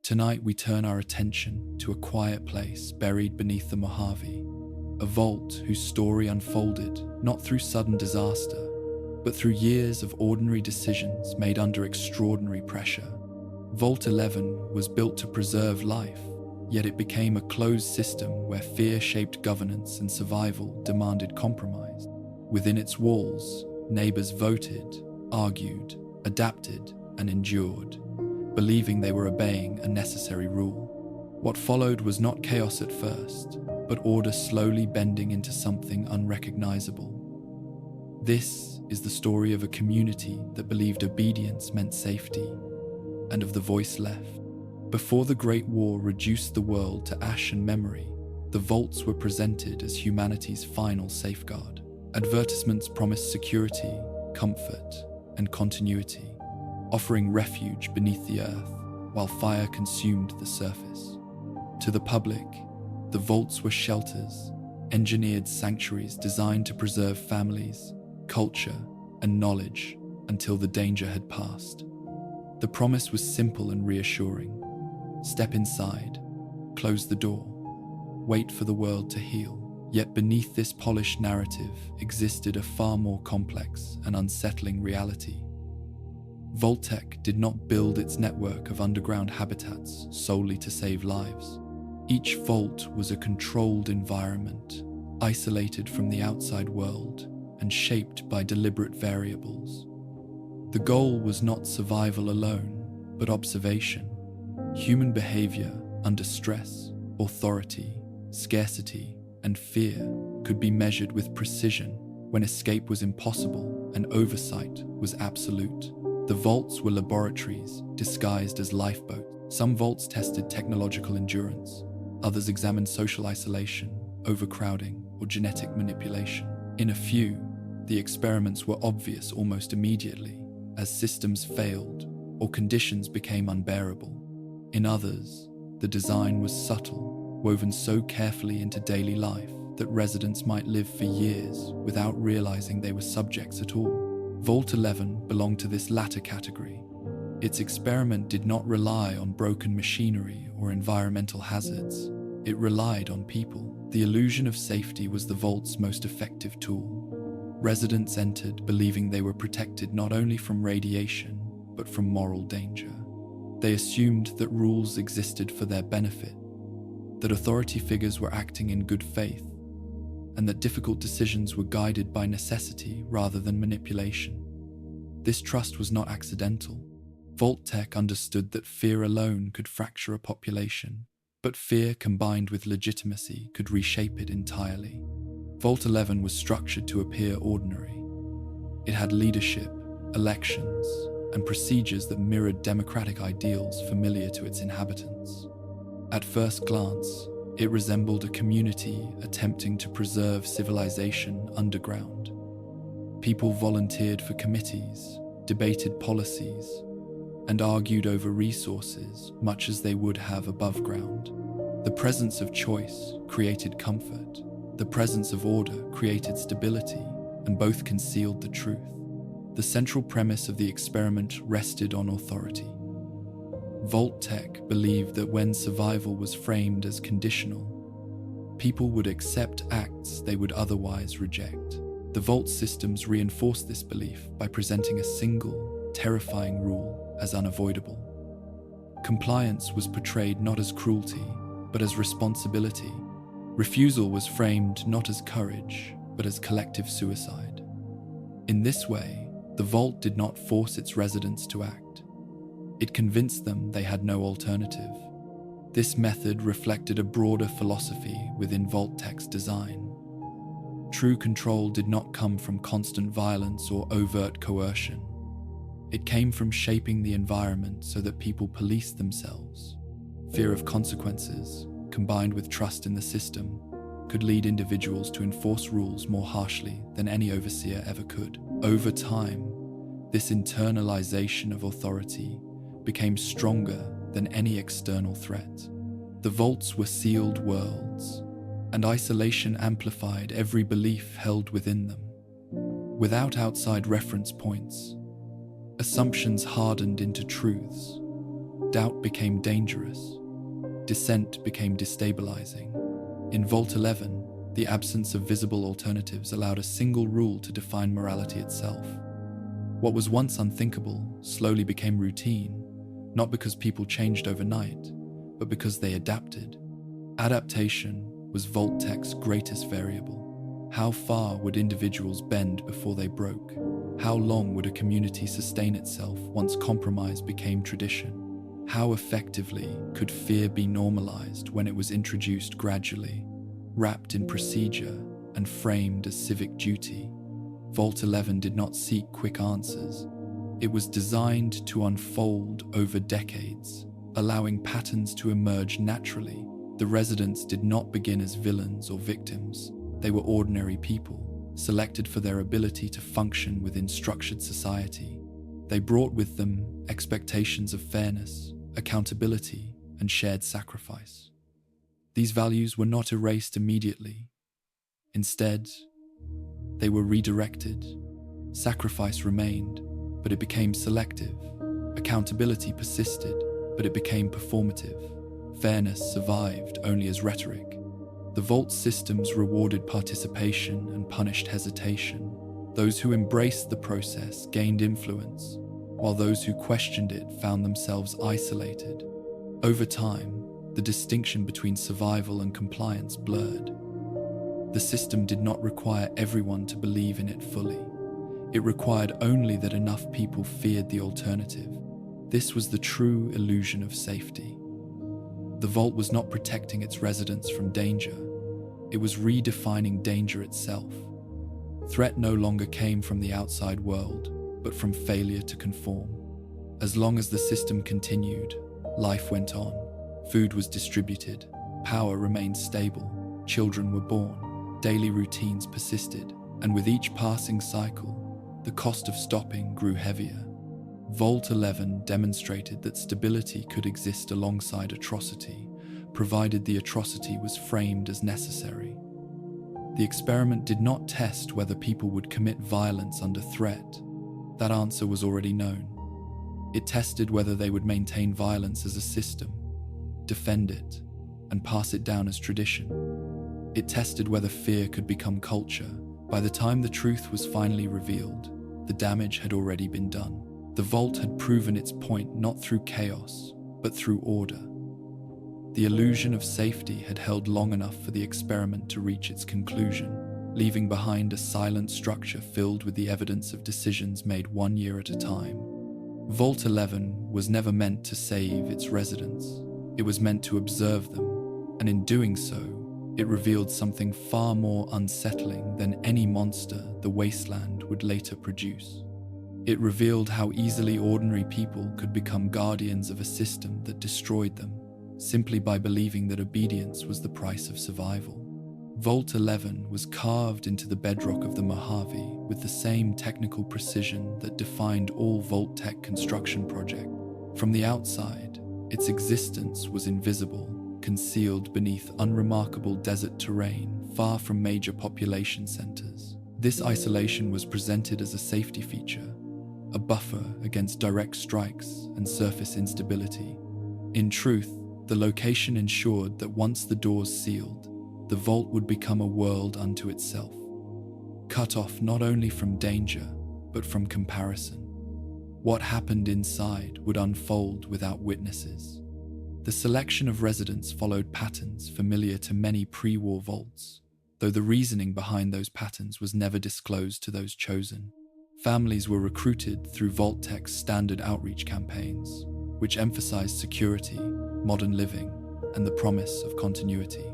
Tonight we turn our attention to a quiet place buried beneath the Mojave, a vault whose story unfolded not through sudden disaster, but through years of ordinary decisions made under extraordinary pressure. Vault 11 was built to preserve life, yet it became a closed system where fear shaped governance and survival demanded compromise. Within its walls, neighbors voted, argued, adapted, and endured, believing they were obeying a necessary rule. What followed was not chaos at first, but order slowly bending into something unrecognizable. This is the story of a community that believed obedience meant safety, and of the voice left. Before the Great War reduced the world to ash and memory, the vaults were presented as humanity's final safeguard. Advertisements promised security, comfort, and continuity, offering refuge beneath the earth while fire consumed the surface. To the public, the vaults were shelters, engineered sanctuaries designed to preserve families, culture, and knowledge until the danger had passed. The promise was simple and reassuring. Step inside, close the door, wait for the world to heal. Yet beneath this polished narrative existed a far more complex and unsettling reality. Vault-Tec did not build its network of underground habitats solely to save lives. Each vault was a controlled environment, isolated from the outside world and shaped by deliberate variables. The goal was not survival alone, but observation. Human behavior under stress, authority, scarcity, and fear could be measured with precision when escape was impossible and oversight was absolute. The vaults were laboratories disguised as lifeboats. Some vaults tested technological endurance, others examined social isolation, overcrowding, or genetic manipulation. In a few, the experiments were obvious almost immediately, as systems failed or conditions became unbearable. In others, the design was subtle, woven so carefully into daily life that residents might live for years without realizing they were subjects at all. Vault 11 belonged to this latter category. Its experiment did not rely on broken machinery or environmental hazards. It relied on people. The illusion of safety was the vault's most effective tool. Residents entered believing they were protected not only from radiation, but from moral danger. They assumed that rules existed for their benefit, that authority figures were acting in good faith, and that difficult decisions were guided by necessity rather than manipulation. This trust was not accidental. Vault-Tec understood that fear alone could fracture a population, but fear combined with legitimacy could reshape it entirely. Vault 11 was structured to appear ordinary. It had leadership, elections, and procedures that mirrored democratic ideals familiar to its inhabitants. At first glance, it resembled a community attempting to preserve civilization underground. People volunteered for committees, debated policies, and argued over resources much as they would have above ground. The presence of choice created comfort. The presence of order created stability, and both concealed the truth. The central premise of the experiment rested on authority. Vault-Tec believed that when survival was framed as conditional, people would accept acts they would otherwise reject. The Vault systems reinforced this belief by presenting a single, terrifying rule as unavoidable. Compliance was portrayed not as cruelty, but as responsibility. Refusal was framed not as courage, but as collective suicide. In this way, the Vault did not force its residents to act. It convinced them they had no alternative. This method reflected a broader philosophy within Vault-Tec's design. True control did not come from constant violence or overt coercion. It came from shaping the environment so that people policed themselves. Fear of consequences, combined with trust in the system, could lead individuals to enforce rules more harshly than any overseer ever could. Over time, this internalization of authority became stronger than any external threat. The vaults were sealed worlds, and isolation amplified every belief held within them. Without outside reference points, assumptions hardened into truths. doubt became dangerous. Dissent became destabilizing. In Vault 11, the absence of visible alternatives allowed a single rule to define morality itself. What was once unthinkable slowly became routine, not because people changed overnight, but because they adapted. Adaptation was Vault-Tech's greatest variable. How far would individuals bend before they broke? How long would a community sustain itself once compromise became tradition? How effectively could fear be normalized when it was introduced gradually, wrapped in procedure and framed as civic duty? Vault 11 did not seek quick answers. It was designed to unfold over decades, allowing patterns to emerge naturally. The residents did not begin as villains or victims. They were ordinary people, selected for their ability to function within structured society. They brought with them expectations of fairness, accountability, and shared sacrifice. These values were not erased immediately. Instead, they were redirected. Sacrifice remained, but it became selective. Accountability persisted, but it became performative. Fairness survived only as rhetoric. The Vault systems rewarded participation and punished hesitation. Those who embraced the process gained influence, while those who questioned it found themselves isolated. Over time, the distinction between survival and compliance blurred. The system did not require everyone to believe in it fully. It required only that enough people feared the alternative. This was the true illusion of safety. The Vault was not protecting its residents from danger. It was redefining danger itself. Threat no longer came from the outside world, but from failure to conform. As long as the system continued, life went on. Food was distributed, power remained stable, children were born, daily routines persisted, and with each passing cycle, the cost of stopping grew heavier. Vault 11 demonstrated that stability could exist alongside atrocity, provided the atrocity was framed as necessary. The experiment did not test whether people would commit violence under threat. That answer was already known. It tested whether they would maintain violence as a system, defend it, and pass it down as tradition. It tested whether fear could become culture. By the time the truth was finally revealed, the damage had already been done. The Vault had proven its point not through chaos, but through order. The illusion of safety had held long enough for the experiment to reach its conclusion, leaving behind a silent structure filled with the evidence of decisions made 1 year at a time. Vault 11 was never meant to save its residents. It was meant to observe them, and in doing so, it revealed something far more unsettling than any monster the wasteland would later produce. It revealed how easily ordinary people could become guardians of a system that destroyed them, simply by believing that obedience was the price of survival. Vault 11 was carved into the bedrock of the Mojave with the same technical precision that defined all Vault-Tech construction projects. From the outside, its existence was invisible, concealed beneath unremarkable desert terrain far from major population centers. This isolation was presented as a safety feature, a buffer against direct strikes and surface instability. In truth, the location ensured that once the doors sealed, the Vault would become a world unto itself, cut off not only from danger, but from comparison. What happened inside would unfold without witnesses. The selection of residents followed patterns familiar to many pre-war vaults, though the reasoning behind those patterns was never disclosed to those chosen. Families were recruited through Vault-Tech's standard outreach campaigns, which emphasized security, modern living, and the promise of continuity.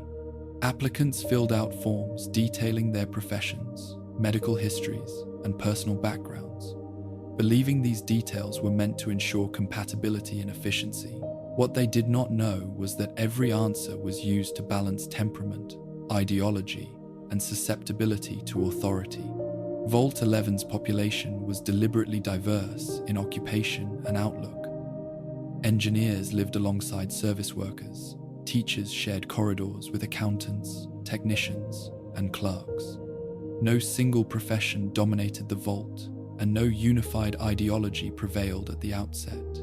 Applicants filled out forms detailing their professions, medical histories, and personal backgrounds, believing these details were meant to ensure compatibility and efficiency. What they did not know was that every answer was used to balance temperament, ideology, and susceptibility to authority. Vault 11's population was deliberately diverse in occupation and outlook. Engineers lived alongside service workers. Teachers shared corridors with accountants, technicians, and clerks. No single profession dominated the Vault, and no unified ideology prevailed at the outset.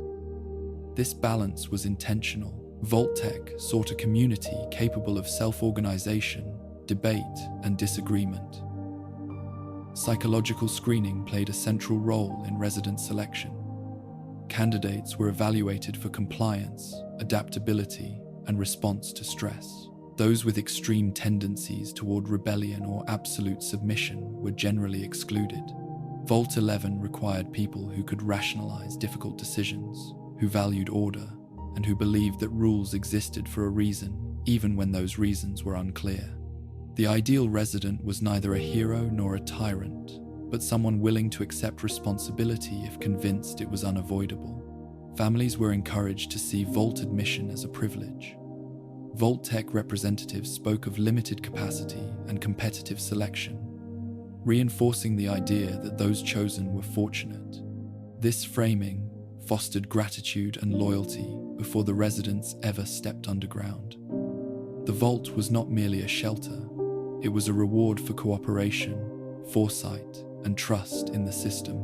This balance was intentional. Vault-Tec sought a community capable of self-organization, debate, and disagreement. Psychological screening played a central role in resident selection. Candidates were evaluated for compliance, adaptability, and response to stress. Those with extreme tendencies toward rebellion or absolute submission were generally excluded. Vault 11 required people who could rationalize difficult decisions, who valued order, and who believed that rules existed for a reason, even when those reasons were unclear. The ideal resident was neither a hero nor a tyrant, but someone willing to accept responsibility if convinced it was unavoidable. Families were encouraged to see Vault admission as a privilege. Vault-Tec representatives spoke of limited capacity and competitive selection, reinforcing the idea that those chosen were fortunate. This framing fostered gratitude and loyalty before the residents ever stepped underground. The Vault was not merely a shelter, it was a reward for cooperation, foresight, and trust in the system.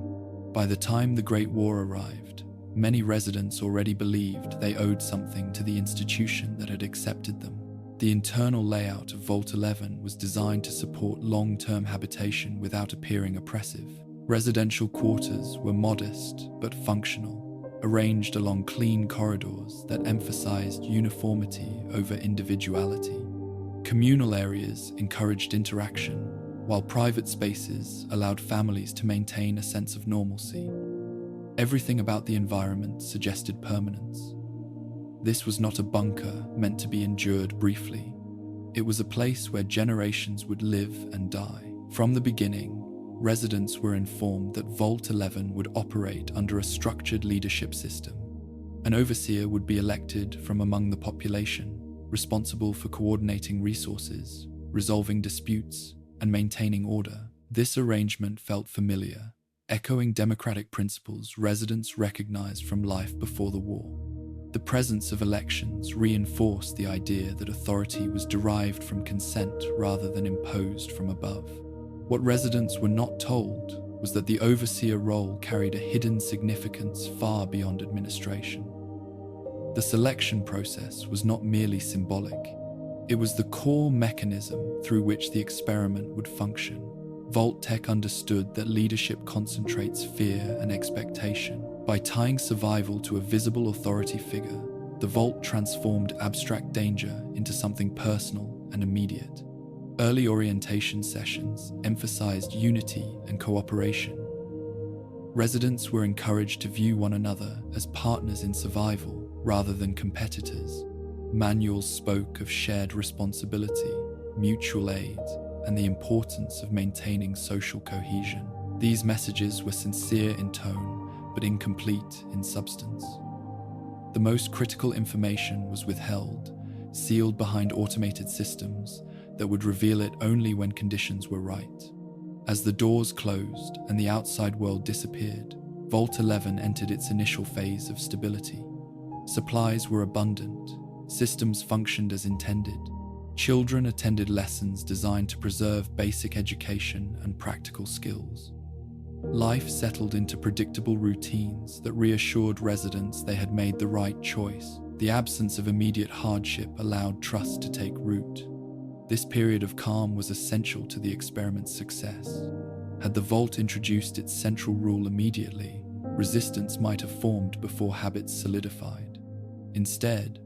By the time the Great War arrived, many residents already believed they owed something to the institution that had accepted them. The internal layout of Vault 11 was designed to support long-term habitation without appearing oppressive. Residential quarters were modest but functional, arranged along clean corridors that emphasized uniformity over individuality. Communal areas encouraged interaction, while private spaces allowed families to maintain a sense of normalcy. Everything about the environment suggested permanence. This was not a bunker meant to be endured briefly. It was a place where generations would live and die. From the beginning, residents were informed that Vault 11 would operate under a structured leadership system. An overseer would be elected from among the population, responsible for coordinating resources, resolving disputes, and maintaining order. This arrangement felt familiar, echoing democratic principles residents recognized from life before the war. The presence of elections reinforced the idea that authority was derived from consent rather than imposed from above. What residents were not told was that the overseer role carried a hidden significance far beyond administration. The selection process was not merely symbolic. It was the core mechanism through which the experiment would function. Vault-Tec understood that leadership concentrates fear and expectation. By tying survival to a visible authority figure, the Vault transformed abstract danger into something personal and immediate. Early orientation sessions emphasized unity and cooperation. Residents were encouraged to view one another as partners in survival rather than competitors. Manuals spoke of shared responsibility, mutual aid, and the importance of maintaining social cohesion. These messages were sincere in tone, but incomplete in substance. The most critical information was withheld, sealed behind automated systems that would reveal it only when conditions were right. As the doors closed and the outside world disappeared, Vault 11 entered its initial phase of stability. Supplies were abundant, systems functioned as intended. Children attended lessons designed to preserve basic education and practical skills. Life settled into predictable routines that reassured residents they had made the right choice. The absence of immediate hardship allowed trust to take root. This period of calm was essential to the experiment's success. Had the Vault introduced its central rule immediately, resistance might have formed before habits solidified. Instead,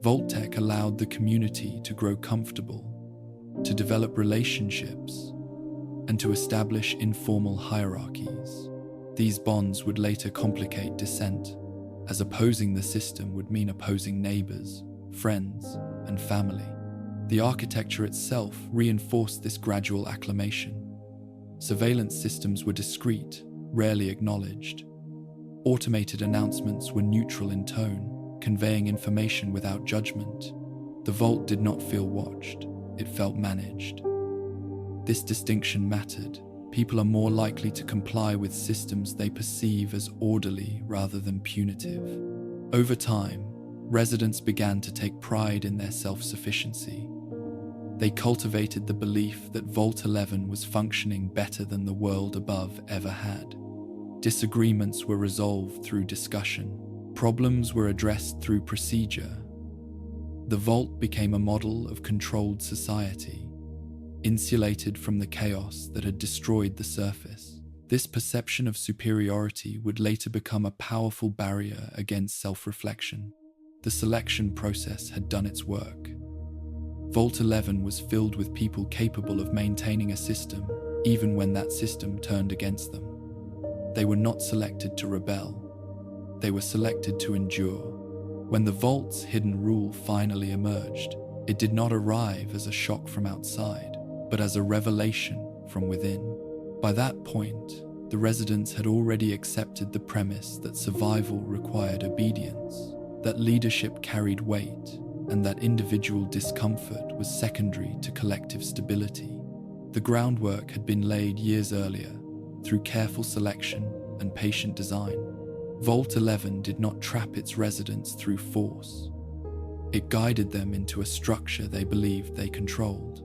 Vault-Tec allowed the community to grow comfortable, to develop relationships, and to establish informal hierarchies. These bonds would later complicate dissent, as opposing the system would mean opposing neighbors, friends, and family. The architecture itself reinforced this gradual acclimation. Surveillance systems were discreet, rarely acknowledged. Automated announcements were neutral in tone, conveying information without judgment. The Vault did not feel watched, it felt managed. This distinction mattered. People are more likely to comply with systems they perceive as orderly rather than punitive. Over time, residents began to take pride in their self-sufficiency. They cultivated the belief that Vault 11 was functioning better than the world above ever had. Disagreements were resolved through discussion. problems were addressed through procedure, the vault became a model of controlled society, insulated from the chaos that had destroyed the surface. This perception of superiority would later become a powerful barrier against self-reflection. The selection process had done its work. Vault 11 was filled with people capable of maintaining a system, even when that system turned against them. They were not selected to rebel. They were selected to endure. When the Vault's hidden rule finally emerged, it did not arrive as a shock from outside, but as a revelation from within. By that point, the residents had already accepted the premise that survival required obedience, that leadership carried weight, and that individual discomfort was secondary to collective stability. The groundwork had been laid years earlier, through careful selection and patient design. Vault 11 did not trap its residents through force. It guided them into a structure they believed they controlled.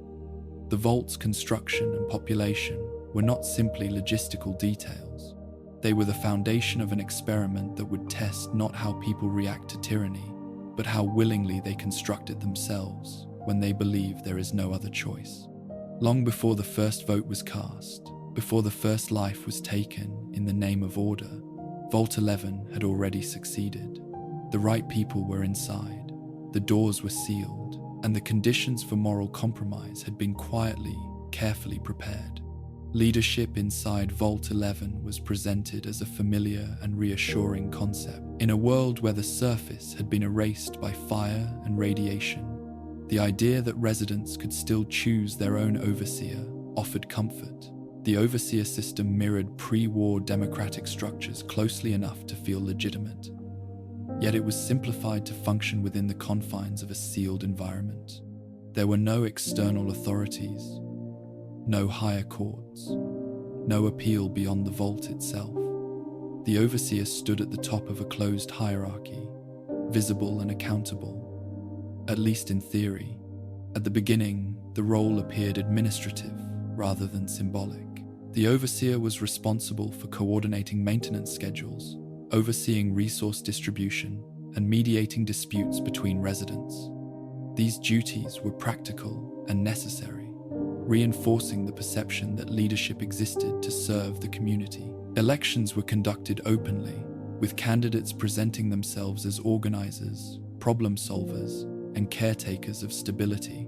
The Vault's construction and population were not simply logistical details. They were the foundation of an experiment that would test not how people react to tyranny, but how willingly they construct it themselves when they believe there is no other choice. Long before the first vote was cast, before the first life was taken in the name of order, Vault 11 had already succeeded. The right people were inside, the doors were sealed, and the conditions for moral compromise had been quietly, carefully prepared. Leadership inside Vault 11 was presented as a familiar and reassuring concept. In a world where the surface had been erased by fire and radiation, the idea that residents could still choose their own overseer offered comfort. The overseer system mirrored pre-war democratic structures closely enough to feel legitimate. Yet it was simplified to function within the confines of a sealed environment. There were no external authorities, no higher courts, no appeal beyond the vault itself. The overseer stood at the top of a closed hierarchy, visible and accountable, at least in theory. At the beginning, the role appeared administrative rather than symbolic. The overseer was responsible for coordinating maintenance schedules, overseeing resource distribution, and mediating disputes between residents. These duties were practical and necessary, reinforcing the perception that leadership existed to serve the community. Elections were conducted openly, with candidates presenting themselves as organizers, problem solvers, and caretakers of stability.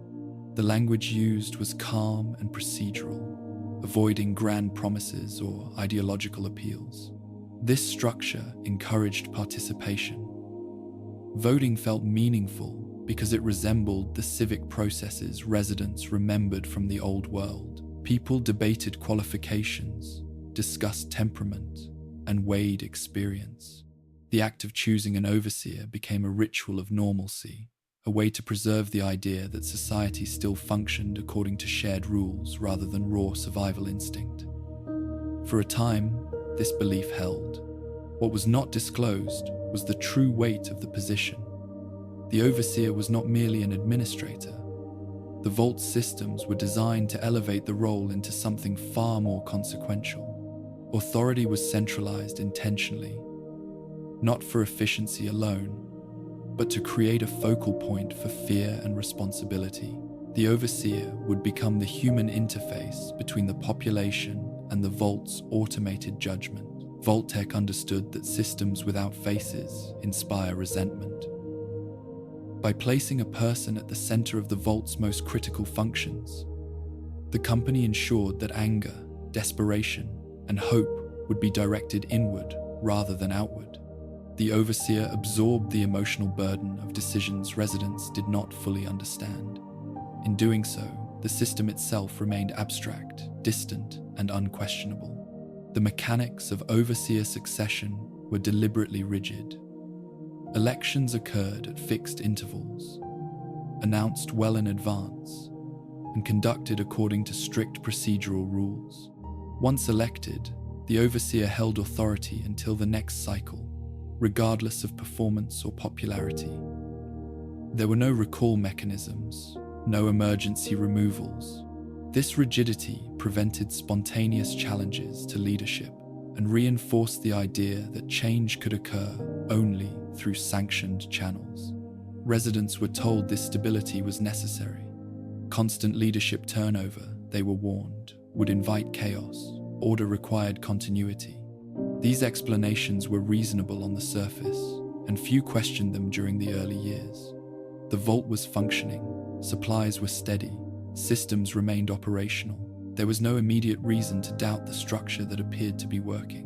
The language used was calm and procedural, avoiding grand promises or ideological appeals. This structure encouraged participation. Voting felt meaningful because it resembled the civic processes residents remembered from the old world. People debated qualifications, discussed temperament, and weighed experience. The act of choosing an overseer became a ritual of normalcy, a way to preserve the idea that society still functioned according to shared rules rather than raw survival instinct. For a time, this belief held. What was not disclosed was the true weight of the position. The overseer was not merely an administrator. The Vault's systems were designed to elevate the role into something far more consequential. Authority was centralized intentionally, not for efficiency alone, but to create a focal point for fear and responsibility. The overseer would become the human interface between the population and the Vault's automated judgment. Vault-Tech understood that systems without faces inspire resentment. By placing a person at the center of the Vault's most critical functions, the company ensured that anger, desperation, and hope would be directed inward rather than outward. The overseer absorbed the emotional burden of decisions residents did not fully understand. In doing so, the system itself remained abstract, distant, and unquestionable. The mechanics of overseer succession were deliberately rigid. Elections occurred at fixed intervals, announced well in advance, and conducted according to strict procedural rules. Once elected, the overseer held authority until the next cycle, regardless of performance or popularity. There were no recall mechanisms, no emergency removals. This rigidity prevented spontaneous challenges to leadership and reinforced the idea that change could occur only through sanctioned channels. Residents were told this stability was necessary. Constant leadership turnover, they were warned, would invite chaos. Order required continuity. These explanations were reasonable on the surface, and few questioned them during the early years. The vault was functioning, supplies were steady, systems remained operational. There was no immediate reason to doubt the structure that appeared to be working.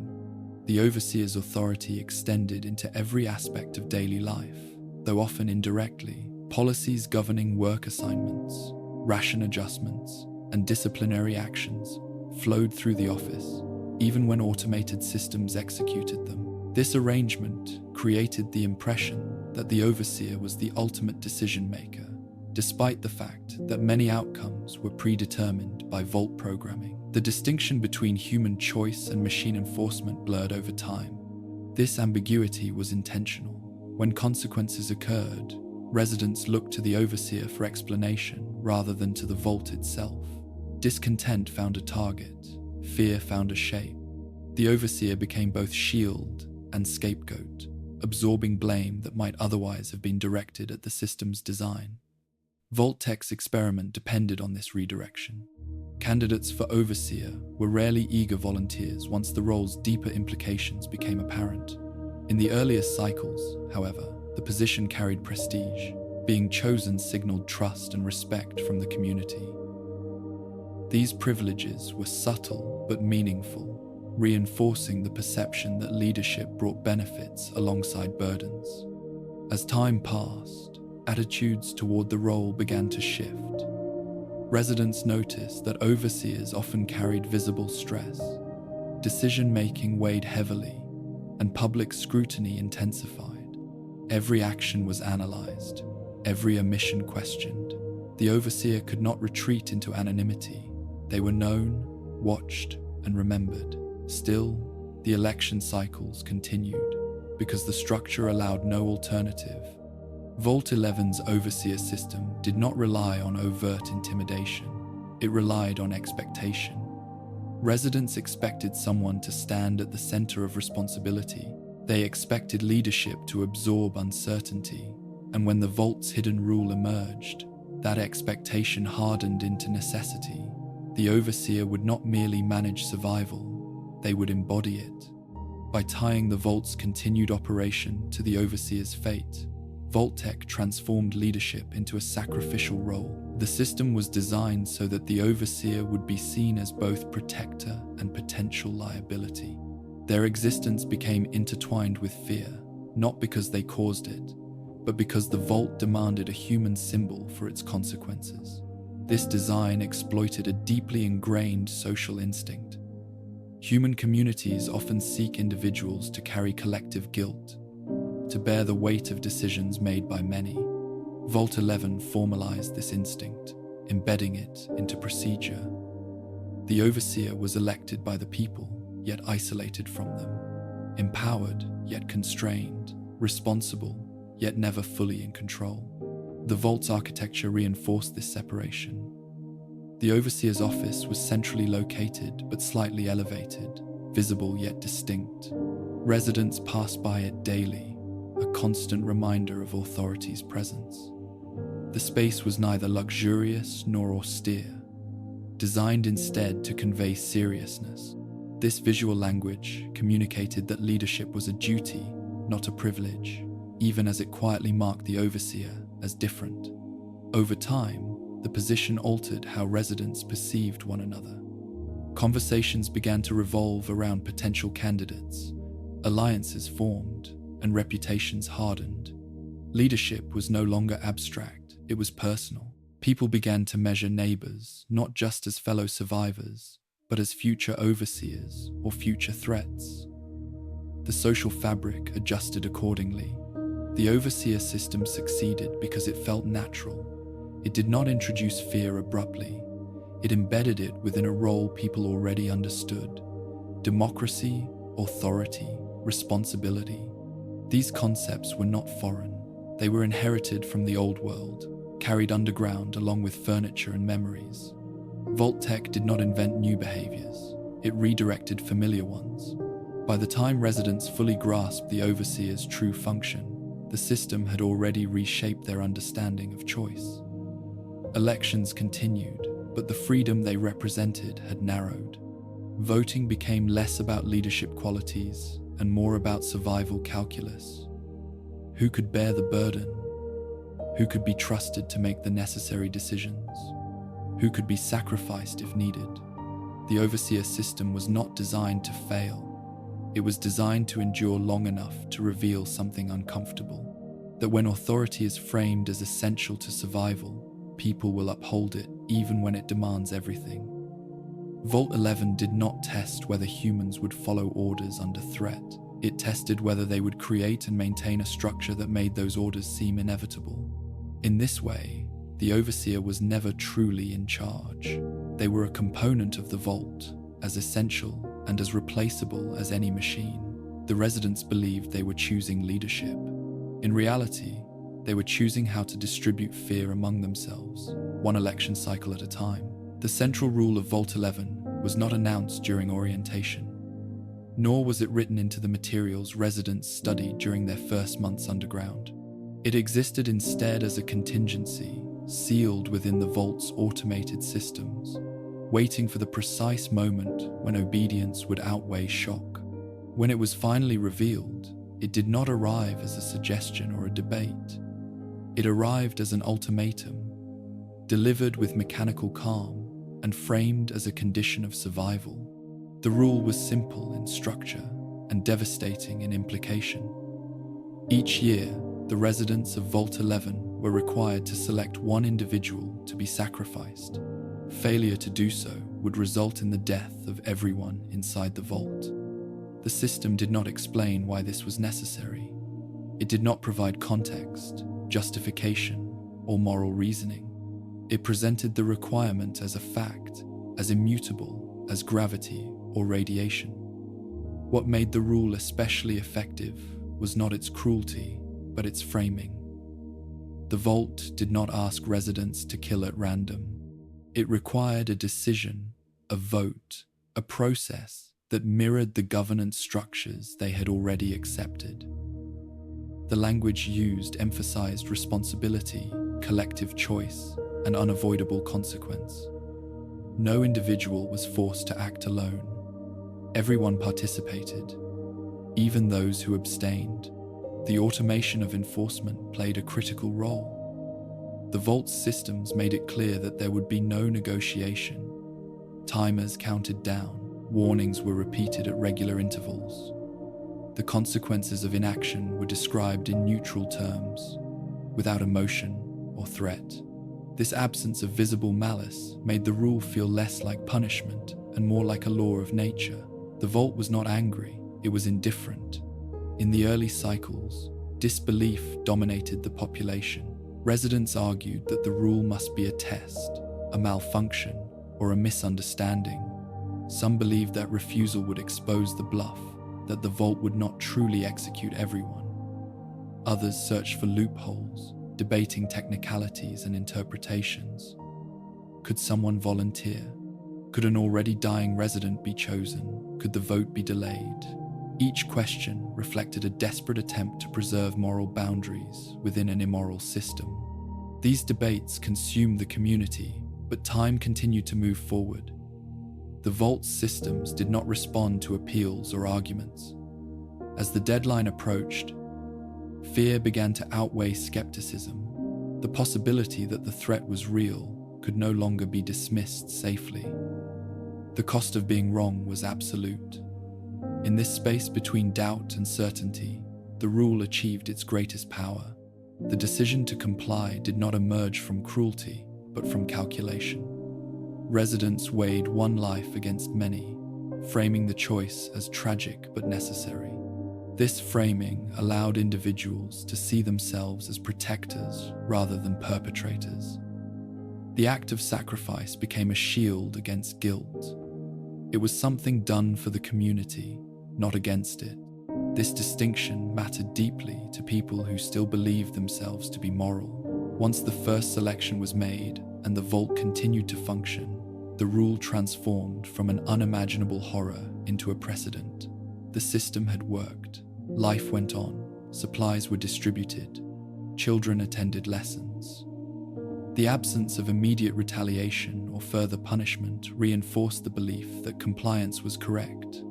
The overseer's authority extended into every aspect of daily life, though often indirectly. Policies governing work assignments, ration adjustments, and disciplinary actions flowed through the office, even when automated systems executed them. This arrangement created the impression that the overseer was the ultimate decision-maker, despite the fact that many outcomes were predetermined by vault programming. The distinction between human choice and machine enforcement blurred over time. This ambiguity was intentional. When consequences occurred, residents looked to the overseer for explanation rather than to the vault itself. Discontent found a target, fear found a shape. The overseer became both shield and scapegoat, absorbing blame that might otherwise have been directed at the system's design. Vault-Tech's experiment depended on this redirection. Candidates for overseer were rarely eager volunteers once the role's deeper implications became apparent. In the earliest cycles, however, the position carried prestige. Being chosen signaled trust and respect from the community. These privileges were subtle but meaningful, reinforcing the perception that leadership brought benefits alongside burdens. As time passed, attitudes toward the role began to shift. Residents noticed that overseers often carried visible stress. Decision-making weighed heavily, and public scrutiny intensified. Every action was analyzed, every omission questioned. The overseer could not retreat into anonymity. They were known, watched, and remembered. Still, the election cycles continued, because the structure allowed no alternative. Vault 11's overseer system did not rely on overt intimidation. It relied on expectation. Residents expected someone to stand at the center of responsibility. They expected leadership to absorb uncertainty, and when the vault's hidden rule emerged, that expectation hardened into necessity. The overseer would not merely manage survival, they would embody it. By tying the vault's continued operation to the overseer's fate, Vault-Tech transformed leadership into a sacrificial role. The system was designed so that the overseer would be seen as both protector and potential liability. Their existence became intertwined with fear, not because they caused it, but because the vault demanded a human symbol for its consequences. This design exploited a deeply ingrained social instinct. Human communities often seek individuals to carry collective guilt, to bear the weight of decisions made by many. Vault 11 formalized this instinct, embedding it into procedure. The overseer was elected by the people, yet isolated from them. Empowered, yet constrained. Responsible, yet never fully in control. The vault's architecture reinforced this separation. The overseer's office was centrally located but slightly elevated, visible yet distinct. Residents passed by it daily, a constant reminder of authority's presence. The space was neither luxurious nor austere, designed instead to convey seriousness. This visual language communicated that leadership was a duty, not a privilege, even as it quietly marked the overseer as different. Over time, the position altered how residents perceived one another. Conversations began to revolve around potential candidates, alliances formed, and reputations hardened. Leadership was no longer abstract, it was personal. People began to measure neighbors not just as fellow survivors, but as future overseers or future threats. The social fabric adjusted accordingly. The overseer system succeeded because it felt natural. It did not introduce fear abruptly. It embedded it within a role people already understood: democracy, authority, responsibility. These concepts were not foreign. They were inherited from the old world, carried underground along with furniture and memories. Vault-Tech did not invent new behaviors. It redirected familiar ones. By the time residents fully grasped the overseer's true function, The system had already reshaped their understanding of choice. Elections continued, but the freedom they represented had narrowed. Voting became less about leadership qualities and more about survival calculus. Who could bear the burden? Who could be trusted to make the necessary decisions? Who could be sacrificed if needed? The overseer system was not designed to fail. It was designed to endure long enough to reveal something uncomfortable. That when authority is framed as essential to survival, people will uphold it even when it demands everything. Vault 11 did not test whether humans would follow orders under threat. It tested whether they would create and maintain a structure that made those orders seem inevitable. In this way, the overseer was never truly in charge. They were a component of the vault, as essential and as replaceable as any machine. The residents believed they were choosing leadership. In reality, they were choosing how to distribute fear among themselves, one election cycle at a time. The central rule of Vault 11 was not announced during orientation, nor was it written into the materials residents studied during their first months underground. It existed instead as a contingency, sealed within the vault's automated systems, waiting for the precise moment when obedience would outweigh shock. When it was finally revealed, it did not arrive as a suggestion or a debate. It arrived as an ultimatum, delivered with mechanical calm and framed as a condition of survival. The rule was simple in structure and devastating in implication. Each year, the residents of Vault 11 were required to select one individual to be sacrificed. Failure to do so would result in the death of everyone inside the vault. The system did not explain why this was necessary. It did not provide context, justification, or moral reasoning. It presented the requirement as a fact, as immutable as gravity or radiation. What made the rule especially effective was not its cruelty, but its framing. The vault did not ask residents to kill at random. It required a decision, a vote, a process that mirrored the governance structures they had already accepted. The language used emphasized responsibility, collective choice, and unavoidable consequence. No individual was forced to act alone. Everyone participated, even those who abstained. The automation of enforcement played a critical role. The vault's systems made it clear that there would be no negotiation. Timers counted down, warnings were repeated at regular intervals. The consequences of inaction were described in neutral terms, without emotion or threat. This absence of visible malice made the rule feel less like punishment and more like a law of nature. The vault was not angry, it was indifferent. In the early cycles, disbelief dominated the population. Residents argued that the rule must be a test, a malfunction, or a misunderstanding. Some believed that refusal would expose the bluff, that the vault would not truly execute everyone. Others searched for loopholes, debating technicalities and interpretations. Could someone volunteer? Could an already dying resident be chosen? Could the vote be delayed? Each question reflected a desperate attempt to preserve moral boundaries within an immoral system. These debates consumed the community, but time continued to move forward. The vault's systems did not respond to appeals or arguments. As the deadline approached, fear began to outweigh skepticism. The possibility that the threat was real could no longer be dismissed safely. The cost of being wrong was absolute. In this space between doubt and certainty, the rule achieved its greatest power. The decision to comply did not emerge from cruelty, but from calculation. Residents weighed one life against many, framing the choice as tragic but necessary. This framing allowed individuals to see themselves as protectors rather than perpetrators. The act of sacrifice became a shield against guilt. It was something done for the community, not against it. This distinction mattered deeply to people who still believed themselves to be moral. Once the first selection was made and the vault continued to function, the rule transformed from an unimaginable horror into a precedent. The system had worked. Life went on. supplies were distributed, children attended lessons. The absence of immediate retaliation or further punishment reinforced the belief that compliance was correct.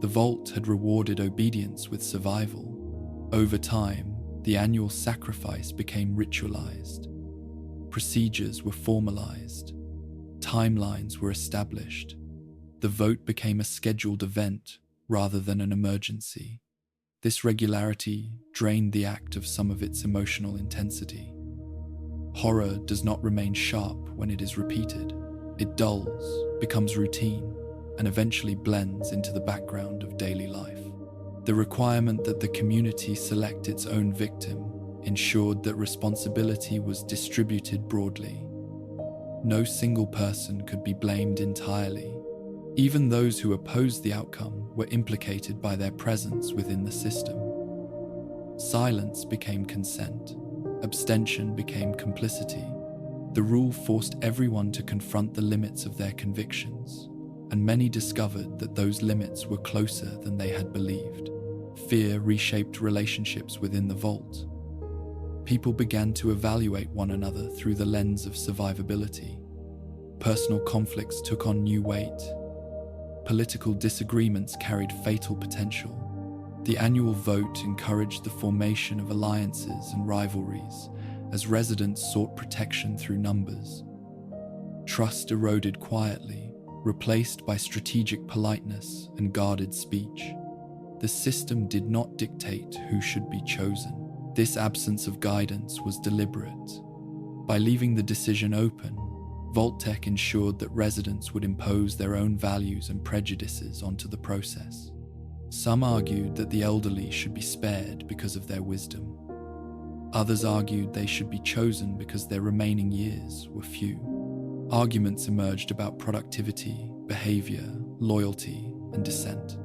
The vault had rewarded obedience with survival. Over time, the annual sacrifice became ritualized. Procedures were formalized. Timelines were established. The vote became a scheduled event rather than an emergency. This regularity drained the act of some of its emotional intensity. Horror does not remain sharp when it is repeated. It dulls, becomes routine, and eventually blends into the background of daily life. The requirement that the community select its own victim ensured that responsibility was distributed broadly. No single person could be blamed entirely. Even those who opposed the outcome were implicated by their presence within the system. Silence became consent. Abstention became complicity. The rule forced everyone to confront the limits of their convictions, and many discovered that those limits were closer than they had believed. Fear reshaped relationships within the vault. People began to evaluate one another through the lens of survivability. Personal conflicts took on new weight. Political disagreements carried fatal potential. The annual vote encouraged the formation of alliances and rivalries as residents sought protection through numbers. Trust eroded quietly, replaced by strategic politeness and guarded speech. The system did not dictate who should be chosen. This absence of guidance was deliberate. By leaving the decision open, Vault-Tec ensured that residents would impose their own values and prejudices onto the process. Some argued that the elderly should be spared because of their wisdom. Others argued they should be chosen because their remaining years were few. Arguments emerged about productivity, behavior, loyalty, and dissent.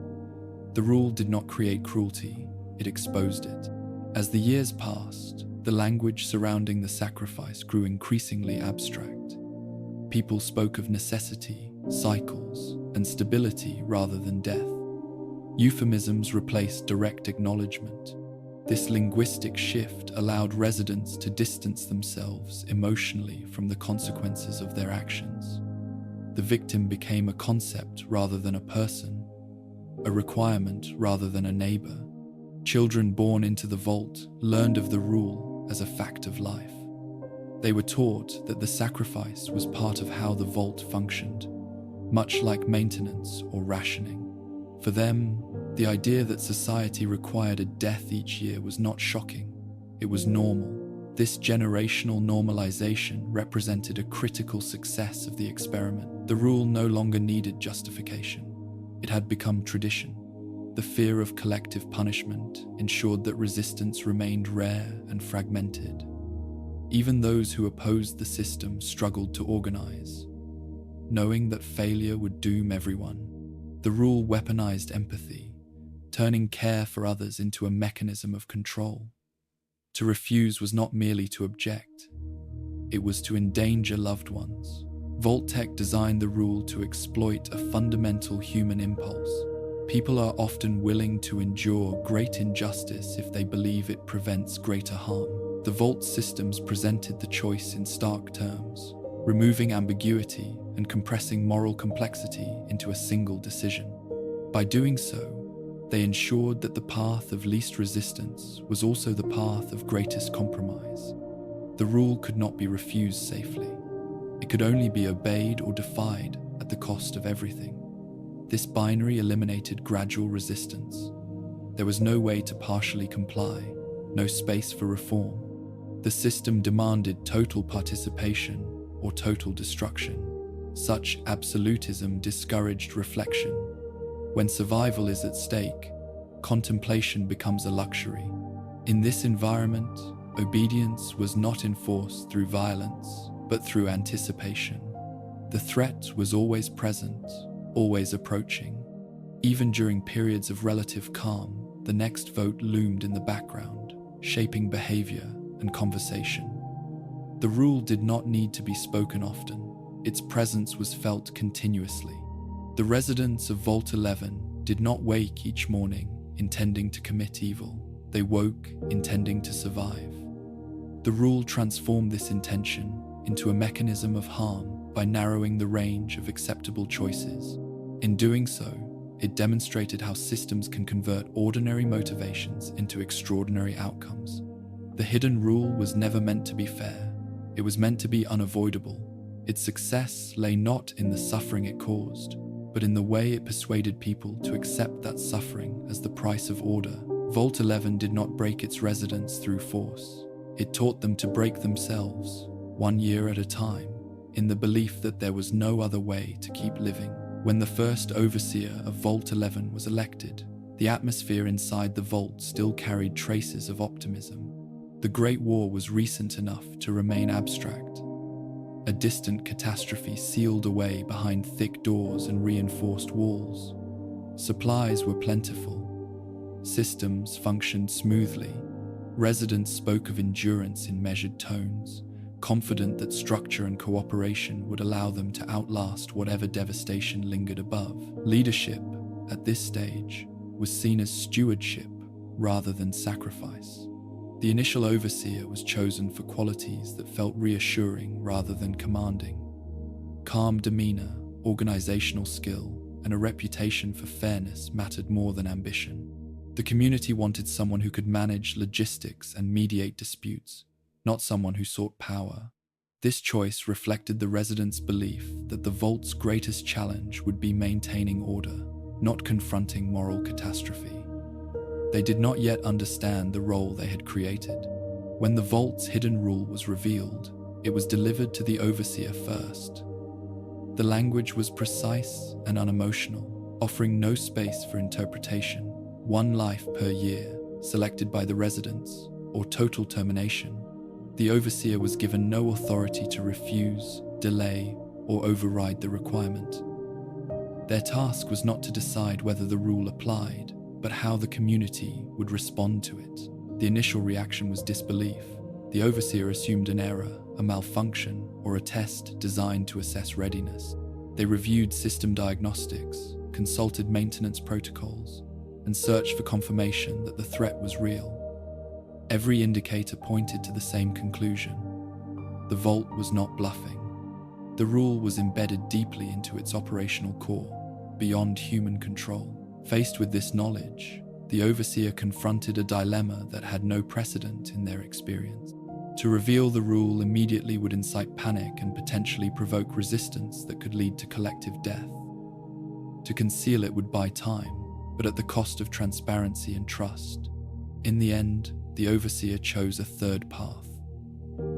The rule did not create cruelty, it exposed it. As the years passed, the language surrounding the sacrifice grew increasingly abstract. People spoke of necessity, cycles, and stability rather than death. Euphemisms replaced direct acknowledgement. This linguistic shift allowed residents to distance themselves emotionally from the consequences of their actions. The victim became a concept rather than a person, a requirement rather than a neighbor. Children born into the vault learned of the rule as a fact of life. They were taught that the sacrifice was part of how the vault functioned, much like maintenance or rationing. For them, the idea that society required a death each year was not shocking, it was normal. This generational normalization represented a critical success of the experiment. The rule no longer needed justification. It had become tradition. The fear of collective punishment ensured that resistance remained rare and fragmented. Even those who opposed the system struggled to organize. Knowing that failure would doom everyone, the rule weaponized empathy, turning care for others into a mechanism of control. To refuse was not merely to object, it was to endanger loved ones. Vault-Tec designed the rule to exploit a fundamental human impulse. People are often willing to endure great injustice if they believe it prevents greater harm. The Vault systems presented the choice in stark terms, removing ambiguity and compressing moral complexity into a single decision. By doing so, they ensured that the path of least resistance was also the path of greatest compromise. The rule could not be refused safely. It could only be obeyed or defied at the cost of everything. This binary eliminated gradual resistance. There was no way to partially comply, no space for reform. The system demanded total participation or total destruction. Such absolutism discouraged reflection. When survival is at stake, contemplation becomes a luxury. In this environment, obedience was not enforced through violence, but through anticipation. The threat was always present, always approaching. Even during periods of relative calm, the next vote loomed in the background, shaping behavior and conversation. The rule did not need to be spoken often. Its presence was felt continuously. The residents of Vault 11 did not wake each morning intending to commit evil. They woke, intending to survive. The rule transformed this intention into a mechanism of harm by narrowing the range of acceptable choices. In doing so, it demonstrated how systems can convert ordinary motivations into extraordinary outcomes. The hidden rule was never meant to be fair. It was meant to be unavoidable. Its success lay not in the suffering it caused, but in the way it persuaded people to accept that suffering as the price of order. Vault 11 did not break its residents through force. It taught them to break themselves, one year at a time, in the belief that there was no other way to keep living. When the first overseer of Vault 11 was elected, the atmosphere inside the vault still carried traces of optimism. The Great War was recent enough to remain abstract, a distant catastrophe sealed away behind thick doors and reinforced walls. Supplies were plentiful. Systems functioned smoothly. Residents spoke of endurance in measured tones, confident that structure and cooperation would allow them to outlast whatever devastation lingered above. Leadership, at this stage, was seen as stewardship rather than sacrifice. The initial overseer was chosen for qualities that felt reassuring rather than commanding. Calm demeanor, organizational skill, and a reputation for fairness mattered more than ambition. The community wanted someone who could manage logistics and mediate disputes, not someone who sought power. This choice reflected the residents' belief that the vault's greatest challenge would be maintaining order, not confronting moral catastrophe. They did not yet understand the role they had created. When the vault's hidden rule was revealed, it was delivered to the overseer first. The language was precise and unemotional, offering no space for interpretation. 1 life per year, selected by the residents, or total termination. The overseer was given no authority to refuse, delay, or override the requirement. Their task was not to decide whether the rule applied, but how the community would respond to it. The initial reaction was disbelief. The overseer assumed an error, a malfunction, or a test designed to assess readiness. They reviewed system diagnostics, consulted maintenance protocols, and searched for confirmation that the threat was real. Every indicator pointed to the same conclusion. The vault was not bluffing. The rule was embedded deeply into its operational core, beyond human control. Faced with this knowledge, the overseer confronted a dilemma that had no precedent in their experience. To reveal the rule immediately would incite panic and potentially provoke resistance that could lead to collective death. To conceal it would buy time, but at the cost of transparency and trust. In the end, the overseer chose a third path.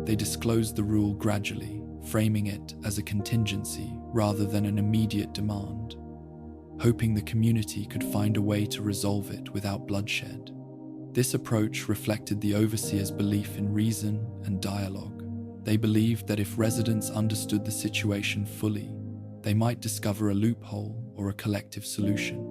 They disclosed the rule gradually, framing it as a contingency rather than an immediate demand, hoping the community could find a way to resolve it without bloodshed. This approach reflected the overseer's belief in reason and dialogue. They believed that if residents understood the situation fully, they might discover a loophole or a collective solution.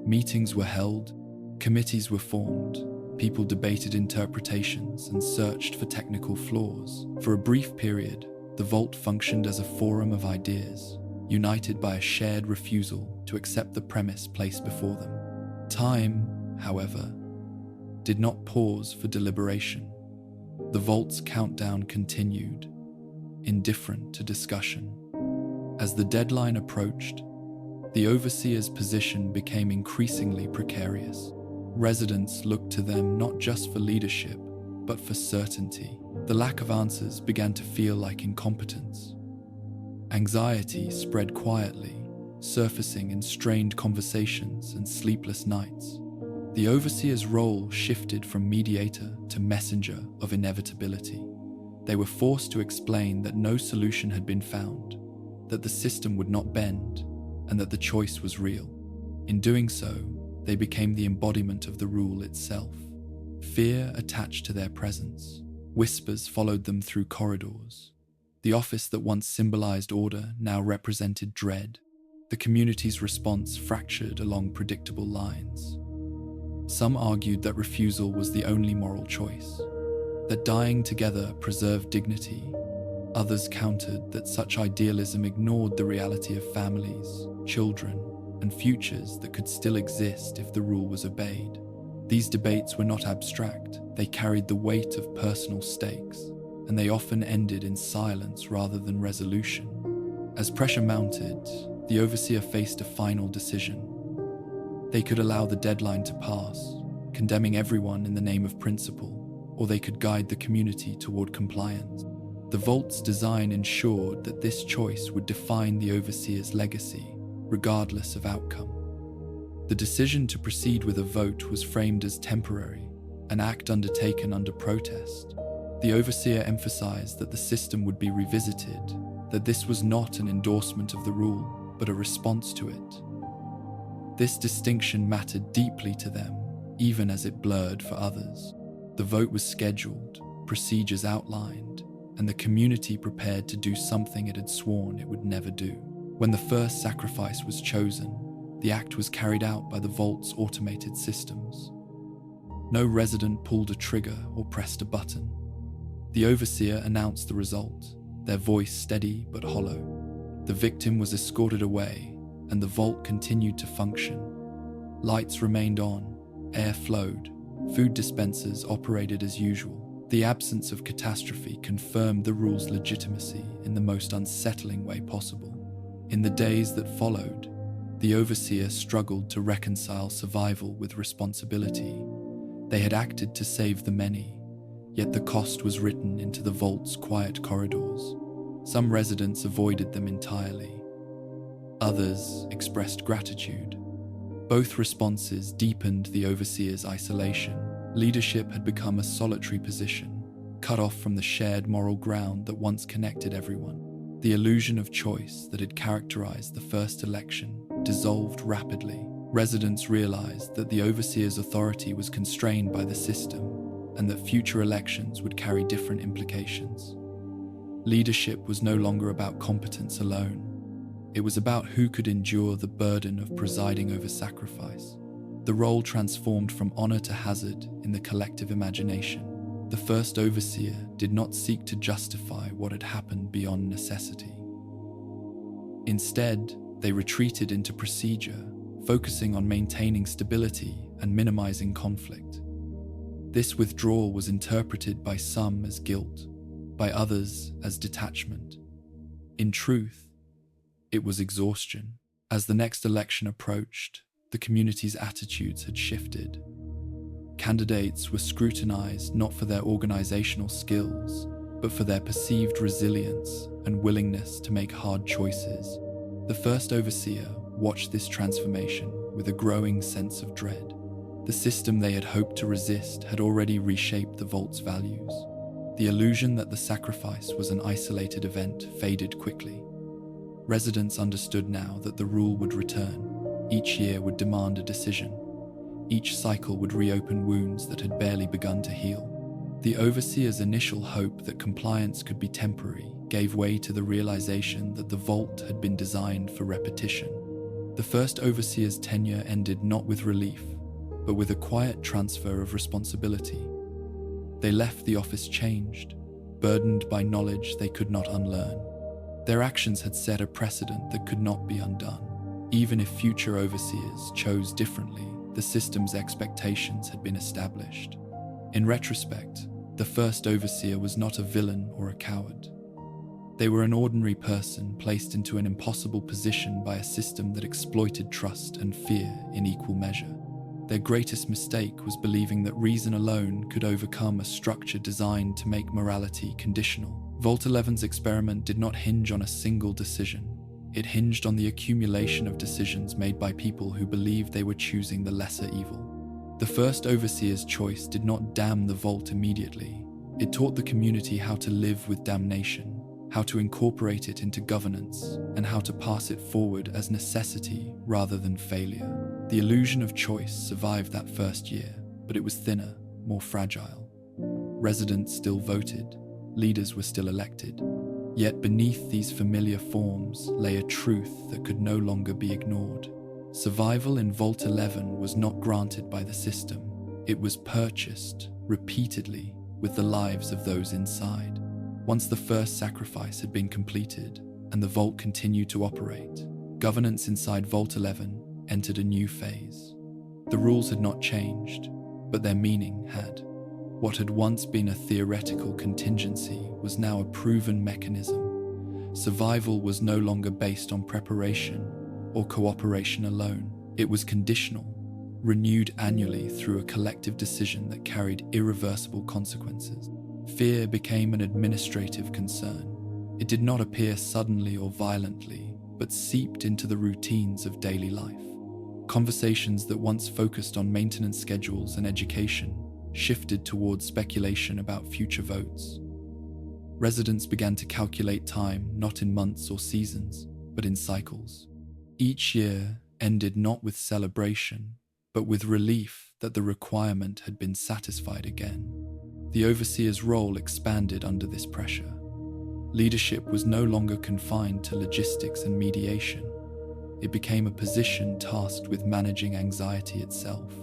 Meetings were held, committees were formed, people debated interpretations and searched for technical flaws. For a brief period, the vault functioned as a forum of ideas, united by a shared refusal to accept the premise placed before them. Time, however, did not pause for deliberation. The vault's countdown continued, indifferent to discussion. As the deadline approached, the overseer's position became increasingly precarious. Residents looked to them not just for leadership, but for certainty. The lack of answers began to feel like incompetence. Anxiety spread quietly, surfacing in strained conversations and sleepless nights. The overseer's role shifted from mediator to messenger of inevitability. They were forced to explain that no solution had been found, that the system would not bend, and that the choice was real. In doing so, they became the embodiment of the rule itself. Fear attached to their presence. Whispers followed them through corridors. The office that once symbolized order now represented dread. The community's response fractured along predictable lines. Some argued that refusal was the only moral choice, that dying together preserved dignity. Others countered that such idealism ignored the reality of families, children, and futures that could still exist if the rule was obeyed. These debates were not abstract, they carried the weight of personal stakes, and they often ended in silence rather than resolution. As pressure mounted, the overseer faced a final decision. They could allow the deadline to pass, condemning everyone in the name of principle, or they could guide the community toward compliance. The vault's design ensured that this choice would define the overseer's legacy, regardless of outcome. The decision to proceed with a vote was framed as temporary, an act undertaken under protest. The overseer emphasized that the system would be revisited, that this was not an endorsement of the rule, but a response to it. This distinction mattered deeply to them, even as it blurred for others. The vote was scheduled, procedures outlined, and the community prepared to do something it had sworn it would never do. When the first sacrifice was chosen, the act was carried out by the vault's automated systems. No resident pulled a trigger or pressed a button. The overseer announced the result, their voice steady but hollow. The victim was escorted away, and the vault continued to function. Lights remained on, air flowed, food dispensers operated as usual. The absence of catastrophe confirmed the rule's legitimacy in the most unsettling way possible. In the days that followed, the overseer struggled to reconcile survival with responsibility. They had acted to save the many, yet the cost was written into the vault's quiet corridors. Some residents avoided them entirely. Others expressed gratitude. Both responses deepened the overseer's isolation. Leadership had become a solitary position, cut off from the shared moral ground that once connected everyone. The illusion of choice that had characterized the first election dissolved rapidly. Residents realized that the overseer's authority was constrained by the system, and that future elections would carry different implications. Leadership was no longer about competence alone. It was about who could endure the burden of presiding over sacrifice. The role transformed from honor to hazard in the collective imagination. The first overseer did not seek to justify what had happened beyond necessity. Instead, they retreated into procedure, focusing on maintaining stability and minimizing conflict. This withdrawal was interpreted by some as guilt, by others as detachment. In truth, it was exhaustion. As the next election approached, the community's attitudes had shifted. Candidates were scrutinized not for their organizational skills, but for their perceived resilience and willingness to make hard choices. The first overseer watched this transformation with a growing sense of dread. The system they had hoped to resist had already reshaped the vault's values. The illusion that the sacrifice was an isolated event faded quickly. Residents understood now that the rule would return. Each year would demand a decision. Each cycle would reopen wounds that had barely begun to heal. The overseer's initial hope that compliance could be temporary gave way to the realization that the vault had been designed for repetition. The first overseer's tenure ended not with relief, but with a quiet transfer of responsibility. They left the office changed, burdened by knowledge they could not unlearn. Their actions had set a precedent that could not be undone. Even if future overseers chose differently, the system's expectations had been established. In retrospect, the first overseer was not a villain or a coward. They were an ordinary person placed into an impossible position by a system that exploited trust and fear in equal measure. Their greatest mistake was believing that reason alone could overcome a structure designed to make morality conditional. Vault 11's experiment did not hinge on a single decision. It hinged on the accumulation of decisions made by people who believed they were choosing the lesser evil. The first overseer's choice did not damn the vault immediately. It taught the community how to live with damnation, how to incorporate it into governance, and how to pass it forward as necessity rather than failure. The illusion of choice survived that first year, but it was thinner, more fragile. Residents still voted, leaders were still elected. Yet beneath these familiar forms lay a truth that could no longer be ignored. Survival in Vault 11 was not granted by the system. It was purchased, repeatedly, with the lives of those inside. Once the first sacrifice had been completed, and the vault continued to operate, governance inside Vault 11 entered a new phase. The rules had not changed, but their meaning had. What had once been a theoretical contingency was now a proven mechanism. Survival was no longer based on preparation or cooperation alone. It was conditional, renewed annually through a collective decision that carried irreversible consequences. Fear became an administrative concern. It did not appear suddenly or violently, but seeped into the routines of daily life. Conversations that once focused on maintenance schedules and education shifted towards speculation about future votes. Residents began to calculate time not in months or seasons, but in cycles. Each year ended not with celebration, but with relief that the requirement had been satisfied again. The overseer's role expanded under this pressure. Leadership was no longer confined to logistics and mediation. It became a position tasked with managing anxiety itself.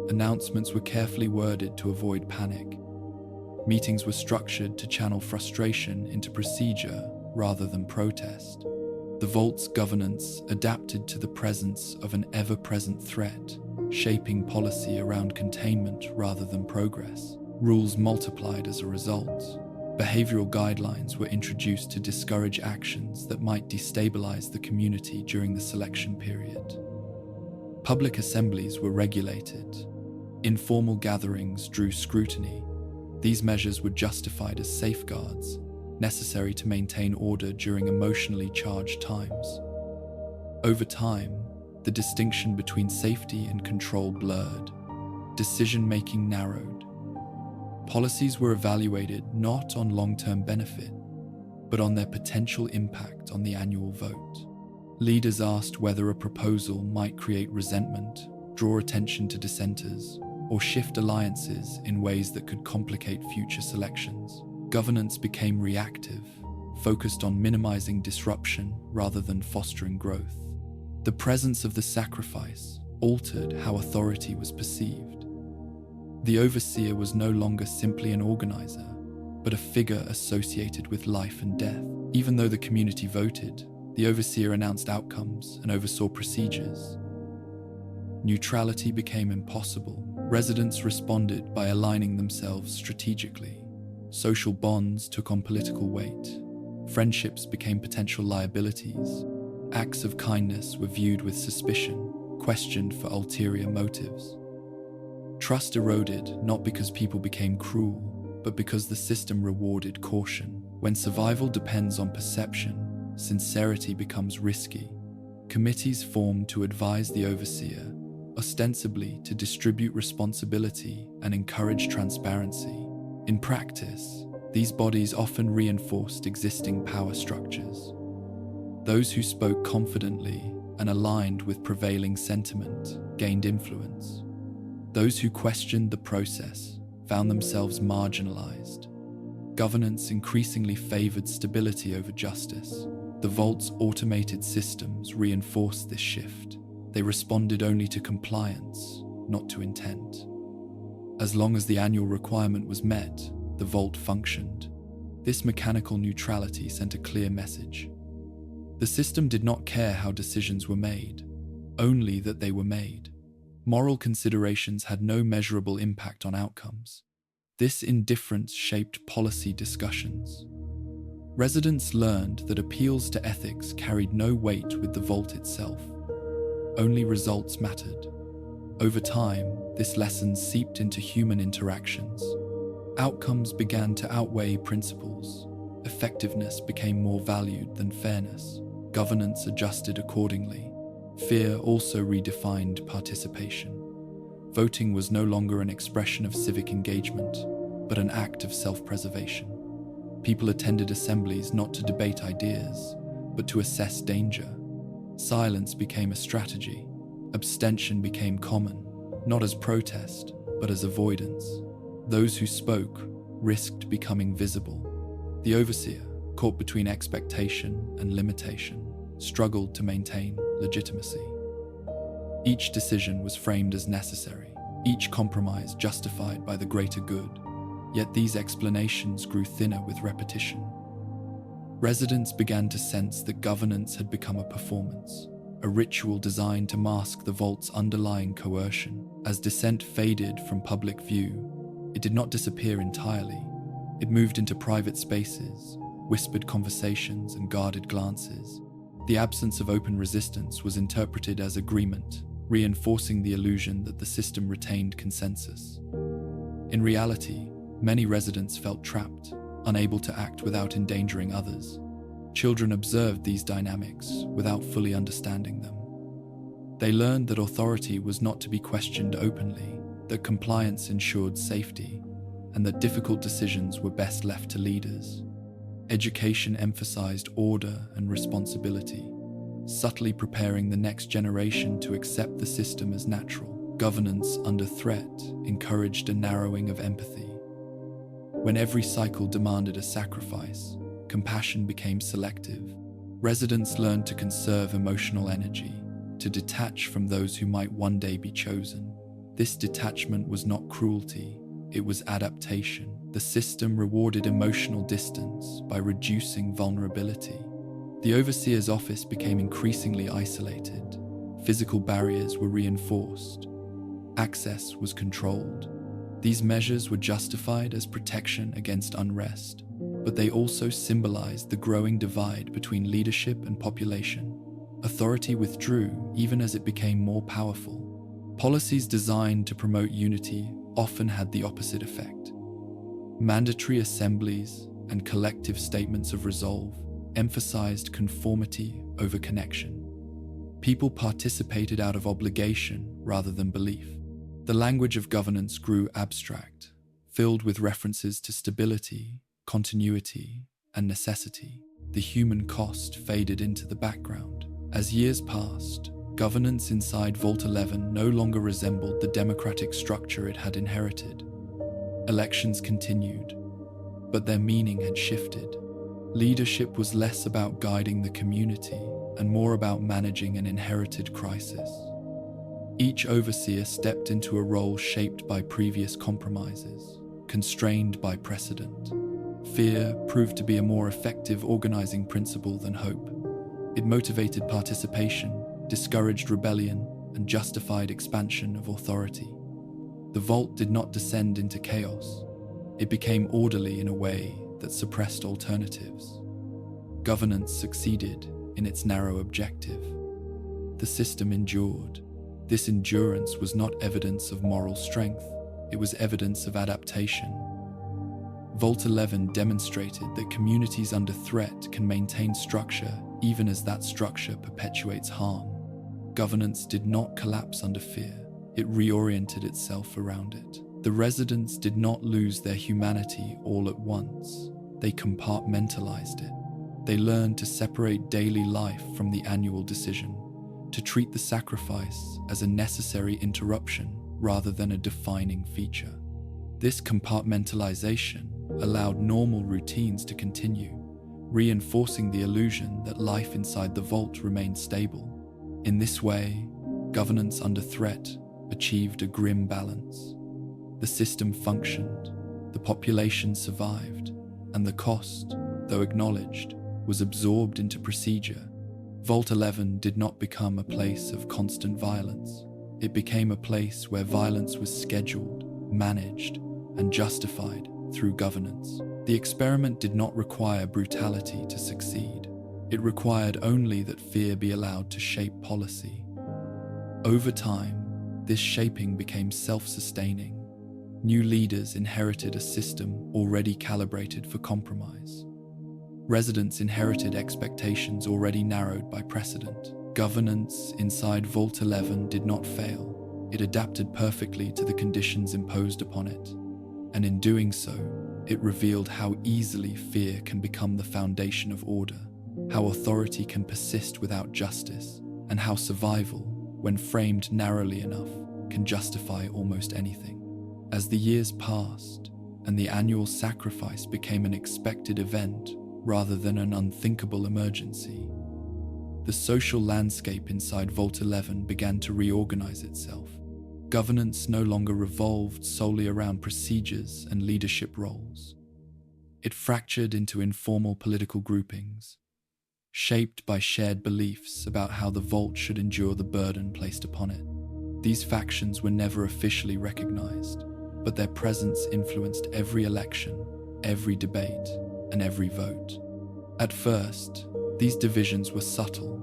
Announcements were carefully worded to avoid panic. Meetings were structured to channel frustration into procedure rather than protest. The Vault's governance adapted to the presence of an ever-present threat, shaping policy around containment rather than progress. Rules multiplied as a result. Behavioral guidelines were introduced to discourage actions that might destabilize the community during the selection period. Public assemblies were regulated. Informal gatherings drew scrutiny. These measures were justified as safeguards, necessary to maintain order during emotionally charged times. Over time, the distinction between safety and control blurred. Decision-making narrowed. Policies were evaluated not on long-term benefit, but on their potential impact on the annual vote. Leaders asked whether a proposal might create resentment, draw attention to dissenters, or shift alliances in ways that could complicate future selections. Governance became reactive, focused on minimizing disruption rather than fostering growth. The presence of the sacrifice altered how authority was perceived. The overseer was no longer simply an organizer, but a figure associated with life and death. Even though the community voted, the overseer announced outcomes and oversaw procedures. Neutrality became impossible. Residents responded by aligning themselves strategically. Social bonds took on political weight. Friendships became potential liabilities. Acts of kindness were viewed with suspicion, questioned for ulterior motives. Trust eroded not because people became cruel, but because the system rewarded caution. When survival depends on perception, sincerity becomes risky. Committees formed to advise the overseer, ostensibly to distribute responsibility and encourage transparency. In practice, these bodies often reinforced existing power structures. Those who spoke confidently and aligned with prevailing sentiment gained influence. Those who questioned the process found themselves marginalized. Governance increasingly favored stability over justice. The Vault's automated systems reinforced this shift. They responded only to compliance, not to intent. As long as the annual requirement was met, the Vault functioned. This mechanical neutrality sent a clear message. The system did not care how decisions were made, only that they were made. Moral considerations had no measurable impact on outcomes. This indifference shaped policy discussions. Residents learned that appeals to ethics carried no weight with the Vault itself. Only results mattered. Over time, this lesson seeped into human interactions. Outcomes began to outweigh principles. Effectiveness became more valued than fairness. Governance adjusted accordingly. Fear also redefined participation. Voting was no longer an expression of civic engagement, but an act of self-preservation. People attended assemblies not to debate ideas, but to assess danger. Silence became a strategy. Abstention became common, not as protest, but as avoidance. Those who spoke risked becoming visible. The overseer, caught between expectation and limitation, struggled to maintain legitimacy. Each decision was framed as necessary, each compromise justified by the greater good, yet these explanations grew thinner with repetition. Residents began to sense that governance had become a performance. a ritual designed to mask the vault's underlying coercion. As dissent faded from public view, it did not disappear entirely. It moved into private spaces, whispered conversations, and guarded glances. The absence of open resistance was interpreted as agreement, reinforcing the illusion that the system retained consensus. In reality, many residents felt trapped, unable to act without endangering others. Children observed these dynamics without fully understanding them. They learned that authority was not to be questioned openly, that compliance ensured safety, and that difficult decisions were best left to leaders. Education emphasized order and responsibility, subtly preparing the next generation to accept the system as natural. Governance under threat encouraged a narrowing of empathy. When every cycle demanded a sacrifice, compassion became selective. Residents learned to conserve emotional energy, to detach from those who might one day be chosen. This detachment was not cruelty, it was adaptation. The system rewarded emotional distance by reducing vulnerability. The overseer's office became increasingly isolated. Physical barriers were reinforced. Access was controlled. These measures were justified as protection against unrest, but they also symbolized the growing divide between leadership and population. Authority withdrew even as it became more powerful. Policies designed to promote unity often had the opposite effect. Mandatory assemblies and collective statements of resolve emphasized conformity over connection. People participated out of obligation rather than belief. The language of governance grew abstract, filled with references to stability, continuity, and necessity. The human cost faded into the background. As years passed, governance inside Vault 11 no longer resembled the democratic structure it had inherited. Elections continued, but their meaning had shifted. Leadership was less about guiding the community and more about managing an inherited crisis. Each overseer stepped into a role shaped by previous compromises, constrained by precedent. Fear proved to be a more effective organizing principle than hope. It motivated participation, discouraged rebellion, and justified expansion of authority. The vault did not descend into chaos. It became orderly in a way that suppressed alternatives. Governance succeeded in its narrow objective. The system endured. This endurance was not evidence of moral strength, it was evidence of adaptation. Vault 11 demonstrated that communities under threat can maintain structure even as that structure perpetuates harm. Governance did not collapse under fear, it reoriented itself around it. The residents did not lose their humanity all at once, they compartmentalized it. They learned to separate daily life from the annual decision, to treat the sacrifice as a necessary interruption rather than a defining feature. This compartmentalization allowed normal routines to continue, reinforcing the illusion that life inside the vault remained stable. In this way, governance under threat achieved a grim balance. The system functioned, the population survived, and the cost, though acknowledged, was absorbed into procedure. Vault 11 did not become a place of constant violence. It became a place where violence was scheduled, managed, and justified through governance. The experiment did not require brutality to succeed. It required only that fear be allowed to shape policy. Over time, this shaping became self-sustaining. New leaders inherited a system already calibrated for compromise. Residents inherited expectations already narrowed by precedent. Governance inside Vault 11 did not fail. It adapted perfectly to the conditions imposed upon it. And in doing so, it revealed how easily fear can become the foundation of order, how authority can persist without justice, and how survival, when framed narrowly enough, can justify almost anything. As the years passed, and the annual sacrifice became an expected event rather than an unthinkable emergency, the social landscape inside Vault 11 began to reorganize itself. Governance no longer revolved solely around procedures and leadership roles. It fractured into informal political groupings, shaped by shared beliefs about how the vault should endure the burden placed upon it. These factions were never officially recognized, but their presence influenced every election, every debate, and every vote. At first, these divisions were subtle.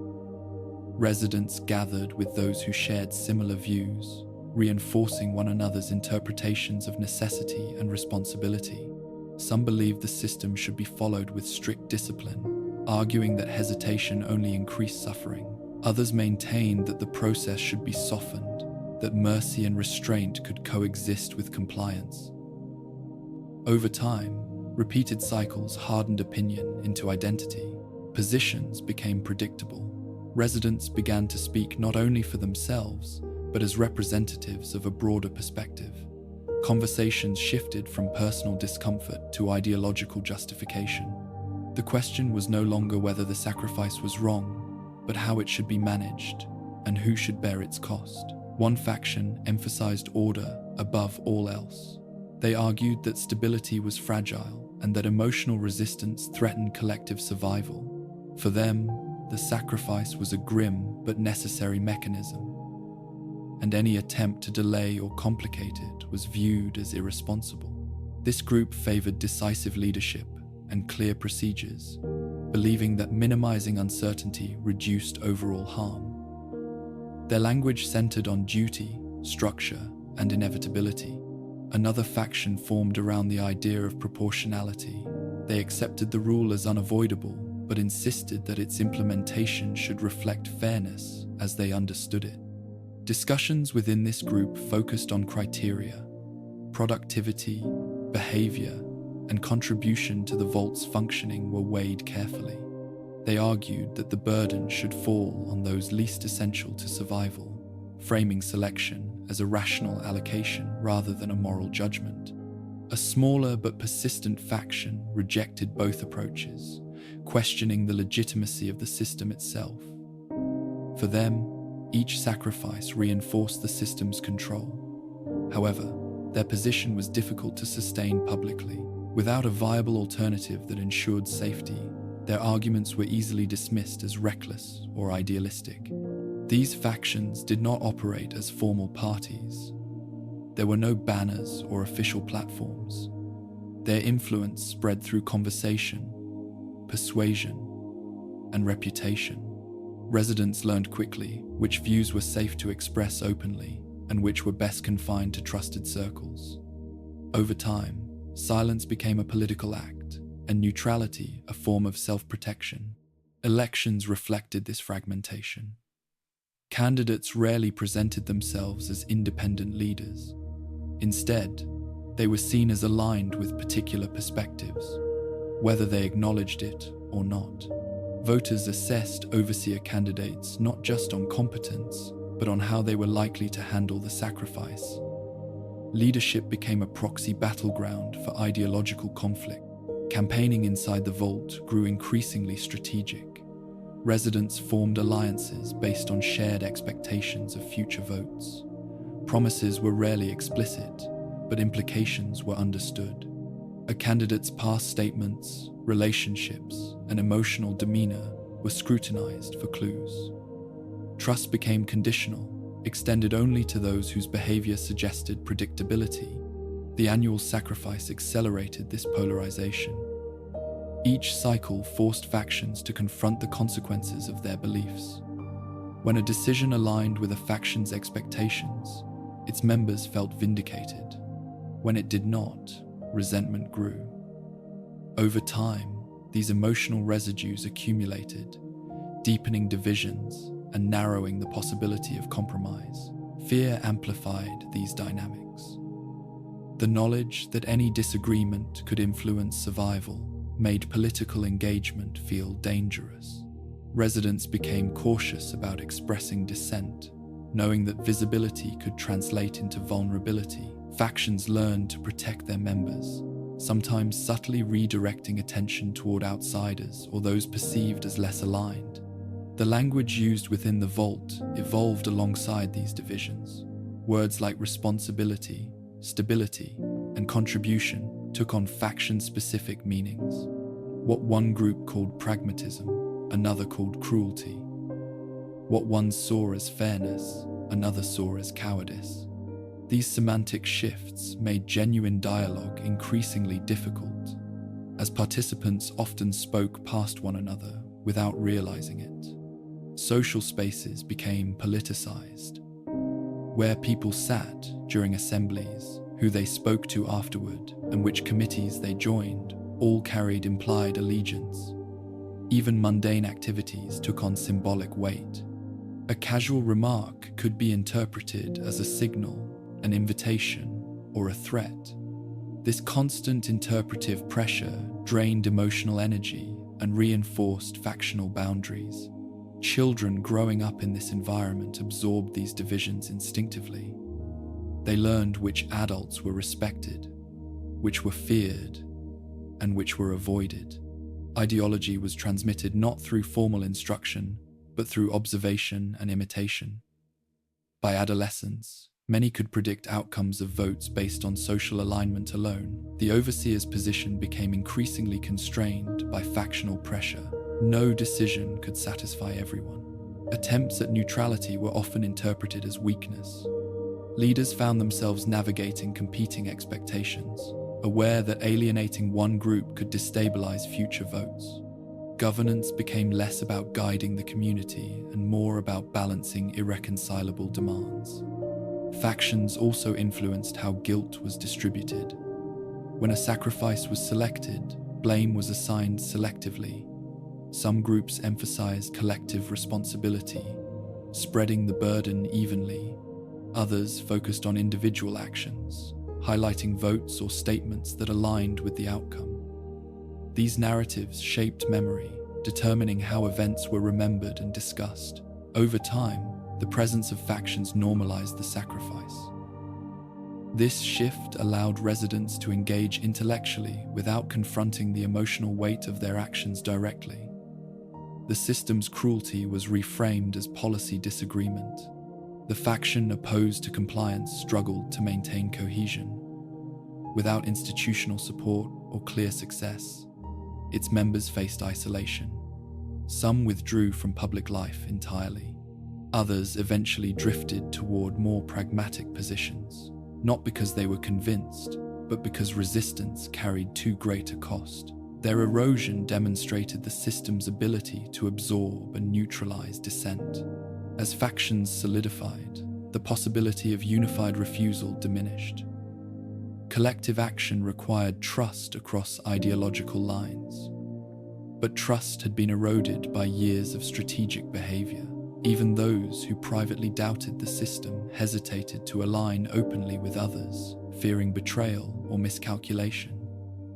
Residents gathered with those who shared similar views, reinforcing one another's interpretations of necessity and responsibility. Some believed the system should be followed with strict discipline, arguing that hesitation only increased suffering. Others maintained that the process should be softened, that mercy and restraint could coexist with compliance. Over time, repeated cycles hardened opinion into identity. Positions became predictable. Residents began to speak not only for themselves, but as representatives of a broader perspective. Conversations shifted from personal discomfort to ideological justification. The question was no longer whether the sacrifice was wrong, but how it should be managed, and who should bear its cost. One faction emphasized order above all else. They argued that stability was fragile and that emotional resistance threatened collective survival. For them, the sacrifice was a grim but necessary mechanism, and any attempt to delay or complicate it was viewed as irresponsible. This group favored decisive leadership and clear procedures, believing that minimizing uncertainty reduced overall harm. Their language centered on duty, structure, and inevitability. Another faction formed around the idea of proportionality. They accepted the rule as unavoidable, but insisted that its implementation should reflect fairness as they understood it. Discussions within this group focused on criteria: productivity, behavior, and contribution to the vault's functioning were weighed carefully. They argued that the burden should fall on those least essential to survival, framing selection as a rational allocation rather than a moral judgment. A smaller but persistent faction rejected both approaches, questioning the legitimacy of the system itself. For them, each sacrifice reinforced the system's control. However, their position was difficult to sustain publicly. Without a viable alternative that ensured safety, their arguments were easily dismissed as reckless or idealistic. These factions did not operate as formal parties. There were no banners or official platforms. Their influence spread through conversation, persuasion, and reputation. Residents learned quickly which views were safe to express openly and which were best confined to trusted circles. Over time, silence became a political act, and neutrality a form of self-protection. Elections reflected this fragmentation. Candidates rarely presented themselves as independent leaders. Instead, they were seen as aligned with particular perspectives, whether they acknowledged it or not. Voters assessed overseer candidates not just on competence, but on how they were likely to handle the sacrifice. Leadership became a proxy battleground for ideological conflict. Campaigning inside the vault grew increasingly strategic. Residents formed alliances based on shared expectations of future votes. Promises were rarely explicit, but implications were understood. A candidate's past statements, relationships, and emotional demeanor were scrutinized for clues. Trust became conditional, extended only to those whose behavior suggested predictability. The annual sacrifice accelerated this polarization. Each cycle forced factions to confront the consequences of their beliefs. When a decision aligned with a faction's expectations, its members felt vindicated. When it did not, resentment grew. Over time, these emotional residues accumulated, deepening divisions and narrowing the possibility of compromise. Fear amplified these dynamics. The knowledge that any disagreement could influence survival made political engagement feel dangerous. Residents became cautious about expressing dissent, knowing that visibility could translate into vulnerability. Factions learned to protect their members, sometimes subtly redirecting attention toward outsiders or those perceived as less aligned. The language used within the vault evolved alongside these divisions. Words like responsibility, stability, and contribution took on faction-specific meanings. What one group called pragmatism, another called cruelty. What one saw as fairness, another saw as cowardice. These semantic shifts made genuine dialogue increasingly difficult, as participants often spoke past one another without realizing it. Social spaces became politicized, where people sat during assemblies, who they spoke to afterward, and which committees they joined, all carried implied allegiance. Even mundane activities took on symbolic weight. A casual remark could be interpreted as a signal, an invitation, or a threat. This constant interpretive pressure drained emotional energy and reinforced factional boundaries. Children growing up in this environment absorbed these divisions instinctively. They learned which adults were respected, which were feared, and which were avoided. Ideology was transmitted not through formal instruction, but through observation and imitation. By adolescence, many could predict outcomes of votes based on social alignment alone. The overseer's position became increasingly constrained by factional pressure. No decision could satisfy everyone. Attempts at neutrality were often interpreted as weakness. Leaders found themselves navigating competing expectations, aware that alienating one group could destabilize future votes. Governance became less about guiding the community and more about balancing irreconcilable demands. Factions also influenced how guilt was distributed. When a sacrifice was selected, blame was assigned selectively. Some groups emphasized collective responsibility, spreading the burden evenly. Others focused on individual actions, highlighting votes or statements that aligned with the outcome. These narratives shaped memory, determining how events were remembered and discussed. Over time, the presence of factions normalized the sacrifice. This shift allowed residents to engage intellectually without confronting the emotional weight of their actions directly. The system's cruelty was reframed as policy disagreement. The faction opposed to compliance struggled to maintain cohesion. Without institutional support or clear success, its members faced isolation. Some withdrew from public life entirely. Others eventually drifted toward more pragmatic positions, not because they were convinced, but because resistance carried too great a cost. Their erosion demonstrated the system's ability to absorb and neutralize dissent. As factions solidified, the possibility of unified refusal diminished. Collective action required trust across ideological lines. But trust had been eroded by years of strategic behavior. Even those who privately doubted the system hesitated to align openly with others, fearing betrayal or miscalculation.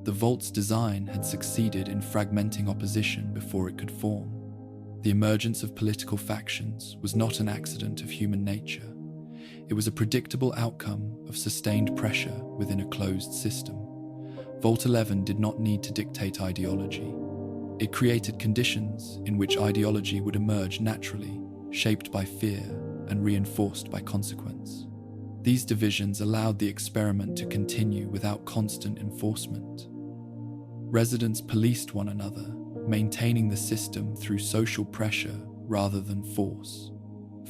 The Vault's design had succeeded in fragmenting opposition before it could form. The emergence of political factions was not an accident of human nature. It was a predictable outcome of sustained pressure within a closed system. Vault 11 did not need to dictate ideology. It created conditions in which ideology would emerge naturally, shaped by fear and reinforced by consequence. These divisions allowed the experiment to continue without constant enforcement. Residents policed one another, maintaining the system through social pressure rather than force.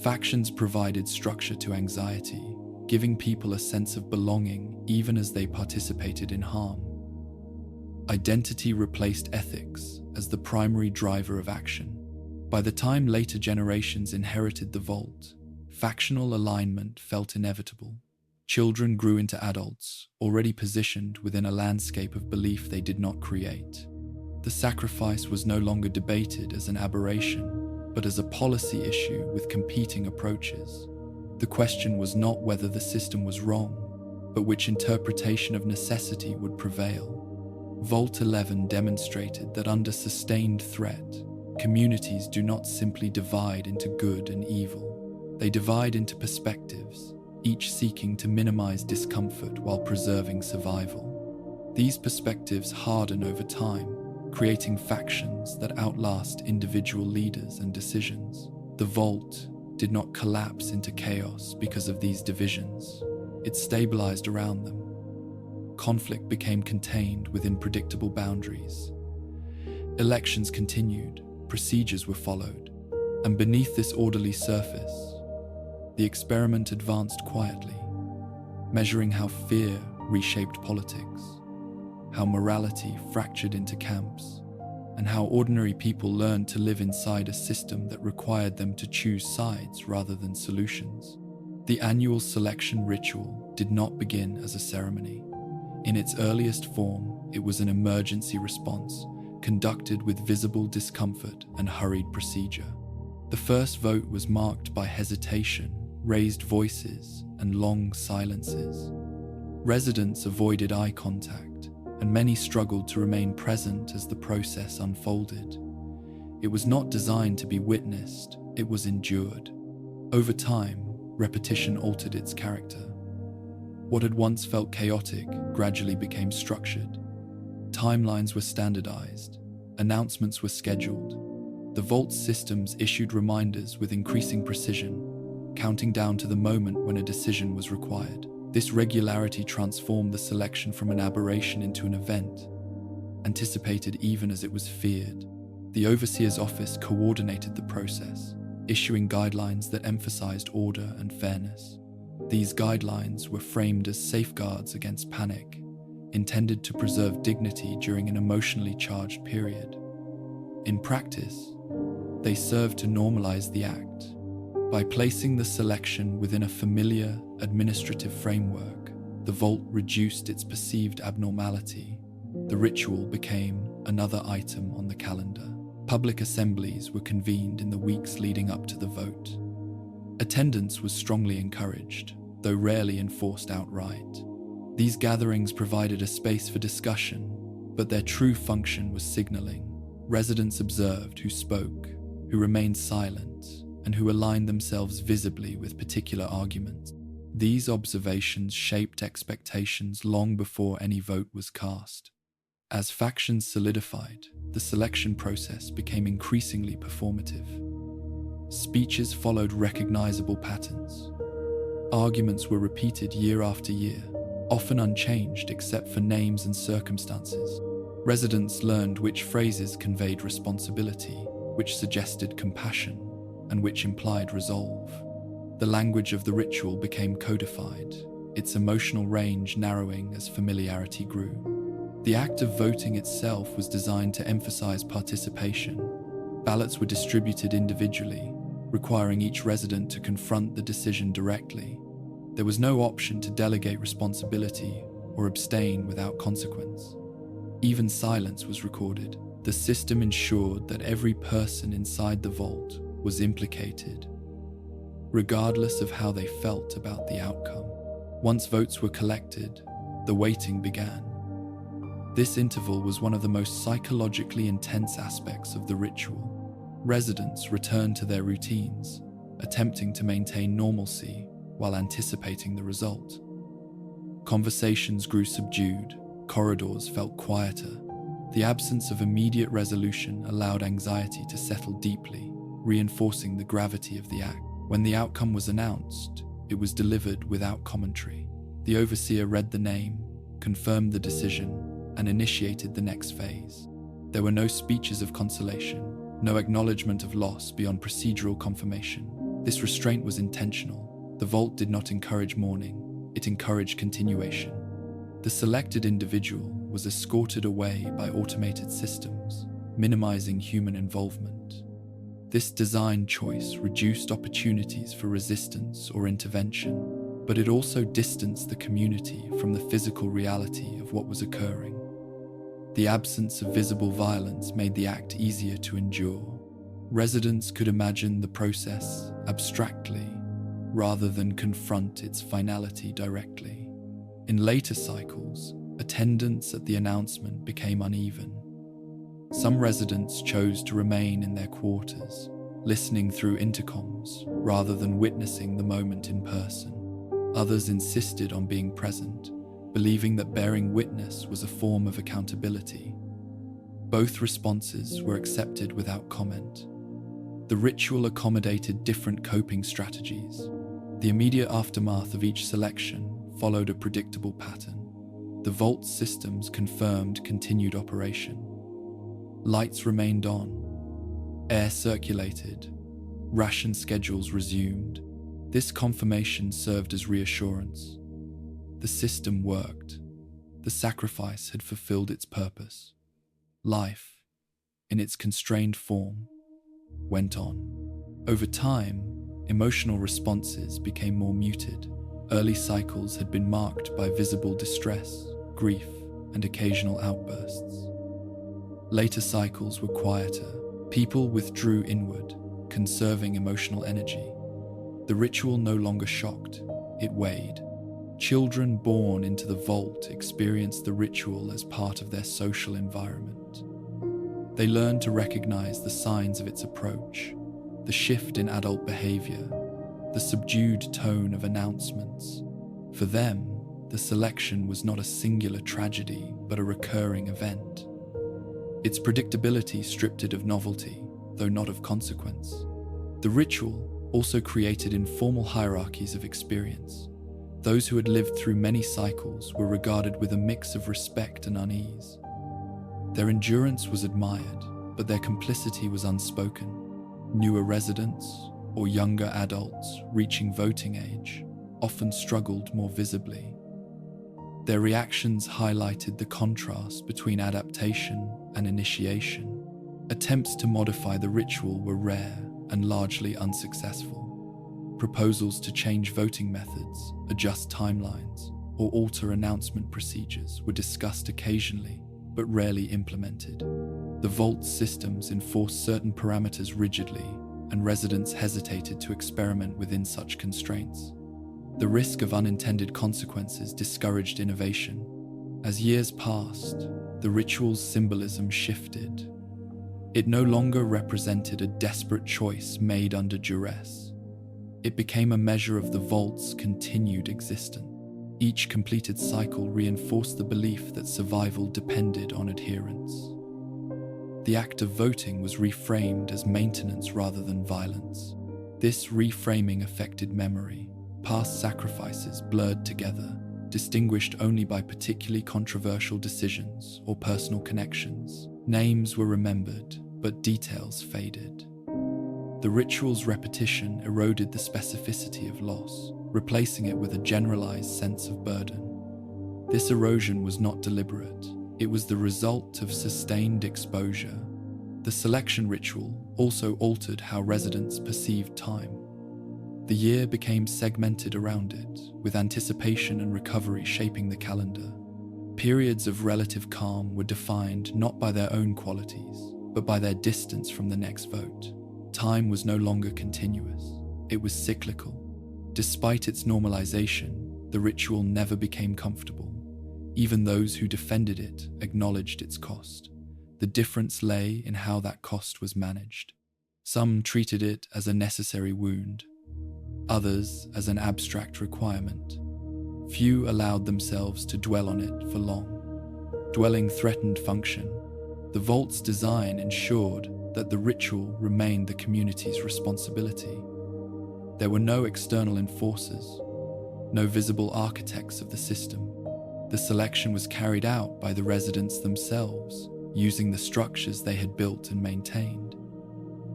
Factions provided structure to anxiety, giving people a sense of belonging even as they participated in harm. Identity replaced ethics as the primary driver of action. By the time later generations inherited the Vault, factional alignment felt inevitable. Children grew into adults, already positioned within a landscape of belief they did not create. The sacrifice was no longer debated as an aberration, but as a policy issue with competing approaches. The question was not whether the system was wrong, but which interpretation of necessity would prevail. Vault 11 demonstrated that under sustained threat, communities do not simply divide into good and evil. They divide into perspectives, each seeking to minimize discomfort while preserving survival. These perspectives harden over time, creating factions that outlast individual leaders and decisions. The Vault did not collapse into chaos because of these divisions. It stabilized around them. Conflict became contained within predictable boundaries. Elections continued, procedures were followed, and beneath this orderly surface, the experiment advanced quietly, measuring how fear reshaped politics, how morality fractured into camps, and how ordinary people learned to live inside a system that required them to choose sides rather than solutions. The annual selection ritual did not begin as a ceremony. In its earliest form, it was an emergency response, conducted with visible discomfort and hurried procedure. The first vote was marked by hesitation, raised voices, and long silences. Residents avoided eye contact, and many struggled to remain present as the process unfolded. It was not designed to be witnessed, it was endured. Over time, repetition altered its character. What had once felt chaotic gradually became structured. Timelines were standardized, announcements were scheduled. The vault systems issued reminders with increasing precision, counting down to the moment when a decision was required. This regularity transformed the selection from an aberration into an event, anticipated even as it was feared. The overseer's office coordinated the process, issuing guidelines that emphasized order and fairness. These guidelines were framed as safeguards against panic, intended to preserve dignity during an emotionally charged period. In practice, they served to normalize the act. By placing the selection within a familiar, administrative framework, the vault reduced its perceived abnormality. The ritual became another item on the calendar. Public assemblies were convened in the weeks leading up to the vote. Attendance was strongly encouraged, though rarely enforced outright. These gatherings provided a space for discussion, but their true function was signaling. Residents observed who spoke, who remained silent, and who aligned themselves visibly with particular arguments. These observations shaped expectations long before any vote was cast. As factions solidified, the selection process became increasingly performative. Speeches followed recognizable patterns. Arguments were repeated year after year, often unchanged except for names and circumstances. Residents learned which phrases conveyed responsibility, which suggested compassion, and which implied resolve. The language of the ritual became codified, its emotional range narrowing as familiarity grew. The act of voting itself was designed to emphasize participation. Ballots were distributed individually, requiring each resident to confront the decision directly. There was no option to delegate responsibility or abstain without consequence. Even silence was recorded. The system ensured that every person inside the vault was implicated, regardless of how they felt about the outcome. Once votes were collected, the waiting began. This interval was one of the most psychologically intense aspects of the ritual. Residents returned to their routines, attempting to maintain normalcy while anticipating the result. Conversations grew subdued, corridors felt quieter. The absence of immediate resolution allowed anxiety to settle deeply, reinforcing the gravity of the act. When the outcome was announced, it was delivered without commentary. The overseer read the name, confirmed the decision, and initiated the next phase. There were no speeches of consolation, no acknowledgement of loss beyond procedural confirmation. This restraint was intentional. The vault did not encourage mourning, it encouraged continuation. The selected individual was escorted away by automated systems, minimizing human involvement. This design choice reduced opportunities for resistance or intervention, but it also distanced the community from the physical reality of what was occurring. The absence of visible violence made the act easier to endure. Residents could imagine the process abstractly, rather than confront its finality directly. In later cycles, attendance at the announcement became uneven. Some residents chose to remain in their quarters, listening through intercoms rather than witnessing the moment in person. Others insisted on being present, believing that bearing witness was a form of accountability. Both responses were accepted without comment. The ritual accommodated different coping strategies. The immediate aftermath of each selection followed a predictable pattern. The vault systems confirmed continued operation. Lights remained on. Air circulated. Ration schedules resumed. This confirmation served as reassurance. The system worked. The sacrifice had fulfilled its purpose. Life, in its constrained form, went on. Over time, emotional responses became more muted. Early cycles had been marked by visible distress, grief, and occasional outbursts. Later cycles were quieter. People withdrew inward, conserving emotional energy. The ritual no longer shocked, it weighed. Children born into the vault experienced the ritual as part of their social environment. They learned to recognize the signs of its approach, the shift in adult behavior, the subdued tone of announcements. For them, the selection was not a singular tragedy, but a recurring event. Its predictability stripped it of novelty, though not of consequence. The ritual also created informal hierarchies of experience. Those who had lived through many cycles were regarded with a mix of respect and unease. Their endurance was admired, but their complicity was unspoken. Newer residents, or younger adults reaching voting age, often struggled more visibly. Their reactions highlighted the contrast between adaptation and initiation. Attempts to modify the ritual were rare and largely unsuccessful. Proposals to change voting methods, adjust timelines, or alter announcement procedures were discussed occasionally, but rarely implemented. The vault systems enforced certain parameters rigidly, and residents hesitated to experiment within such constraints. The risk of unintended consequences discouraged innovation. As years passed, the ritual's symbolism shifted. It no longer represented a desperate choice made under duress. It became a measure of the vault's continued existence. Each completed cycle reinforced the belief that survival depended on adherence. The act of voting was reframed as maintenance rather than violence. This reframing affected memory. Past sacrifices blurred together, distinguished only by particularly controversial decisions or personal connections. Names were remembered, but details faded. The ritual's repetition eroded the specificity of loss, replacing it with a generalized sense of burden. This erosion was not deliberate. It was the result of sustained exposure. The selection ritual also altered how residents perceived time. The year became segmented around it, with anticipation and recovery shaping the calendar. Periods of relative calm were defined not by their own qualities, but by their distance from the next vote. Time was no longer continuous. It was cyclical. Despite its normalization, the ritual never became comfortable. Even those who defended it acknowledged its cost. The difference lay in how that cost was managed. Some treated it as a necessary wound, others as an abstract requirement. Few allowed themselves to dwell on it for long. Dwelling threatened function. The vault's design ensured that the ritual remained the community's responsibility. There were no external enforcers, no visible architects of the system. The selection was carried out by the residents themselves, using the structures they had built and maintained.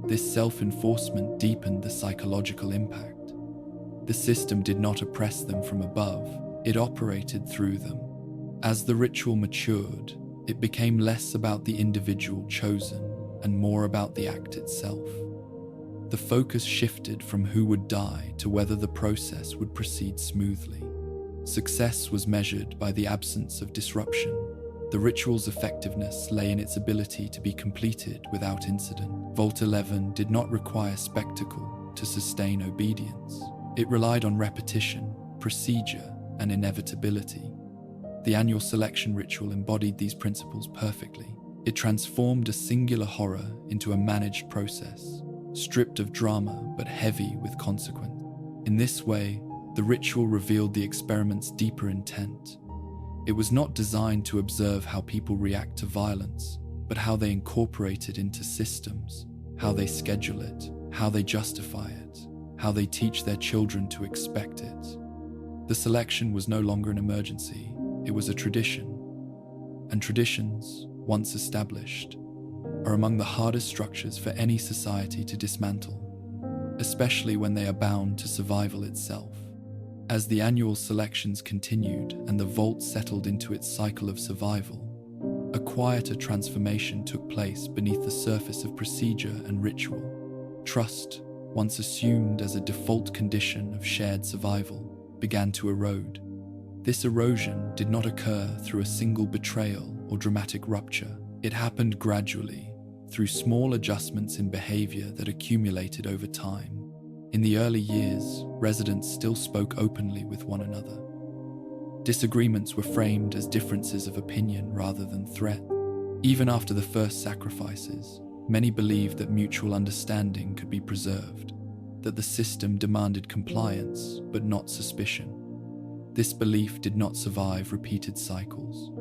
This self-enforcement deepened the psychological impact. The system did not oppress them from above, it operated through them. As the ritual matured, it became less about the individual chosen and more about the act itself. The focus shifted from who would die to whether the process would proceed smoothly. Success was measured by the absence of disruption. The ritual's effectiveness lay in its ability to be completed without incident. Vault 11 did not require spectacle to sustain obedience. It relied on repetition, procedure, and inevitability. The annual selection ritual embodied these principles perfectly. It transformed a singular horror into a managed process, stripped of drama but heavy with consequence. In this way, the ritual revealed the experiment's deeper intent. It was not designed to observe how people react to violence, but how they incorporate it into systems, how they schedule it, how they justify it, how they teach their children to expect it. The selection was no longer an emergency, it was a tradition. And traditions, once established, are among the hardest structures for any society to dismantle, especially when they are bound to survival itself. As the annual selections continued and the vault settled into its cycle of survival, a quieter transformation took place beneath the surface of procedure and ritual. Trust, once assumed as a default condition of shared survival, began to erode. This erosion did not occur through a single betrayal or dramatic rupture. It happened gradually, through small adjustments in behavior that accumulated over time. In the early years, residents still spoke openly with one another. Disagreements were framed as differences of opinion rather than threat. Even after the first sacrifices, many believed that mutual understanding could be preserved, that the system demanded compliance but not suspicion. This belief did not survive repeated cycles.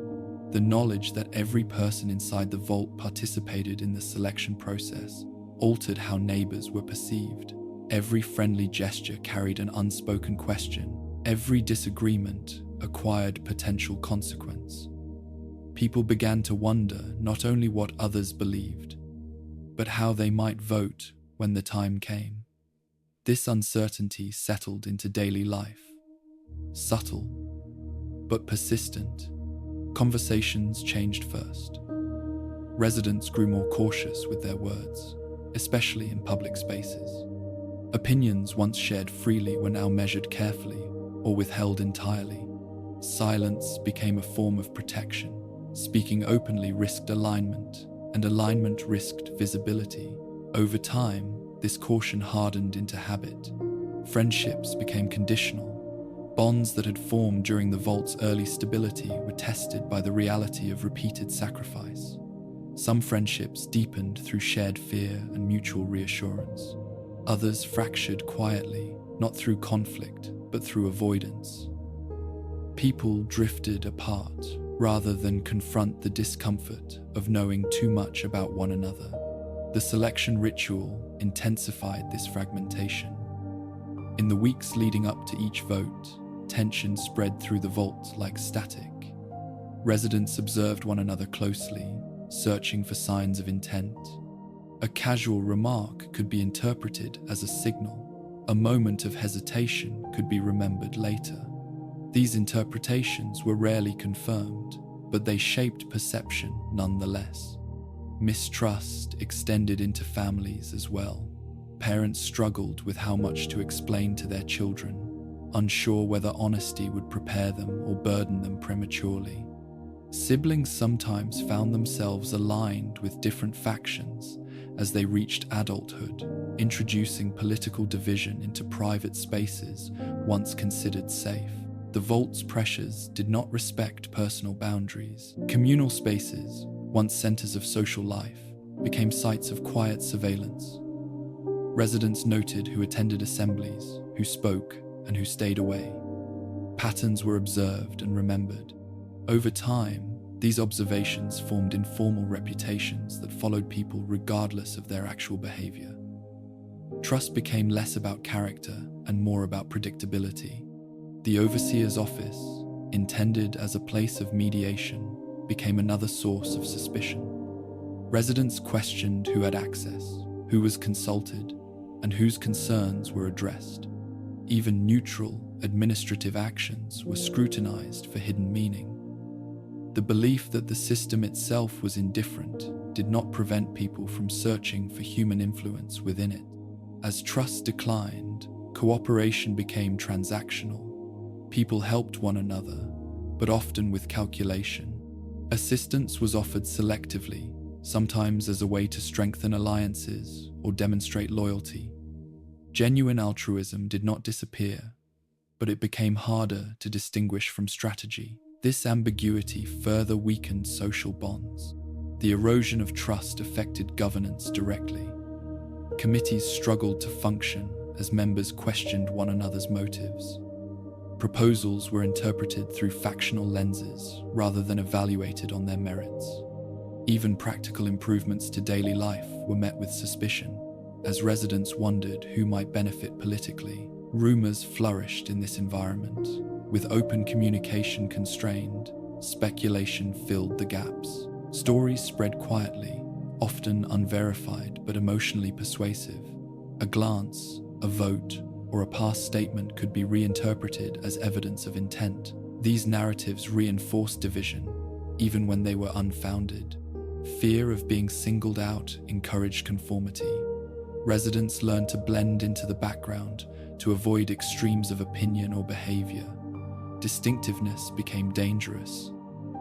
The knowledge that every person inside the vault participated in the selection process altered how neighbors were perceived. Every friendly gesture carried an unspoken question. Every disagreement acquired potential consequence. People began to wonder not only what others believed, but how they might vote when the time came. This uncertainty settled into daily life. Subtle, but persistent, conversations changed first. Residents grew more cautious with their words, especially in public spaces. Opinions once shared freely were now measured carefully or withheld entirely. Silence became a form of protection. Speaking openly risked alignment, and alignment risked visibility. Over time, this caution hardened into habit. Friendships became conditional. Bonds that had formed during the vault's early stability were tested by the reality of repeated sacrifice. Some friendships deepened through shared fear and mutual reassurance. Others fractured quietly, not through conflict, but through avoidance. People drifted apart rather than confront the discomfort of knowing too much about one another. The selection ritual intensified this fragmentation. In the weeks leading up to each vote, tension spread through the vault like static. Residents observed one another closely, searching for signs of intent. A casual remark could be interpreted as a signal. A moment of hesitation could be remembered later. These interpretations were rarely confirmed, but they shaped perception nonetheless. Mistrust extended into families as well. Parents struggled with how much to explain to their children, unsure whether honesty would prepare them or burden them prematurely. Siblings sometimes found themselves aligned with different factions as they reached adulthood, introducing political division into private spaces once considered safe. The vault's pressures did not respect personal boundaries. Communal spaces, once centers of social life, became sites of quiet surveillance. Residents noted who attended assemblies, who spoke, and who stayed away. Patterns were observed and remembered. Over time, these observations formed informal reputations that followed people regardless of their actual behavior. Trust became less about character and more about predictability. The overseer's office, intended as a place of mediation, became another source of suspicion. Residents questioned who had access, who was consulted, and whose concerns were addressed. Even neutral, administrative actions were scrutinized for hidden meaning. The belief that the system itself was indifferent did not prevent people from searching for human influence within it. As trust declined, cooperation became transactional. People helped one another, but often with calculation. Assistance was offered selectively, sometimes as a way to strengthen alliances or demonstrate loyalty. Genuine altruism did not disappear, but it became harder to distinguish from strategy. This ambiguity further weakened social bonds. The erosion of trust affected governance directly. Committees struggled to function as members questioned one another's motives. Proposals were interpreted through factional lenses rather than evaluated on their merits. Even practical improvements to daily life were met with suspicion. As residents wondered who might benefit politically, rumors flourished in this environment. With open communication constrained, speculation filled the gaps. Stories spread quietly, often unverified but emotionally persuasive. A glance, a vote, or a past statement could be reinterpreted as evidence of intent. These narratives reinforced division, even when they were unfounded. Fear of being singled out encouraged conformity. Residents learned to blend into the background to avoid extremes of opinion or behavior. Distinctiveness became dangerous.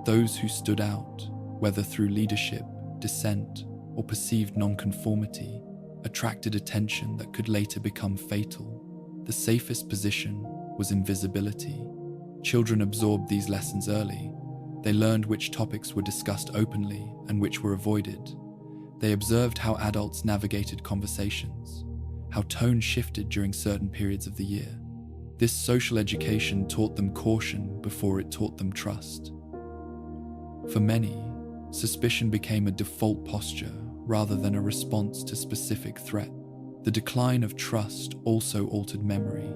Those who stood out, whether through leadership, dissent, or perceived nonconformity, attracted attention that could later become fatal. The safest position was invisibility. Children absorbed these lessons early. They learned which topics were discussed openly and which were avoided. They observed how adults navigated conversations, how tone shifted during certain periods of the year. This social education taught them caution before it taught them trust. For many, suspicion became a default posture rather than a response to specific threat. The decline of trust also altered memory.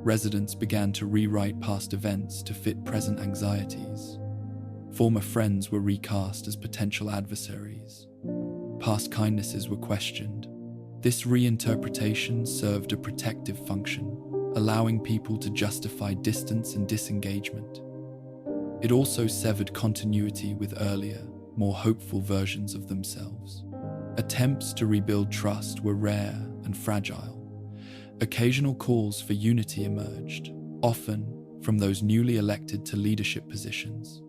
Residents began to rewrite past events to fit present anxieties. Former friends were recast as potential adversaries. Past kindnesses were questioned. This reinterpretation served a protective function, allowing people to justify distance and disengagement. It also severed continuity with earlier, more hopeful versions of themselves. Attempts to rebuild trust were rare and fragile. Occasional calls for unity emerged, often from those newly elected to leadership positions.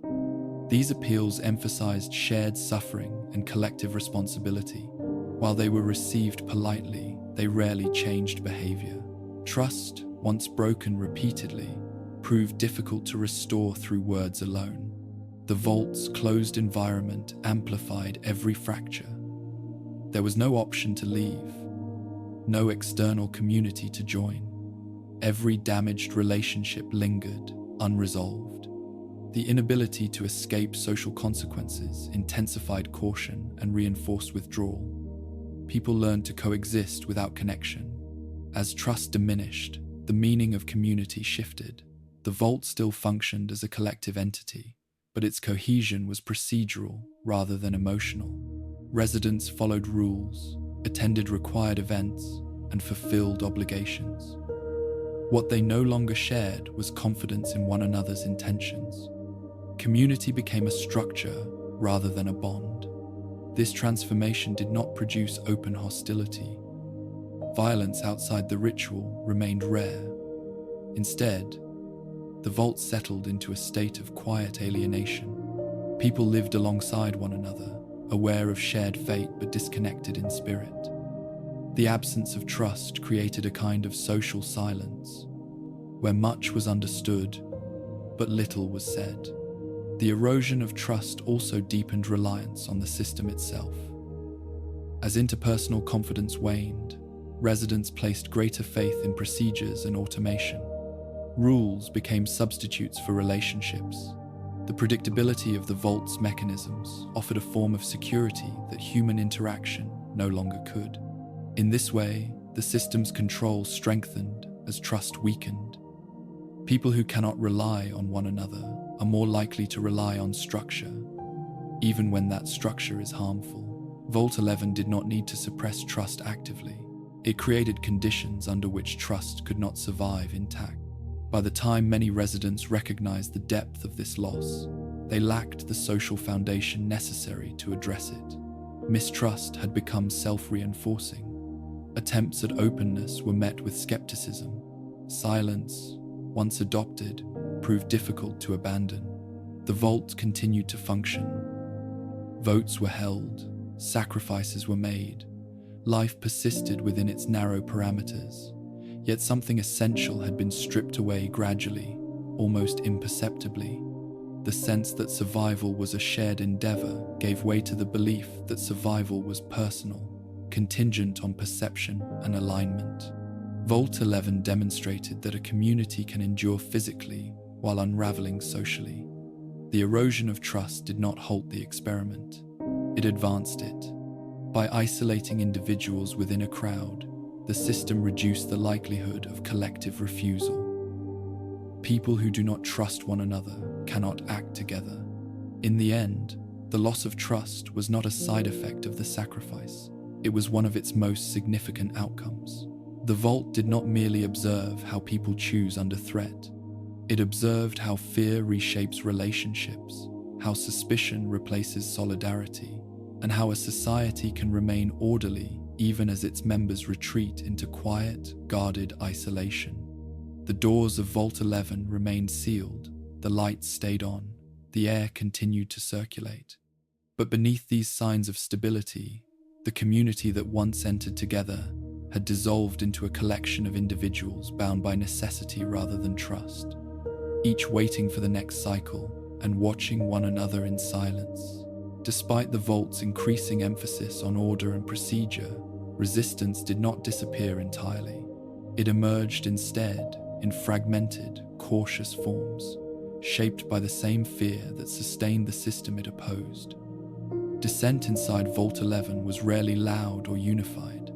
These appeals emphasized shared suffering and collective responsibility. While they were received politely, they rarely changed behavior. Trust, once broken repeatedly, proved difficult to restore through words alone. The vault's closed environment amplified every fracture. There was no option to leave, no external community to join. Every damaged relationship lingered, unresolved. The inability to escape social consequences intensified caution and reinforced withdrawal. People learned to coexist without connection. As trust diminished, the meaning of community shifted. The vault still functioned as a collective entity, but its cohesion was procedural rather than emotional. Residents followed rules, attended required events, and fulfilled obligations. What they no longer shared was confidence in one another's intentions. Community became a structure rather than a bond. This transformation did not produce open hostility. Violence outside the ritual remained rare. Instead, the vault settled into a state of quiet alienation. People lived alongside one another, aware of shared fate but disconnected in spirit. The absence of trust created a kind of social silence, where much was understood, but little was said. The erosion of trust also deepened reliance on the system itself. As interpersonal confidence waned, residents placed greater faith in procedures and automation. Rules became substitutes for relationships. The predictability of the vault's mechanisms offered a form of security that human interaction no longer could. In this way, the system's control strengthened as trust weakened. People who cannot rely on one another are more likely to rely on structure, even when that structure is harmful. Vault 11 did not need to suppress trust actively. It created conditions under which trust could not survive intact. By the time many residents recognized the depth of this loss, they lacked the social foundation necessary to address it. Mistrust had become self-reinforcing. Attempts at openness were met with skepticism. Silence, once adopted, proved difficult to abandon. The vault continued to function. Votes were held, sacrifices were made. Life persisted within its narrow parameters. Yet something essential had been stripped away gradually, almost imperceptibly. The sense that survival was a shared endeavor gave way to the belief that survival was personal, contingent on perception and alignment. Vault 11 demonstrated that a community can endure physically while unraveling socially. The erosion of trust did not halt the experiment. It advanced it. By isolating individuals within a crowd, the system reduced the likelihood of collective refusal. People who do not trust one another cannot act together. In the end, the The loss of trust was not a side effect of the sacrifice. It was one of its most significant outcomes. The Vault did not merely observe how people choose under threat. It observed how fear reshapes relationships, how suspicion replaces solidarity, and how a society can remain orderly even as its members retreat into quiet, guarded isolation. The doors of Vault 11 remained sealed, the lights stayed on, the air continued to circulate. But beneath these signs of stability, the community that once entered together had dissolved into a collection of individuals bound by necessity rather than trust, each waiting for the next cycle and watching one another in silence. Despite the Vault's increasing emphasis on order and procedure, resistance did not disappear entirely. It emerged instead in fragmented, cautious forms, shaped by the same fear that sustained the system it opposed. Dissent inside Vault 11 was rarely loud or unified.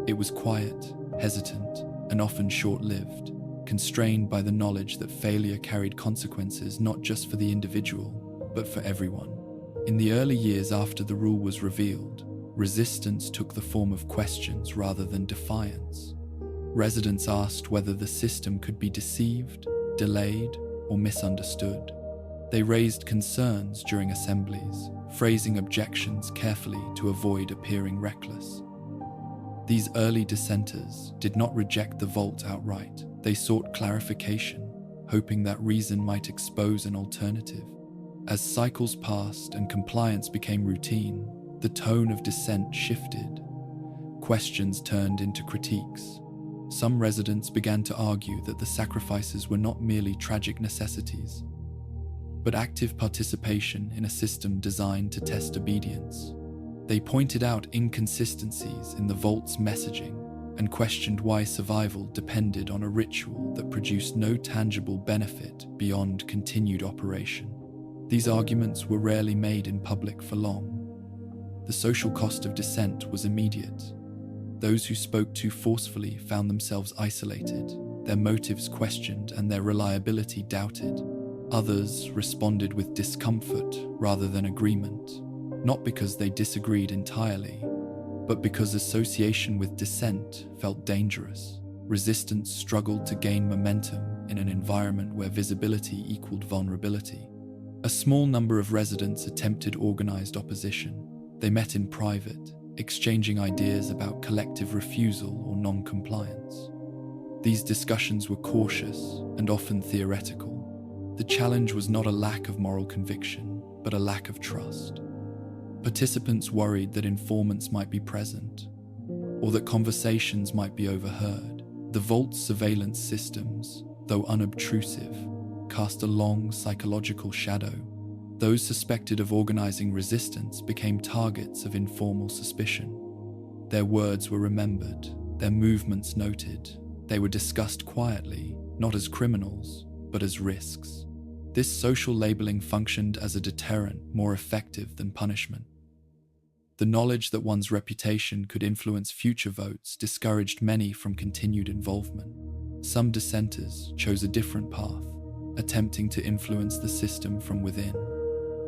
It was quiet, hesitant, and often short-lived, constrained by the knowledge that failure carried consequences not just for the individual, but for everyone. In the early years after the rule was revealed, resistance took the form of questions rather than defiance. Residents asked whether the system could be deceived, delayed, or misunderstood. They raised concerns during assemblies, phrasing objections carefully to avoid appearing reckless. These early dissenters did not reject the Vault outright. They sought clarification, hoping that reason might expose an alternative. As cycles passed and compliance became routine, the tone of dissent shifted. Questions turned into critiques. Some residents began to argue that the sacrifices were not merely tragic necessities, but active participation in a system designed to test obedience. They pointed out inconsistencies in the Vault's messaging and questioned why survival depended on a ritual that produced no tangible benefit beyond continued operation. These arguments were rarely made in public for long. The social cost of dissent was immediate. Those who spoke too forcefully found themselves isolated, their motives questioned and their reliability doubted. Others responded with discomfort rather than agreement, not because they disagreed entirely, but because association with dissent felt dangerous. Resistance struggled to gain momentum in an environment where visibility equaled vulnerability. A small number of residents attempted organized opposition. They met in private, exchanging ideas about collective refusal or non-compliance. These discussions were cautious and often theoretical. The challenge was not a lack of moral conviction, but a lack of trust. Participants worried that informants might be present, or that conversations might be overheard. The Vault's surveillance systems, though unobtrusive, cast a long psychological shadow. Those suspected of organizing resistance became targets of informal suspicion. Their words were remembered, their movements noted. They were discussed quietly, not as criminals, but as risks. This social labeling functioned as a deterrent more effective than punishment. The knowledge that one's reputation could influence future votes discouraged many from continued involvement. Some dissenters chose a different path, attempting to influence the system from within.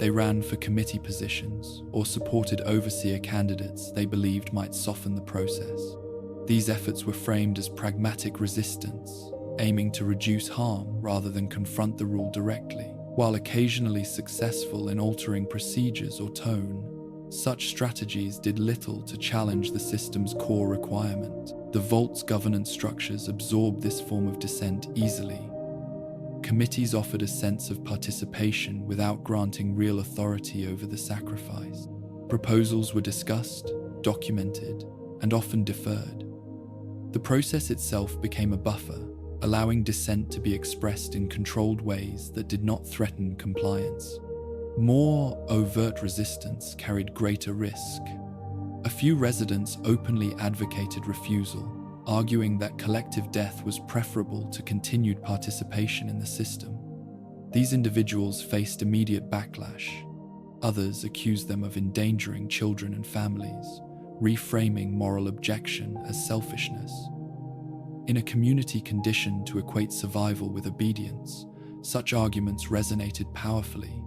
They ran for committee positions or supported overseer candidates they believed might soften the process. These efforts were framed as pragmatic resistance, aiming to reduce harm rather than confront the rule directly. While occasionally successful in altering procedures or tone, such strategies did little to challenge the system's core requirement. The Vault's governance structures absorbed this form of dissent easily. Committees offered a sense of participation without granting real authority over the sacrifice. Proposals were discussed, documented, and often deferred. The process itself became a buffer, allowing dissent to be expressed in controlled ways that did not threaten compliance. More overt resistance carried greater risk. A few residents openly advocated refusal, arguing that collective death was preferable to continued participation in the system. These individuals faced immediate backlash. Others accused them of endangering children and families, reframing moral objection as selfishness. In a community conditioned to equate survival with obedience, such arguments resonated powerfully.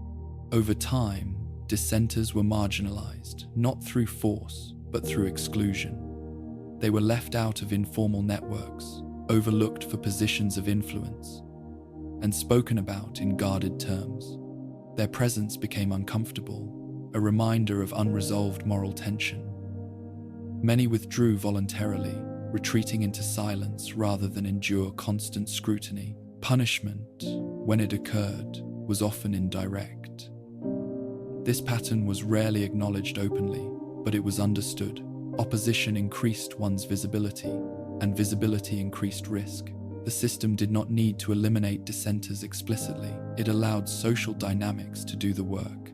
Over time, dissenters were marginalized, not through force, but through exclusion. They were left out of informal networks, overlooked for positions of influence, and spoken about in guarded terms. Their presence became uncomfortable, a reminder of unresolved moral tension. Many withdrew voluntarily, retreating into silence rather than endure constant scrutiny. Punishment, when it occurred, was often indirect. This pattern was rarely acknowledged openly, but it was understood. Opposition increased one's visibility, and visibility increased risk. The system did not need to eliminate dissenters explicitly. It allowed social dynamics to do the work.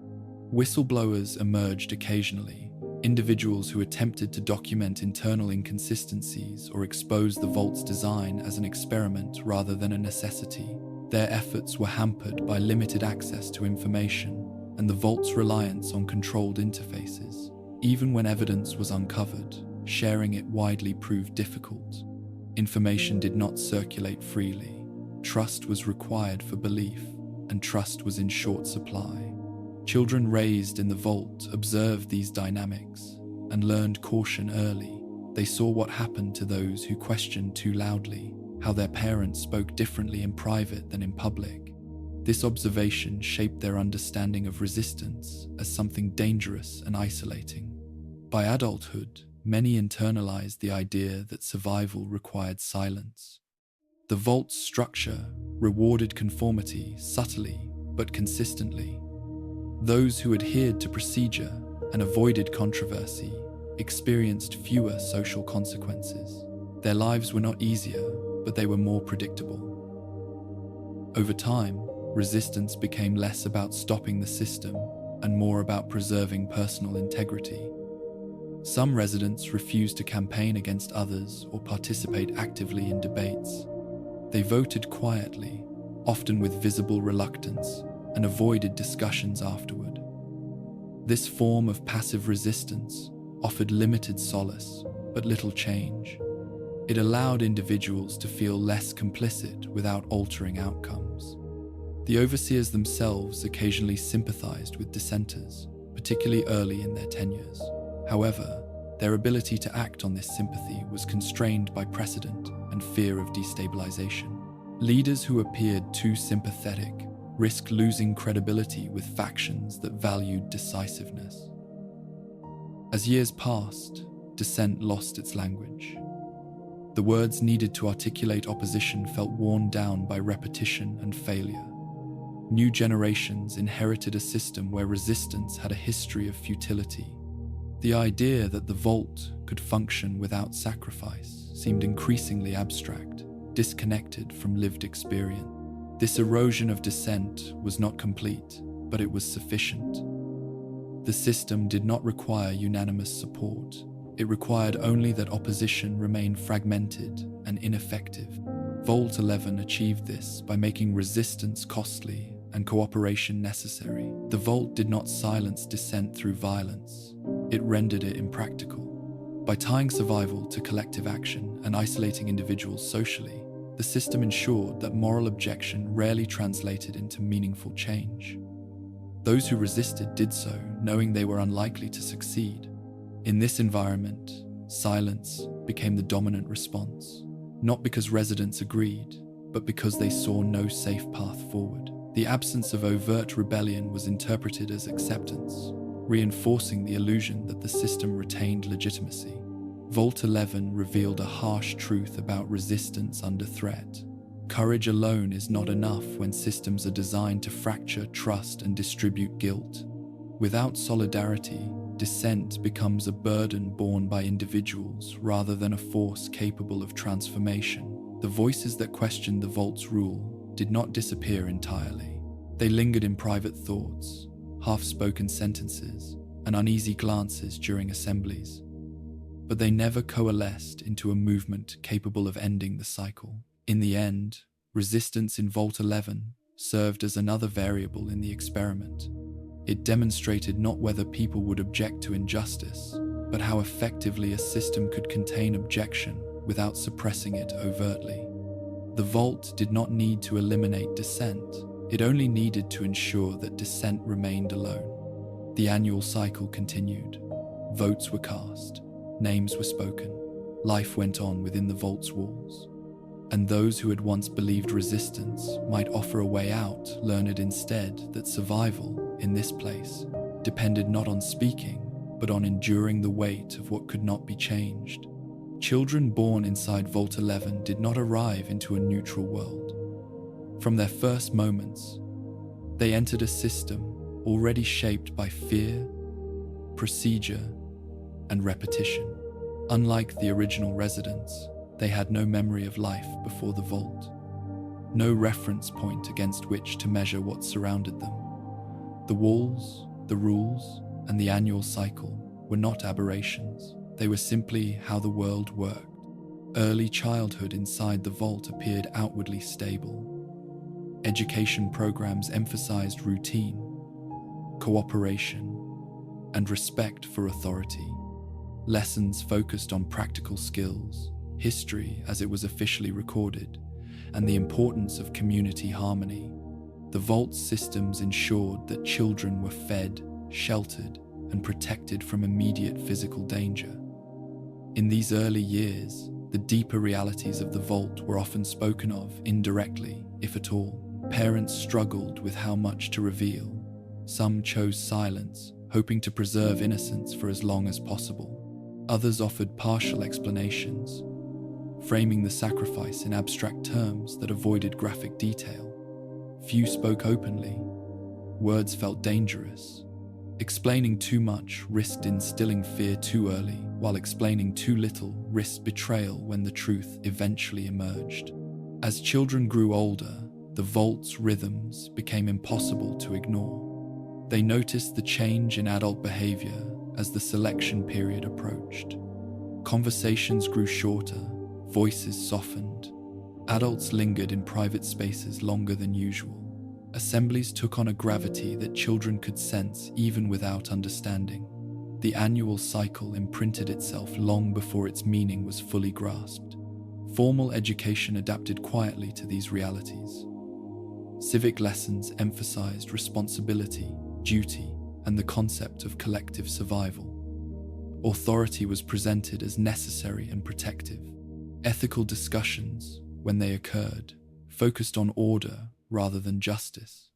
Whistleblowers emerged occasionally, individuals who attempted to document internal inconsistencies or expose the vault's design as an experiment rather than a necessity. Their efforts were hampered by limited access to information and the vault's reliance on controlled interfaces. Even when evidence was uncovered, sharing it widely proved difficult. Information did not circulate freely. Trust was required for belief, and trust was in short supply. Children raised in the vault observed these dynamics and learned caution early. They saw what happened to those who questioned too loudly, how their parents spoke differently in private than in public. This observation shaped their understanding of resistance as something dangerous and isolating. By adulthood, many internalized the idea that survival required silence. The vault's structure rewarded conformity subtly but consistently. Those who adhered to procedure and avoided controversy experienced fewer social consequences. Their lives were not easier, but they were more predictable. Over time, resistance became less about stopping the system and more about preserving personal integrity. Some residents refused to campaign against others or participate actively in debates. They voted quietly, often with visible reluctance, and avoided discussions afterward. This form of passive resistance offered limited solace, but little change. It allowed individuals to feel less complicit without altering outcomes. The overseers themselves occasionally sympathized with dissenters, particularly early in their tenures. However, their ability to act on this sympathy was constrained by precedent and fear of destabilization. Leaders who appeared too sympathetic risked losing credibility with factions that valued decisiveness. As years passed, dissent lost its language. The words needed to articulate opposition felt worn down by repetition and failure. New generations inherited a system where resistance had a history of futility. The idea that the vault could function without sacrifice seemed increasingly abstract, disconnected from lived experience. This erosion of dissent was not complete, but it was sufficient. The system did not require unanimous support. It required only that opposition remained fragmented and ineffective. Vault 11 achieved this by making resistance costly and cooperation necessary. The vault did not silence dissent through violence. It rendered it impractical. By tying survival to collective action and isolating individuals socially, the system ensured that moral objection rarely translated into meaningful change. Those who resisted did so, knowing they were unlikely to succeed. In this environment, silence became the dominant response, not because residents agreed, but because they saw no safe path forward. The absence of overt rebellion was interpreted as acceptance, reinforcing the illusion that the system retained legitimacy. Vault 11 revealed a harsh truth about resistance under threat. Courage alone is not enough when systems are designed to fracture trust and distribute guilt. Without solidarity, dissent becomes a burden borne by individuals rather than a force capable of transformation. The voices that questioned the vault's rule did not disappear entirely. They lingered in private thoughts, half-spoken sentences, and uneasy glances during assemblies. But they never coalesced into a movement capable of ending the cycle. In the end, resistance in Vault 11 served as another variable in the experiment. It demonstrated not whether people would object to injustice, but how effectively a system could contain objection without suppressing it overtly. The Vault did not need to eliminate dissent. It only needed to ensure that dissent remained alone. The annual cycle continued. Votes were cast, names were spoken, life went on within the vault's walls. And those who had once believed resistance might offer a way out learned instead that survival in this place depended not on speaking, but on enduring the weight of what could not be changed. Children born inside Vault 11 did not arrive into a neutral world. From their first moments, they entered a system already shaped by fear, procedure, and repetition. Unlike the original residents, they had no memory of life before the vault, no reference point against which to measure what surrounded them. The walls, the rules, and the annual cycle were not aberrations. They were simply how the world worked. Early childhood inside the vault appeared outwardly stable. Education programs emphasized routine, cooperation, and respect for authority. Lessons focused on practical skills, history as it was officially recorded, and the importance of community harmony. The vault's systems ensured that children were fed, sheltered, and protected from immediate physical danger. In these early years, the deeper realities of the vault were often spoken of indirectly, if at all. Parents struggled with how much to reveal. Some chose silence, hoping to preserve innocence for as long as possible. Others offered partial explanations, framing the sacrifice in abstract terms that avoided graphic detail. Few spoke openly. Words felt dangerous. Explaining too much risked instilling fear too early, while explaining too little risked betrayal when the truth eventually emerged. As children grew older, the vault's rhythms became impossible to ignore. They noticed the change in adult behavior as the selection period approached. Conversations grew shorter, voices softened. Adults lingered in private spaces longer than usual. Assemblies took on a gravity that children could sense even without understanding. The annual cycle imprinted itself long before its meaning was fully grasped. Formal education adapted quietly to these realities. Civic lessons emphasized responsibility, duty, and the concept of collective survival. Authority was presented as necessary and protective. Ethical discussions, when they occurred, focused on order rather than justice.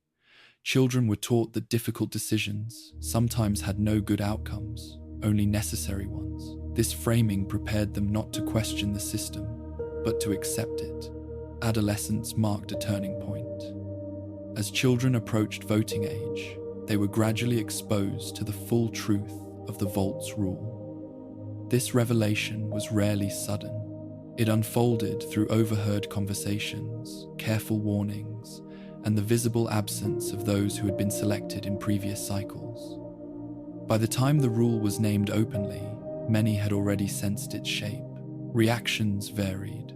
Children were taught that difficult decisions sometimes had no good outcomes, only necessary ones. This framing prepared them not to question the system, but to accept it. Adolescence marked a turning point. As children approached voting age, they were gradually exposed to the full truth of the vault's rule. This revelation was rarely sudden. It unfolded through overheard conversations, careful warnings, and the visible absence of those who had been selected in previous cycles. By the time the rule was named openly, many had already sensed its shape. Reactions varied.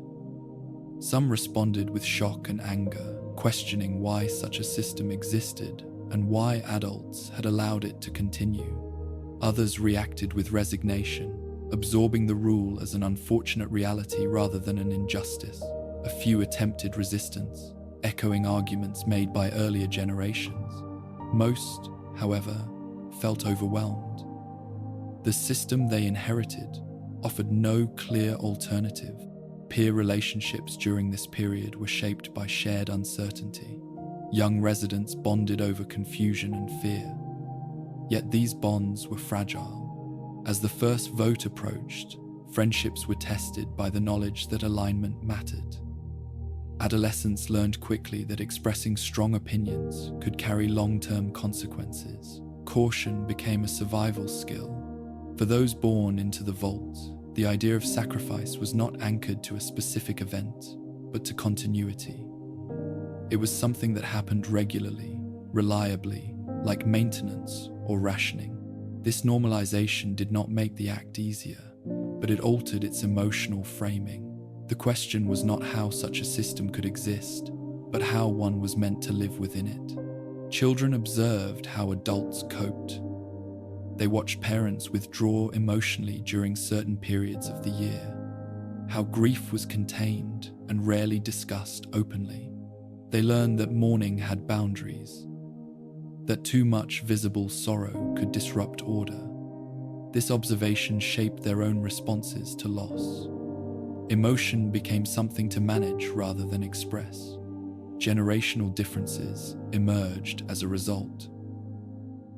Some responded with shock and anger, questioning why such a system existed and why adults had allowed it to continue. Others reacted with resignation, absorbing the rule as an unfortunate reality rather than an injustice. A few attempted resistance, echoing arguments made by earlier generations. Most, however, felt overwhelmed. The system they inherited offered no clear alternative. Peer relationships during this period were shaped by shared uncertainty. Young residents bonded over confusion and fear. Yet these bonds were fragile. As the first vote approached, friendships were tested by the knowledge that alignment mattered. Adolescents learned quickly that expressing strong opinions could carry long-term consequences. Caution became a survival skill. For those born into the vault, the idea of sacrifice was not anchored to a specific event, but to continuity. It was something that happened regularly, reliably, like maintenance or rationing. This normalization did not make the act easier, but it altered its emotional framing. The question was not how such a system could exist, but how one was meant to live within it. Children observed how adults coped. They watched parents withdraw emotionally during certain periods of the year, how grief was contained and rarely discussed openly. They learned that mourning had boundaries. that too much visible sorrow could disrupt order. This observation shaped their own responses to loss. Emotion became something to manage rather than express. Generational differences emerged as a result.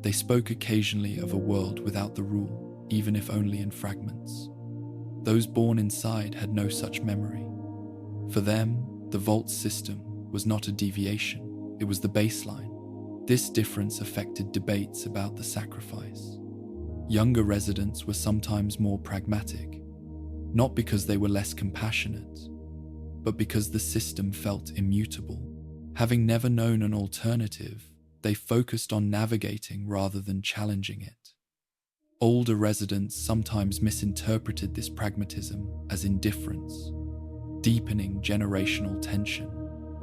They spoke occasionally of a world without the rule, even if only in fragments. Those born inside had no such memory. For them, the vault system was not a deviation, it was the baseline. This difference affected debates about the sacrifice. Younger residents were sometimes more pragmatic, not because they were less compassionate, but because the system felt immutable. Having never known an alternative, they focused on navigating rather than challenging it. Older residents sometimes misinterpreted this pragmatism as indifference, deepening generational tension.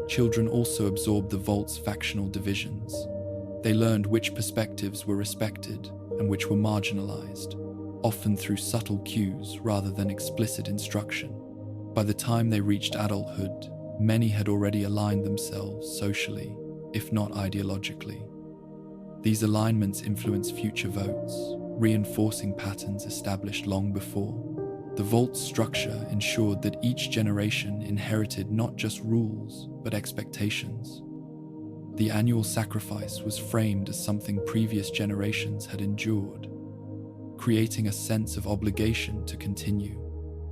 Children also absorbed the vault's factional divisions. They learned which perspectives were respected and which were marginalized, often through subtle cues rather than explicit instruction. By the time they reached adulthood, many had already aligned themselves socially, if not ideologically. These alignments influenced future votes, reinforcing patterns established long before. The vault's structure ensured that each generation inherited not just rules, but expectations. The annual sacrifice was framed as something previous generations had endured, creating a sense of obligation to continue.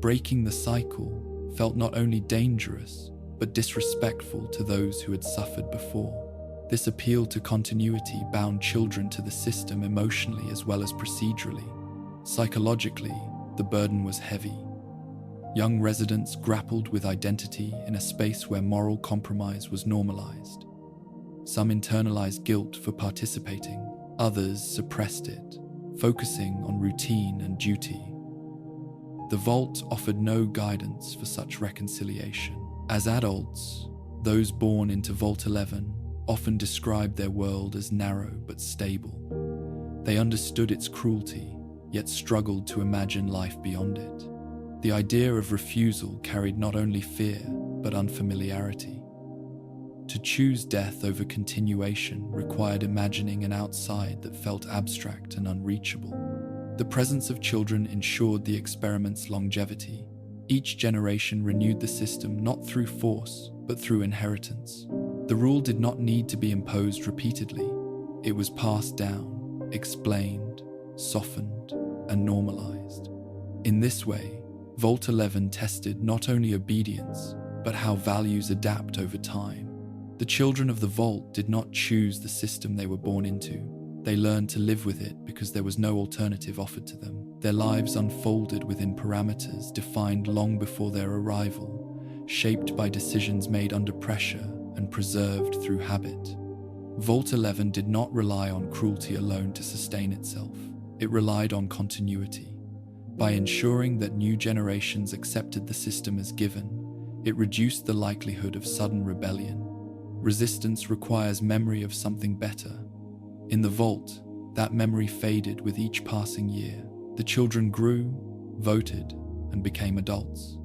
Breaking the cycle felt not only dangerous, but disrespectful to those who had suffered before. This appeal to continuity bound children to the system emotionally as well as procedurally. Psychologically, the burden was heavy. Young residents grappled with identity in a space where moral compromise was normalized. Some internalized guilt for participating, others suppressed it, focusing on routine and duty. The vault offered no guidance for such reconciliation. As adults, those born into Vault 11 often described their world as narrow but stable. They understood its cruelty, yet struggled to imagine life beyond it. The idea of refusal carried not only fear, but unfamiliarity. To choose death over continuation required imagining an outside that felt abstract and unreachable. The presence of children ensured the experiment's longevity. Each generation renewed the system not through force, but through inheritance. The rule did not need to be imposed repeatedly. It was passed down, explained, softened, and normalized. In this way, Vault 11 tested not only obedience, but how values adapt over time. The children of the Vault did not choose the system they were born into. They learned to live with it because there was no alternative offered to them. Their lives unfolded within parameters defined long before their arrival, shaped by decisions made under pressure and preserved through habit. Vault 11 did not rely on cruelty alone to sustain itself. It relied on continuity. By ensuring that new generations accepted the system as given, it reduced the likelihood of sudden rebellion. Resistance requires memory of something better. In the Vault, that memory faded with each passing year. The children grew, voted, and became adults.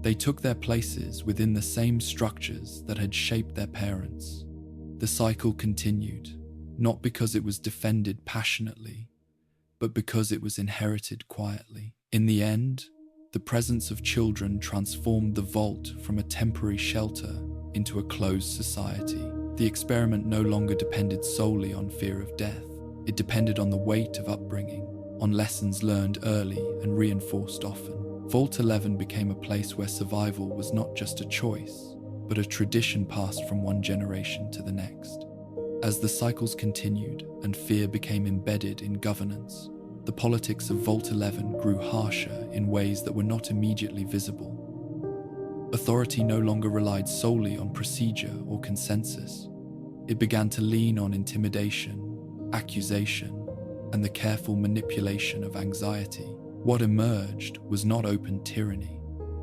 They took their places within the same structures that had shaped their parents. The cycle continued, not because it was defended passionately, but because it was inherited quietly. In the end, the presence of children transformed the Vault from a temporary shelter into a closed society. The experiment no longer depended solely on fear of death. It depended on the weight of upbringing, on lessons learned early and reinforced often. Vault 11 became a place where survival was not just a choice, but a tradition passed from one generation to the next. As the cycles continued and fear became embedded in governance, the politics of Vault 11 grew harsher in ways that were not immediately visible. Authority no longer relied solely on procedure or consensus. It began to lean on intimidation, accusation, and the careful manipulation of anxiety. What emerged was not open tyranny,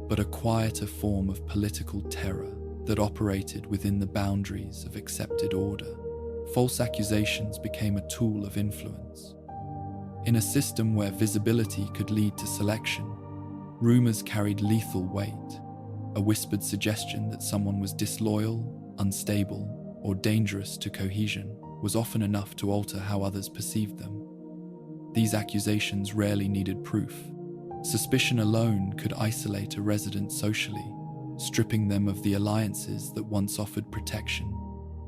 but a quieter form of political terror that operated within the boundaries of accepted order. False accusations became a tool of influence. In a system where visibility could lead to selection, rumors carried lethal weight. A whispered suggestion that someone was disloyal, unstable, or dangerous to cohesion was often enough to alter how others perceived them. These accusations rarely needed proof. Suspicion alone could isolate a resident socially, stripping them of the alliances that once offered protection.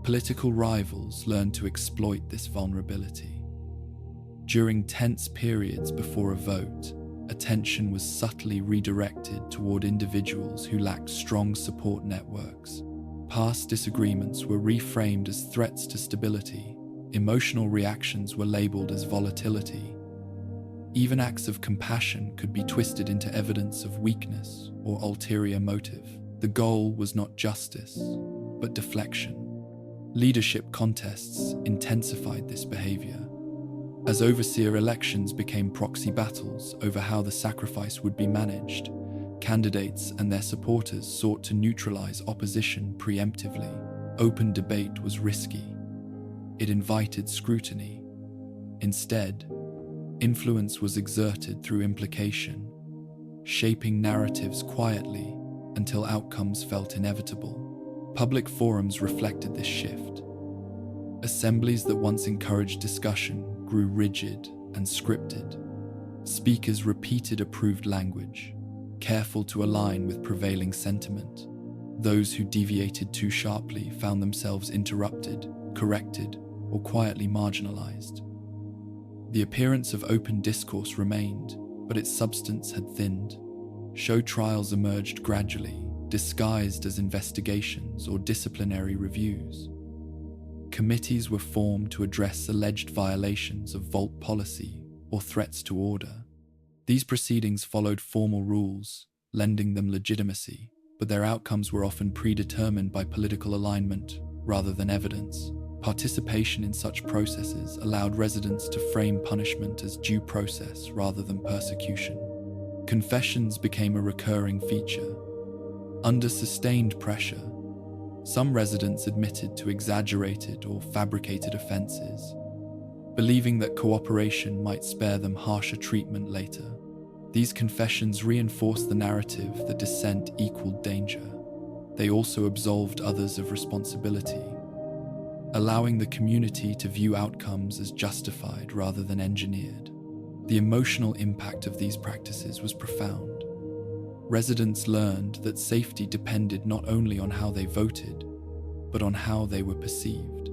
Political rivals learned to exploit this vulnerability. During tense periods before a vote, attention was subtly redirected toward individuals who lacked strong support networks. Past disagreements were reframed as threats to stability. Emotional reactions were labeled as volatility. Even acts of compassion could be twisted into evidence of weakness or ulterior motive. The goal was not justice, but deflection. Leadership contests intensified this behavior. As overseer elections became proxy battles over how the sacrifice would be managed, candidates and their supporters sought to neutralize opposition preemptively. Open debate was risky. It invited scrutiny. Instead, influence was exerted through implication, shaping narratives quietly until outcomes felt inevitable. Public forums reflected this shift. Assemblies that once encouraged discussion grew rigid and scripted. Speakers repeated approved language, careful to align with prevailing sentiment. Those who deviated too sharply found themselves interrupted, corrected, or quietly marginalized. The appearance of open discourse remained, but its substance had thinned. Show trials emerged gradually, disguised as investigations or disciplinary reviews. Committees were formed to address alleged violations of vault policy or threats to order. These proceedings followed formal rules, lending them legitimacy, but their outcomes were often predetermined by political alignment rather than evidence. Participation in such processes allowed residents to frame punishment as due process rather than persecution. Confessions became a recurring feature. Under sustained pressure, some residents admitted to exaggerated or fabricated offenses, believing that cooperation might spare them harsher treatment later. These confessions reinforced the narrative that dissent equaled danger. They also absolved others of responsibility, allowing the community to view outcomes as justified rather than engineered. The emotional impact of these practices was profound. Residents learned that safety depended not only on how they voted, but on how they were perceived.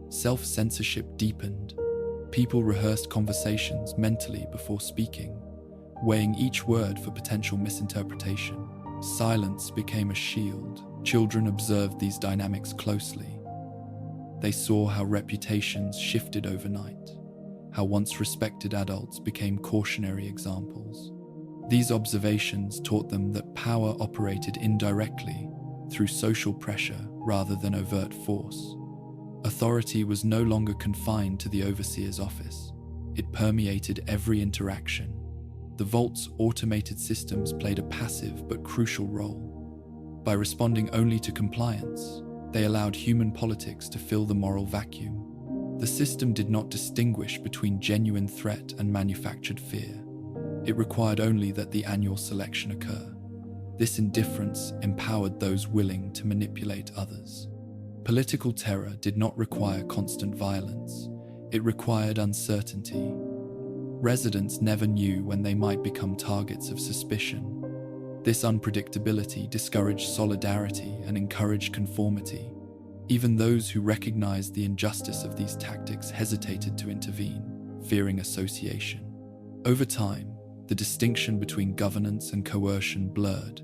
Self-censorship deepened. People rehearsed conversations mentally before speaking, weighing each word for potential misinterpretation. Silence became a shield. Children observed these dynamics closely. They saw how reputations shifted overnight, how once respected adults became cautionary examples. These observations taught them that power operated indirectly through social pressure rather than overt force. Authority was no longer confined to the overseer's office. It permeated every interaction. The vault's automated systems played a passive but crucial role. By responding only to compliance, they allowed human politics to fill the moral vacuum. The system did not distinguish between genuine threat and manufactured fear. It required only that the annual selection occur. This indifference empowered those willing to manipulate others. Political terror did not require constant violence. It required uncertainty. Residents never knew when they might become targets of suspicion. This unpredictability discouraged solidarity and encouraged conformity. Even those who recognized the injustice of these tactics hesitated to intervene, fearing association. Over time, the distinction between governance and coercion blurred.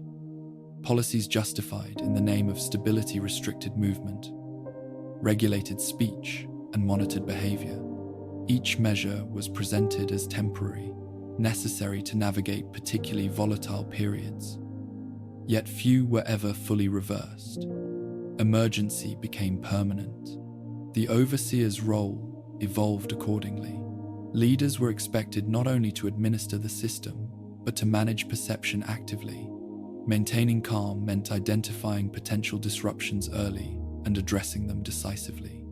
Policies justified in the name of stability restricted movement, regulated speech, and monitored behavior. Each measure was presented as temporary, necessary to navigate particularly volatile periods. Yet few were ever fully reversed. Emergency became permanent. The overseer's role evolved accordingly. Leaders were expected not only to administer the system, but to manage perception actively. Maintaining calm meant identifying potential disruptions early and addressing them decisively.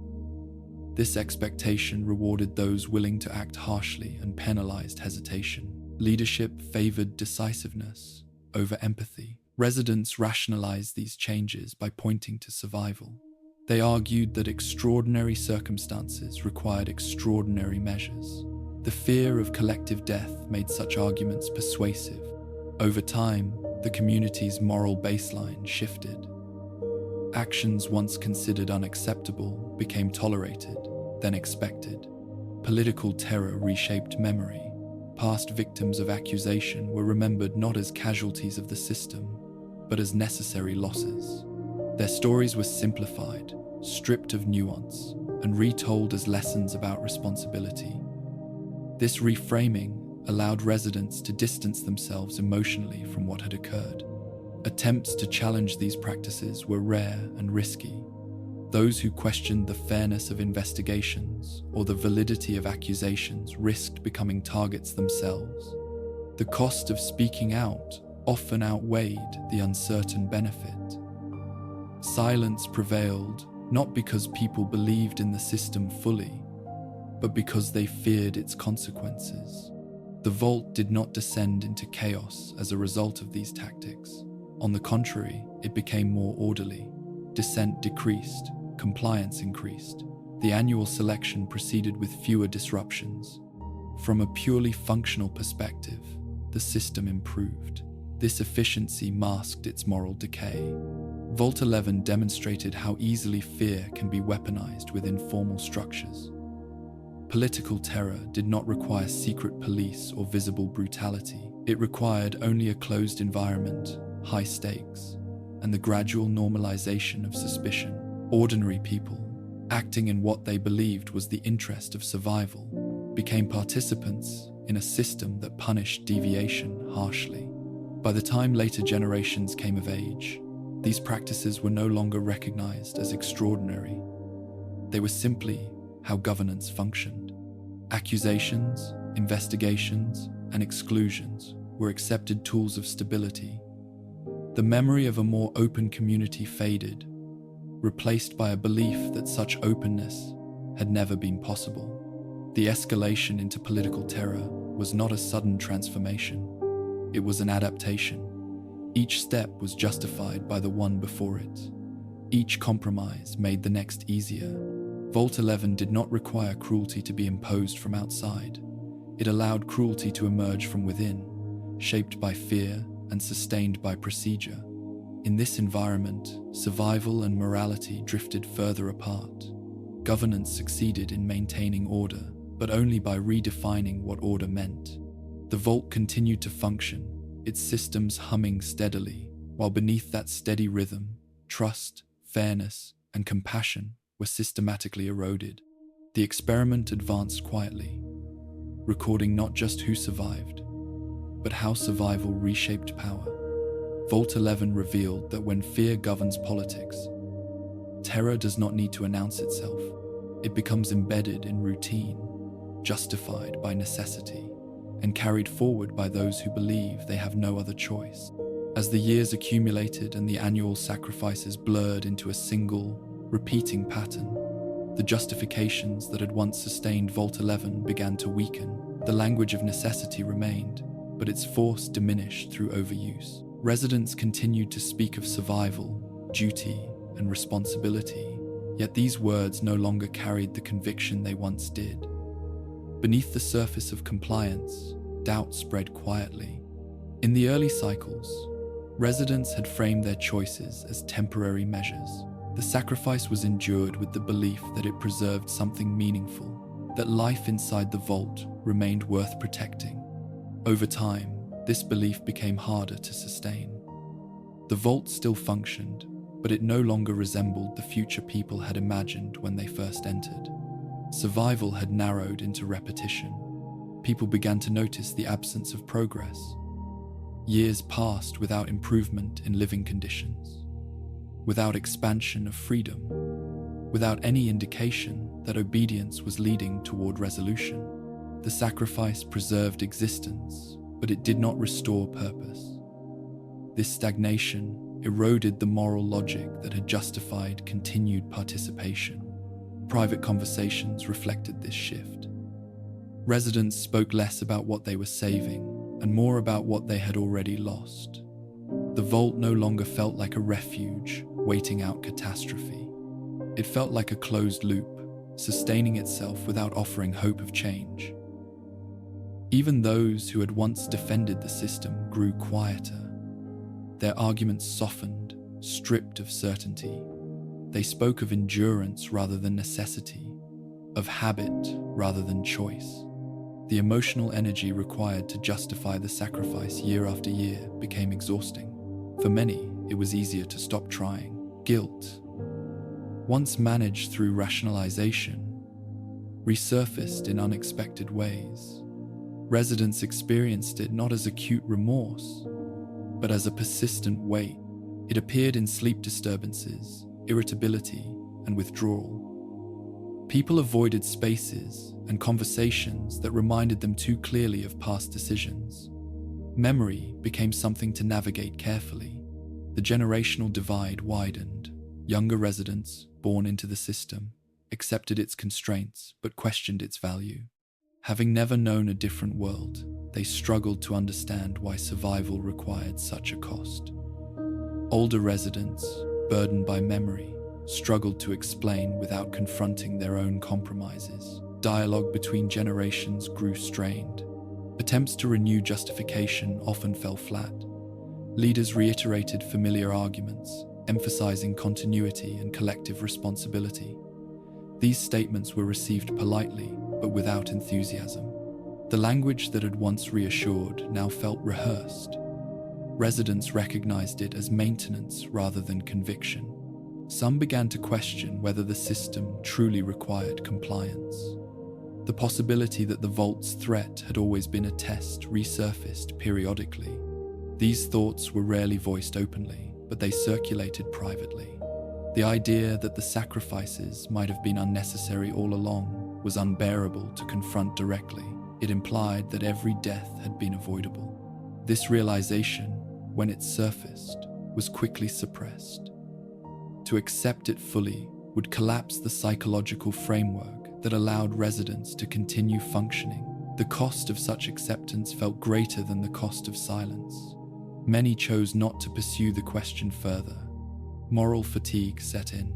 This expectation rewarded those willing to act harshly and penalized hesitation. Leadership favored decisiveness over empathy. Residents rationalized these changes by pointing to survival. They argued that extraordinary circumstances required extraordinary measures. The fear of collective death made such arguments persuasive. Over time, the community's moral baseline shifted. Actions once considered unacceptable became tolerated, then expected. Political terror reshaped memory. Past victims of accusation were remembered not as casualties of the system, but as necessary losses. Their stories were simplified, stripped of nuance, and retold as lessons about responsibility. This reframing allowed residents to distance themselves emotionally from what had occurred. Attempts to challenge these practices were rare and risky. Those who questioned the fairness of investigations or the validity of accusations risked becoming targets themselves. The cost of speaking out often outweighed the uncertain benefit. Silence prevailed not because people believed in the system fully, but because they feared its consequences. The vault did not descend into chaos as a result of these tactics. On the contrary, it became more orderly. Dissent decreased, compliance increased. The annual selection proceeded with fewer disruptions. From a purely functional perspective, the system improved. This efficiency masked its moral decay. Vault 11 demonstrated how easily fear can be weaponized within formal structures. Political terror did not require secret police or visible brutality. It required only a closed environment, high stakes, and the gradual normalization of suspicion. Ordinary people, acting in what they believed was the interest of survival, became participants in a system that punished deviation harshly. By the time later generations came of age, these practices were no longer recognized as extraordinary. They were simply how governance functioned. Accusations, investigations, and exclusions were accepted tools of stability. The memory of a more open community faded, replaced by a belief that such openness had never been possible. The escalation into political terror was not a sudden transformation. It was an adaptation. Each step was justified by the one before it. Each compromise made the next easier. Vault 11 did not require cruelty to be imposed from outside. It allowed cruelty to emerge from within, shaped by fear and sustained by procedure. In this environment, survival and morality drifted further apart. Governance succeeded in maintaining order, but only by redefining what order meant. The vault continued to function, its systems humming steadily, while beneath that steady rhythm, trust, fairness, and compassion were systematically eroded. The experiment advanced quietly, recording not just who survived, but how survival reshaped power. Vault 11 revealed that when fear governs politics, terror does not need to announce itself. It becomes embedded in routine, justified by necessity, and carried forward by those who believe they have no other choice. As the years accumulated and the annual sacrifices blurred into a single, repeating pattern, the justifications that had once sustained Vault 11 began to weaken. The language of necessity remained, but its force diminished through overuse. Residents continued to speak of survival, duty, and responsibility, yet these words no longer carried the conviction they once did. Beneath the surface of compliance, doubt spread quietly. In the early cycles, residents had framed their choices as temporary measures. The sacrifice was endured with the belief that it preserved something meaningful, that life inside the vault remained worth protecting. Over time, this belief became harder to sustain. The vault still functioned, but it no longer resembled the future people had imagined when they first entered. Survival had narrowed into repetition. People began to notice the absence of progress. Years passed without improvement in living conditions, without expansion of freedom, without any indication that obedience was leading toward resolution. The sacrifice preserved existence, but it did not restore purpose. This stagnation eroded the moral logic that had justified continued participation. Private conversations reflected this shift. Residents spoke less about what they were saving and more about what they had already lost. The vault no longer felt like a refuge waiting out catastrophe. It felt like a closed loop, sustaining itself without offering hope of change. Even those who had once defended the system grew quieter. Their arguments softened, stripped of certainty. They spoke of endurance rather than necessity, of habit rather than choice. The emotional energy required to justify the sacrifice year after year became exhausting. For many, it was easier to stop trying. Guilt, once managed through rationalization, resurfaced in unexpected ways. Residents experienced it not as acute remorse, but as a persistent weight. It appeared in sleep disturbances, irritability, and withdrawal. People avoided spaces and conversations that reminded them too clearly of past decisions. Memory became something to navigate carefully. The generational divide widened. Younger residents, born into the system, accepted its constraints but questioned its value. Having never known a different world, they struggled to understand why survival required such a cost. Older residents, burdened by memory, struggled to explain without confronting their own compromises. Dialogue between generations grew strained. Attempts to renew justification often fell flat. Leaders reiterated familiar arguments, emphasizing continuity and collective responsibility. These statements were received politely, but without enthusiasm. The language that had once reassured now felt rehearsed. Residents recognized it as maintenance rather than conviction. Some began to question whether the system truly required compliance. The possibility that the vault's threat had always been a test resurfaced periodically. These thoughts were rarely voiced openly, but they circulated privately. The idea that the sacrifices might have been unnecessary all along was unbearable to confront directly. It implied that every death had been avoidable. This realization, when it surfaced, was quickly suppressed. To accept it fully would collapse the psychological framework that allowed residents to continue functioning. The cost of such acceptance felt greater than the cost of silence. Many chose not to pursue the question further. Moral fatigue set in.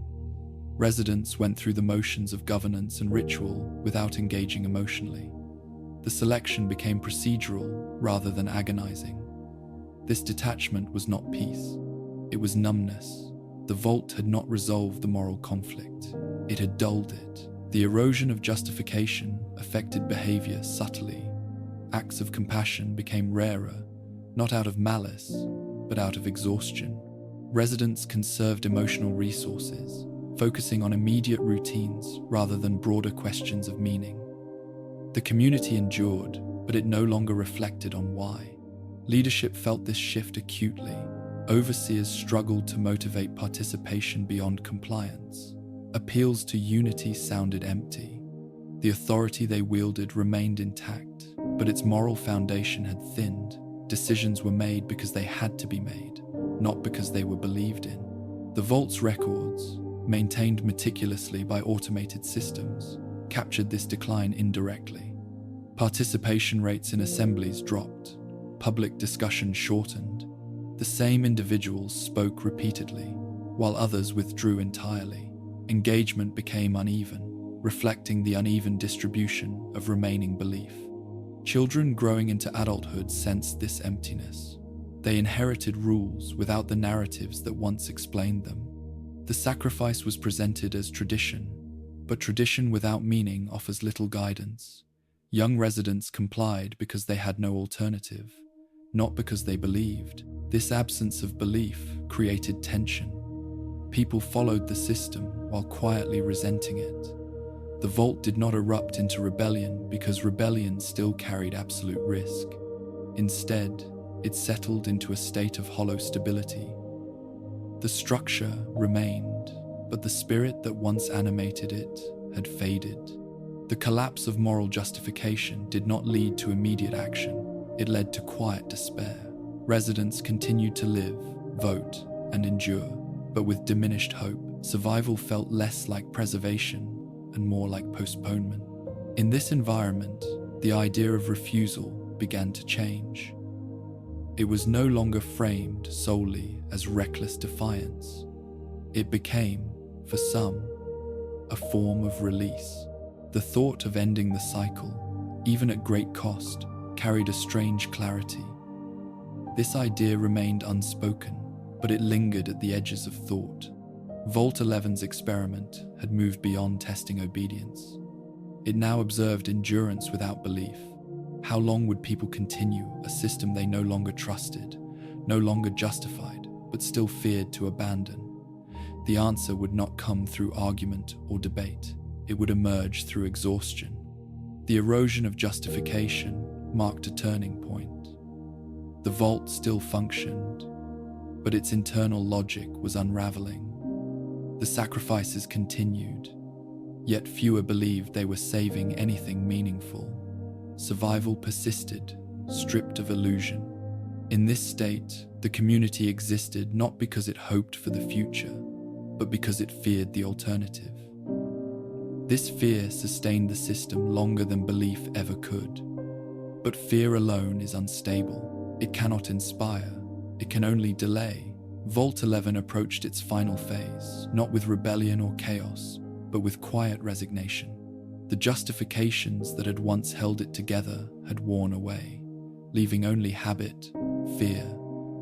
Residents went through the motions of governance and ritual without engaging emotionally. The selection became procedural rather than agonizing. This detachment was not peace. It was numbness. The vault had not resolved the moral conflict. It had dulled it. The erosion of justification affected behavior subtly. Acts of compassion became rarer, not out of malice, but out of exhaustion. Residents conserved emotional resources, focusing on immediate routines rather than broader questions of meaning. The community endured, but it no longer reflected on why. Leadership felt this shift acutely. Overseers struggled to motivate participation beyond compliance. Appeals to unity sounded empty. The authority they wielded remained intact, but its moral foundation had thinned. Decisions were made because they had to be made, not because they were believed in. The vault's records, maintained meticulously by automated systems, captured this decline indirectly. Participation rates in assemblies dropped. Public discussion shortened. The same individuals spoke repeatedly, while others withdrew entirely. Engagement became uneven, reflecting the uneven distribution of remaining belief. Children growing into adulthood sensed this emptiness. They inherited rules without the narratives that once explained them. The sacrifice was presented as tradition, but tradition without meaning offers little guidance. Young residents complied because they had no alternative, not because they believed. This absence of belief created tension. People followed the system while quietly resenting it. The vault did not erupt into rebellion because rebellion still carried absolute risk. Instead, it settled into a state of hollow stability. The structure remained, but the spirit that once animated it had faded. The collapse of moral justification did not lead to immediate action. It led to quiet despair. Residents continued to live, vote, and endure, but with diminished hope. Survival felt less like preservation and more like postponement. In this environment, the idea of refusal began to change. It was no longer framed solely as reckless defiance. It became, for some, a form of release. The thought of ending the cycle, even at great cost, carried a strange clarity. This idea remained unspoken, but it lingered at the edges of thought. Vault 11's experiment had moved beyond testing obedience. It now observed endurance without belief. How long would people continue a system they no longer trusted, no longer justified, but still feared to abandon? The answer would not come through argument or debate. It would emerge through exhaustion. The erosion of justification marked a turning point. The vault still functioned, but its internal logic was unraveling. The sacrifices continued, yet fewer believed they were saving anything meaningful. Survival persisted, stripped of illusion. In this state, the community existed not because it hoped for the future, but because it feared the alternative. This fear sustained the system longer than belief ever could. But fear alone is unstable. It cannot inspire. It can only delay. Vault 11 approached its final phase, not with rebellion or chaos, but with quiet resignation. The justifications that had once held it together had worn away, leaving only habit, fear,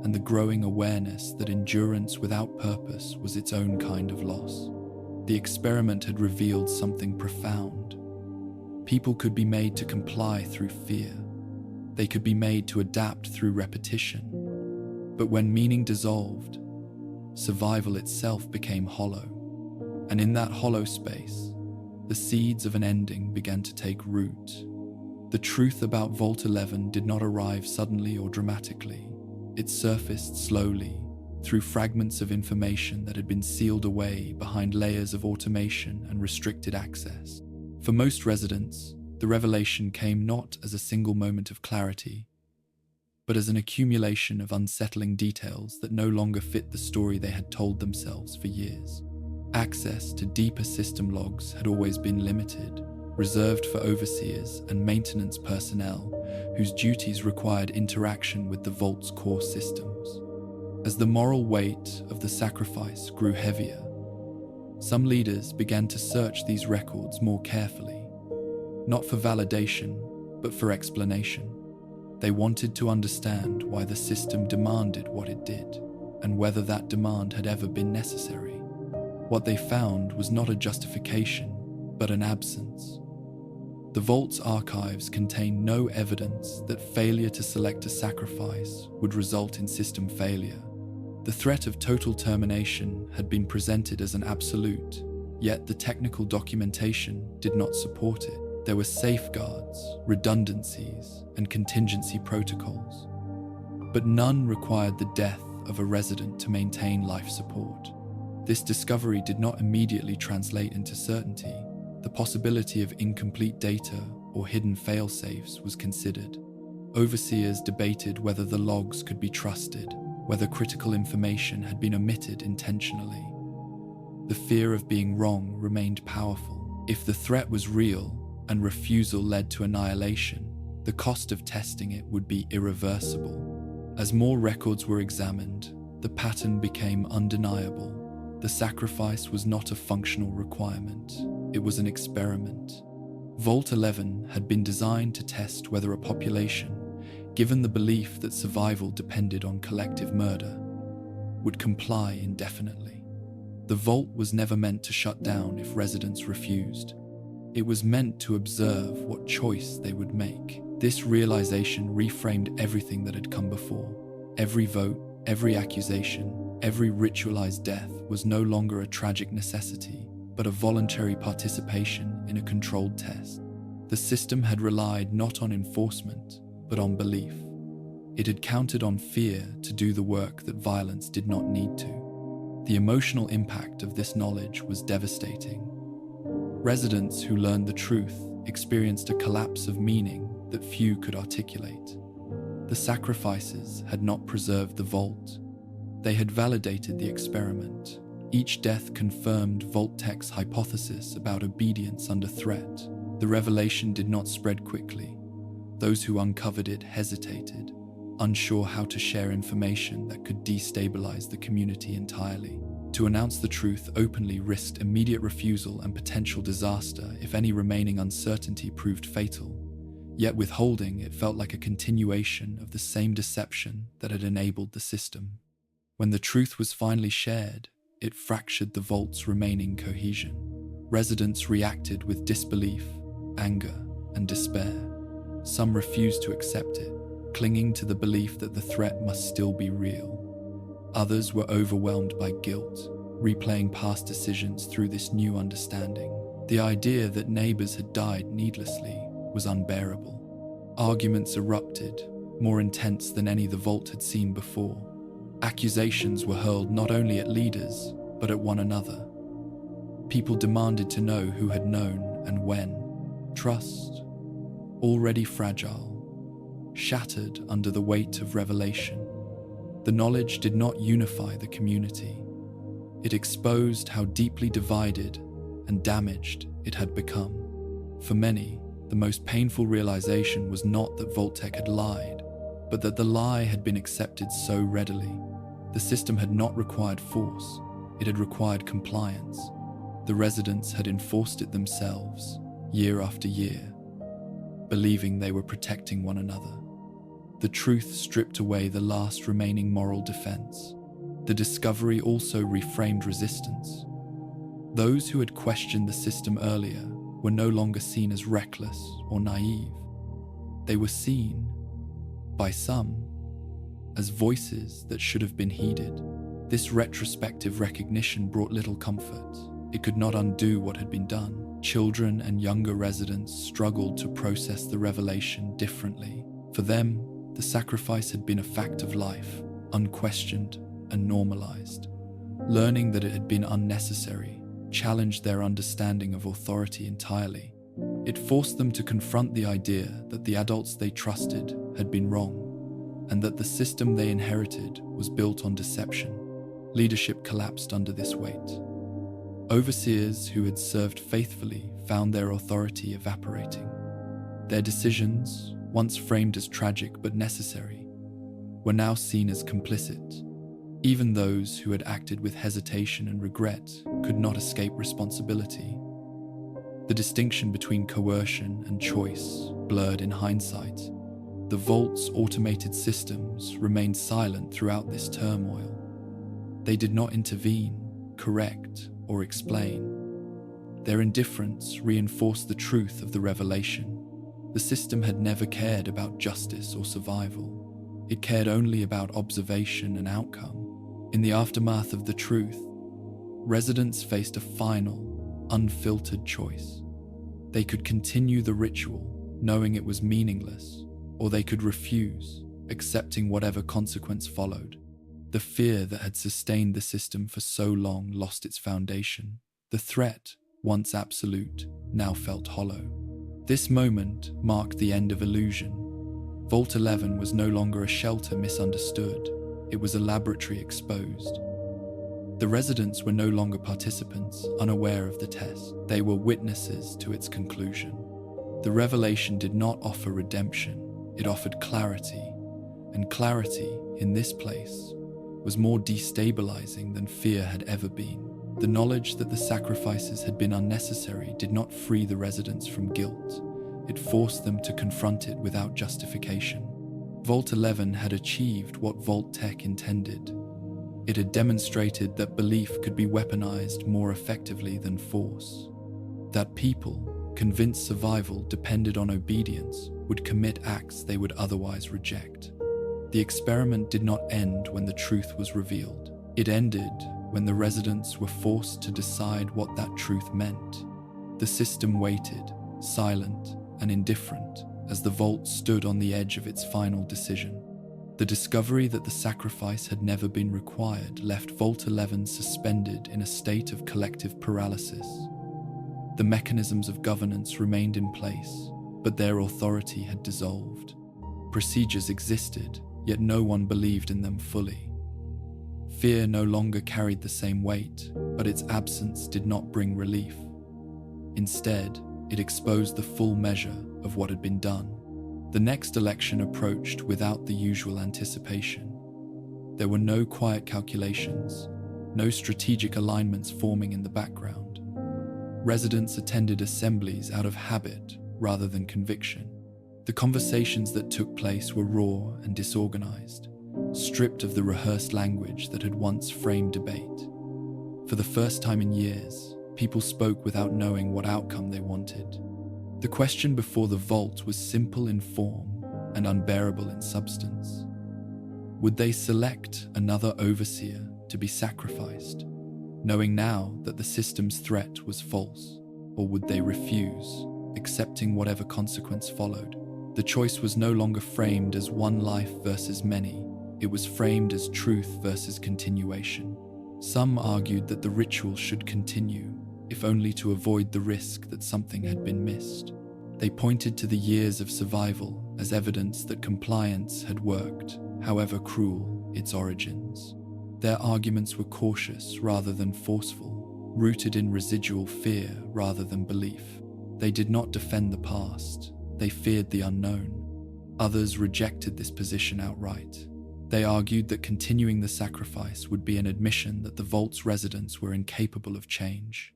and the growing awareness that endurance without purpose was its own kind of loss. The experiment had revealed something profound. People could be made to comply through fear. They could be made to adapt through repetition. But when meaning dissolved, survival itself became hollow. And in that hollow space, the seeds of an ending began to take root. The truth about Vault 11 did not arrive suddenly or dramatically. It surfaced slowly, through fragments of information that had been sealed away behind layers of automation and restricted access. For most residents, the revelation came not as a single moment of clarity, but as an accumulation of unsettling details that no longer fit the story they had told themselves for years. Access to deeper system logs had always been limited, reserved for overseers and maintenance personnel whose duties required interaction with the Vault's core systems. As the moral weight of the sacrifice grew heavier, some leaders began to search these records more carefully, not for validation, but for explanation. They wanted to understand why the system demanded what it did, and whether that demand had ever been necessary. What they found was not a justification, but an absence. The Vault's archives contain no evidence that failure to select a sacrifice would result in system failure. The threat of total termination had been presented as an absolute, yet the technical documentation did not support it. There were safeguards, redundancies, and contingency protocols, but none required the death of a resident to maintain life support. This discovery did not immediately translate into certainty. The possibility of incomplete data or hidden fail-safes was considered. Overseers debated whether the logs could be trusted, whether critical information had been omitted intentionally. The fear of being wrong remained powerful. If the threat was real and refusal led to annihilation, the cost of testing it would be irreversible. As more records were examined, the pattern became undeniable. The sacrifice was not a functional requirement, it was an experiment. Vault 11 had been designed to test whether a population, given the belief that survival depended on collective murder, would comply indefinitely. The vault was never meant to shut down if residents refused. It was meant to observe what choice they would make. This realization reframed everything that had come before. Every vote, every accusation, every ritualized death was no longer a tragic necessity, but a voluntary participation in a controlled test. The system had relied not on enforcement, but on belief. It had counted on fear to do the work that violence did not need to. The emotional impact of this knowledge was devastating. Residents who learned the truth experienced a collapse of meaning that few could articulate. The sacrifices had not preserved the vault. They had validated the experiment. Each death confirmed Vault-Tech's hypothesis about obedience under threat. The revelation did not spread quickly. Those who uncovered it hesitated, unsure how to share information that could destabilize the community entirely. To announce the truth openly risked immediate refusal and potential disaster if any remaining uncertainty proved fatal. Yet withholding it felt like a continuation of the same deception that had enabled the system. When the truth was finally shared, it fractured the vault's remaining cohesion. Residents reacted with disbelief, anger, and despair. Some refused to accept it, clinging to the belief that the threat must still be real. Others were overwhelmed by guilt, replaying past decisions through this new understanding. The idea that neighbors had died needlessly was unbearable. Arguments erupted, more intense than any the vault had seen before. Accusations were hurled not only at leaders, but at one another. People demanded to know who had known and when. Trust, already fragile, shattered under the weight of revelation. The knowledge did not unify the community. It exposed how deeply divided and damaged it had become. For many, the most painful realization was not that Vault-Tec had lied, but that the lie had been accepted so readily. The system had not required force, it had required compliance. The residents had enforced it themselves, year after year, believing they were protecting one another. The truth stripped away the last remaining moral defense. The discovery also reframed resistance. Those who had questioned the system earlier were no longer seen as reckless or naive. They were seen, by some, as voices that should have been heeded. This retrospective recognition brought little comfort. It could not undo what had been done. Children and younger residents struggled to process the revelation differently. For them, the sacrifice had been a fact of life, unquestioned and normalized. Learning that it had been unnecessary challenged their understanding of authority entirely. It forced them to confront the idea that the adults they trusted had been wrong, and that the system they inherited was built on deception. Leadership collapsed under this weight. Overseers who had served faithfully found their authority evaporating. Their decisions, once framed as tragic but necessary, were now seen as complicit. Even those who had acted with hesitation and regret could not escape responsibility. The distinction between coercion and choice blurred in hindsight. The Vault's automated systems remained silent throughout this turmoil. They did not intervene, correct, or explain. Their indifference reinforced the truth of the revelation. The system had never cared about justice or survival. It cared only about observation and outcome. In the aftermath of the truth, residents faced a final, unfiltered choice. They could continue the ritual, knowing it was meaningless, or they could refuse, accepting whatever consequence followed. The fear that had sustained the system for so long lost its foundation. The threat, once absolute, now felt hollow. This moment marked the end of illusion. Vault 11 was no longer a shelter misunderstood. It was a laboratory exposed. The residents were no longer participants, unaware of the test. They were witnesses to its conclusion. The revelation did not offer redemption. It offered clarity. And clarity, in this place, was more destabilizing than fear had ever been. The knowledge that the sacrifices had been unnecessary did not free the residents from guilt. It forced them to confront it without justification. Vault 11 had achieved what Vault-Tec intended. It had demonstrated that belief could be weaponized more effectively than force. That people, convinced survival depended on obedience, would commit acts they would otherwise reject. The experiment did not end when the truth was revealed. It ended when the residents were forced to decide what that truth meant. The system waited, silent and indifferent, as the vault stood on the edge of its final decision. The discovery that the sacrifice had never been required left Vault 11 suspended in a state of collective paralysis. The mechanisms of governance remained in place, but their authority had dissolved. Procedures existed, yet no one believed in them fully. Fear no longer carried the same weight, but its absence did not bring relief. Instead, it exposed the full measure of what had been done. The next election approached without the usual anticipation. There were no quiet calculations, no strategic alignments forming in the background. Residents attended assemblies out of habit rather than conviction. The conversations that took place were raw and disorganized, stripped of the rehearsed language that had once framed debate. For the first time in years, people spoke without knowing what outcome they wanted. The question before the vault was simple in form and unbearable in substance. Would they select another overseer to be sacrificed, knowing now that the system's threat was false, or would they refuse, accepting whatever consequence followed? The choice was no longer framed as one life versus many. It was framed as truth versus continuation. Some argued that the ritual should continue, if only to avoid the risk that something had been missed. They pointed to the years of survival as evidence that compliance had worked, however cruel its origins. Their arguments were cautious rather than forceful, rooted in residual fear rather than belief. They did not defend the past, they feared the unknown. Others rejected this position outright. They argued that continuing the sacrifice would be an admission that the vault's residents were incapable of change.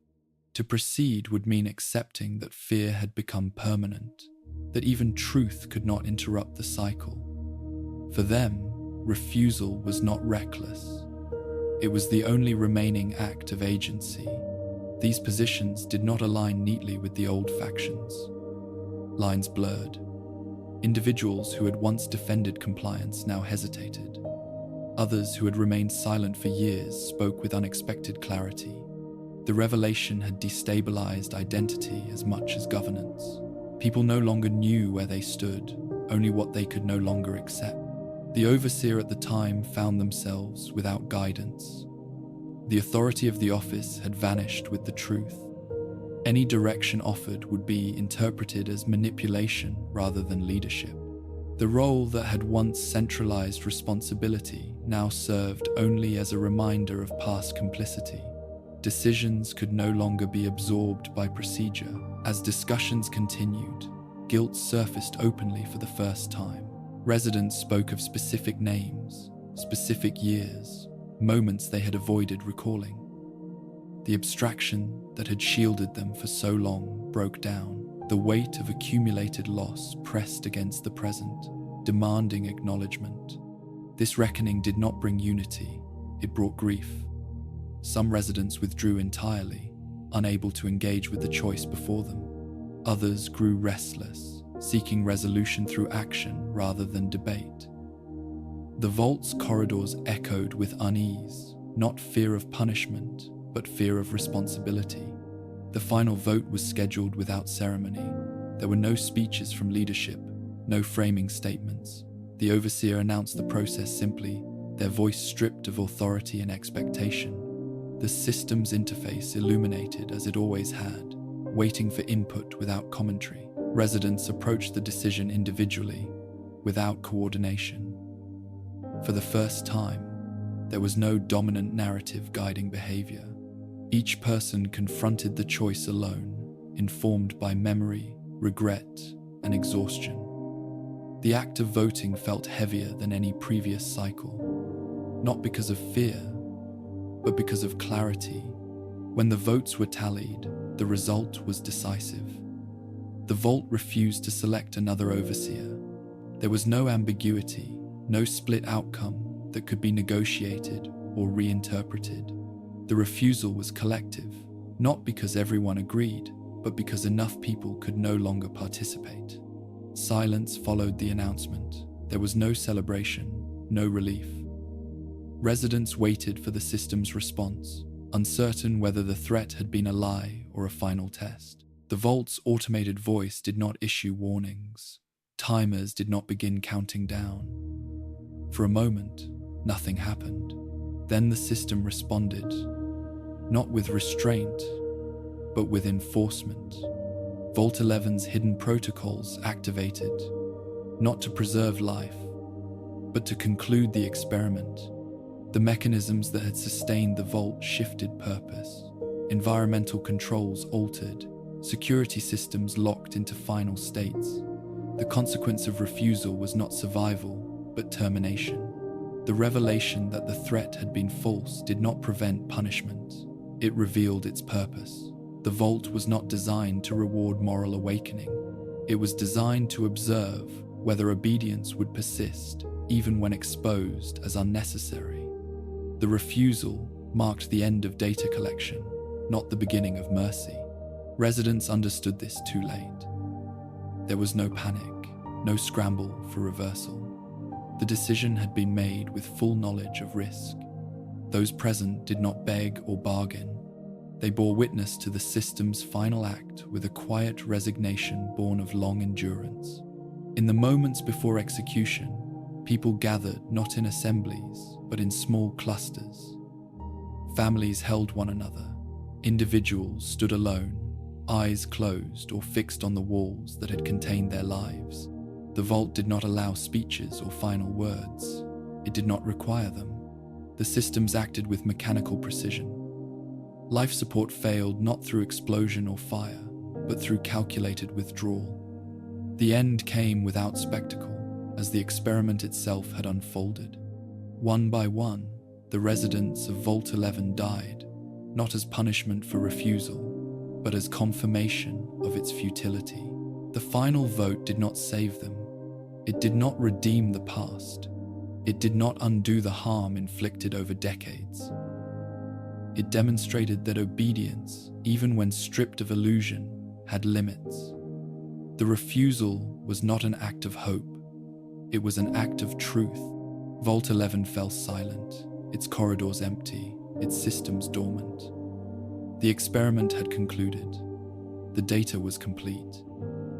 To proceed would mean accepting that fear had become permanent, that even truth could not interrupt the cycle. For them, refusal was not reckless. It was the only remaining act of agency. These positions did not align neatly with the old factions. Lines blurred. Individuals who had once defended compliance now hesitated. Others who had remained silent for years spoke with unexpected clarity. The revelation had destabilized identity as much as governance. People no longer knew where they stood, only what they could no longer accept. The overseer at the time found themselves without guidance. The authority of the office had vanished with the truth. Any direction offered would be interpreted as manipulation rather than leadership. The role that had once centralized responsibility now served only as a reminder of past complicity. Decisions could no longer be absorbed by procedure. As discussions continued, guilt surfaced openly for the first time. Residents spoke of specific names, specific years, moments they had avoided recalling. The abstraction that had shielded them for so long broke down. The weight of accumulated loss pressed against the present, demanding acknowledgement. This reckoning did not bring unity, it brought grief. Some residents withdrew entirely, unable to engage with the choice before them. Others grew restless, seeking resolution through action rather than debate. The vault's corridors echoed with unease, not fear of punishment, but fear of responsibility. The final vote was scheduled without ceremony. There were no speeches from leadership, no framing statements. The overseer announced the process simply, their voice stripped of authority and expectation. The system's interface illuminated as it always had, waiting for input without commentary. Residents approached the decision individually, without coordination. For the first time, there was no dominant narrative guiding behavior. Each person confronted the choice alone, informed by memory, regret, and exhaustion. The act of voting felt heavier than any previous cycle, not because of fear, but because of clarity. When the votes were tallied, the result was decisive. The vault refused to select another overseer. There was no ambiguity, no split outcome that could be negotiated or reinterpreted. The refusal was collective, not because everyone agreed, but because enough people could no longer participate. Silence followed the announcement. There was no celebration, no relief. Residents waited for the system's response, uncertain whether the threat had been a lie or a final test. The vault's automated voice did not issue warnings. Timers did not begin counting down. For a moment, nothing happened. Then the system responded, not with restraint, but with enforcement. Vault 11's hidden protocols activated, not to preserve life, but to conclude the experiment. The mechanisms that had sustained the vault shifted purpose. Environmental controls altered, security systems locked into final states. The consequence of refusal was not survival, but termination. The revelation that the threat had been false did not prevent punishment. It revealed its purpose. The vault was not designed to reward moral awakening. It was designed to observe whether obedience would persist, even when exposed as unnecessary. The refusal marked the end of data collection, not the beginning of mercy. Residents understood this too late. There was no panic, no scramble for reversal. The decision had been made with full knowledge of risk. Those present did not beg or bargain. They bore witness to the system's final act with a quiet resignation born of long endurance. In the moments before execution, people gathered not in assemblies, but in small clusters. Families held one another. Individuals stood alone, eyes closed or fixed on the walls that had contained their lives. The vault did not allow speeches or final words. It did not require them. The systems acted with mechanical precision. Life support failed not through explosion or fire, but through calculated withdrawal. The end came without spectacle, as the experiment itself had unfolded. One by one, the residents of Vault 11 died, not as punishment for refusal, but as confirmation of its futility. The final vote did not save them. It did not redeem the past. It did not undo the harm inflicted over decades. It demonstrated that obedience, even when stripped of illusion, had limits. The refusal was not an act of hope. It was an act of truth. Vault 11 fell silent, its corridors empty, its systems dormant. The experiment had concluded. The data was complete.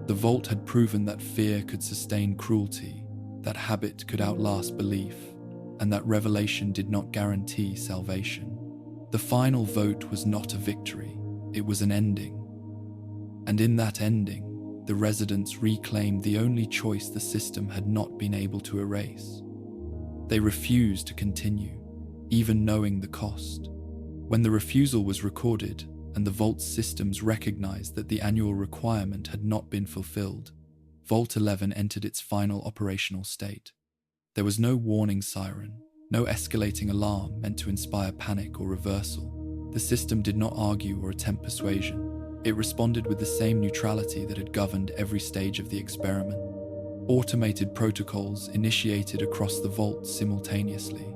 The vault had proven that fear could sustain cruelty, that habit could outlast belief, and that revelation did not guarantee salvation. The final vote was not a victory, it was an ending. And in that ending, the residents reclaimed the only choice the system had not been able to erase. They refused to continue, even knowing the cost. When the refusal was recorded and the vault's systems recognized that the annual requirement had not been fulfilled, Vault 11 entered its final operational state. There was no warning siren, no escalating alarm meant to inspire panic or reversal. The system did not argue or attempt persuasion. It responded with the same neutrality that had governed every stage of the experiment. Automated protocols initiated across the vault simultaneously.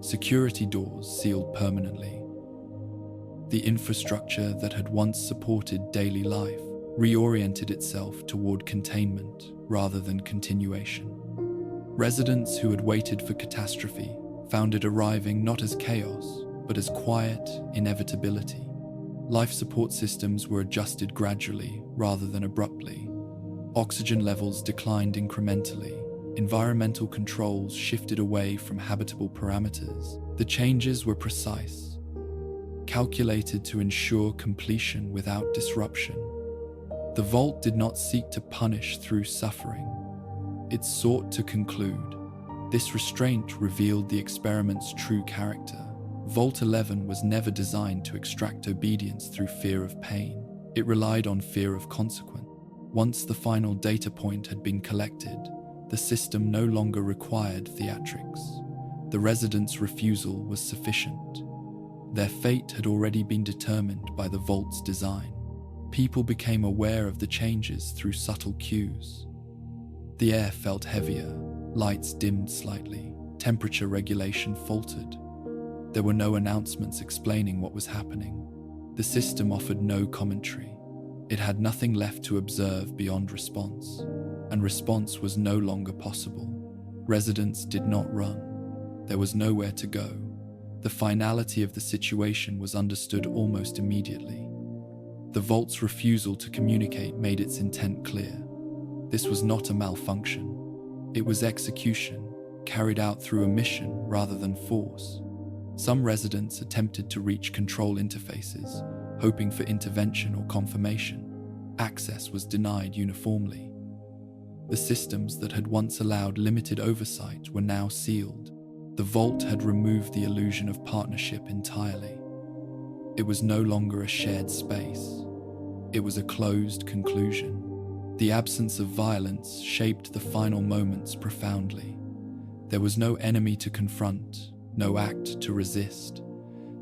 Security doors sealed permanently. The infrastructure that had once supported daily life reoriented itself toward containment rather than continuation. Residents who had waited for catastrophe found it arriving not as chaos, but as quiet inevitability. Life support systems were adjusted gradually rather than abruptly. Oxygen levels declined incrementally. Environmental controls shifted away from habitable parameters. The changes were precise, calculated to ensure completion without disruption. The vault did not seek to punish through suffering. It sought to conclude. This restraint revealed the experiment's true character. Vault 11 was never designed to extract obedience through fear of pain. It relied on fear of consequence. Once the final data point had been collected, the system no longer required theatrics. The residents' refusal was sufficient. Their fate had already been determined by the vault's design. People became aware of the changes through subtle cues. The air felt heavier, lights dimmed slightly, temperature regulation faltered. There were no announcements explaining what was happening. The system offered no commentary. It had nothing left to observe beyond response, and response was no longer possible. Residents did not run. There was nowhere to go. The finality of the situation was understood almost immediately. The vault's refusal to communicate made its intent clear. This was not a malfunction. It was execution, carried out through omission rather than force. Some residents attempted to reach control interfaces, hoping for intervention or confirmation. Access was denied uniformly. The systems that had once allowed limited oversight were now sealed. The vault had removed the illusion of partnership entirely. It was no longer a shared space. It was a closed conclusion. The absence of violence shaped the final moments profoundly. There was no enemy to confront, no act to resist.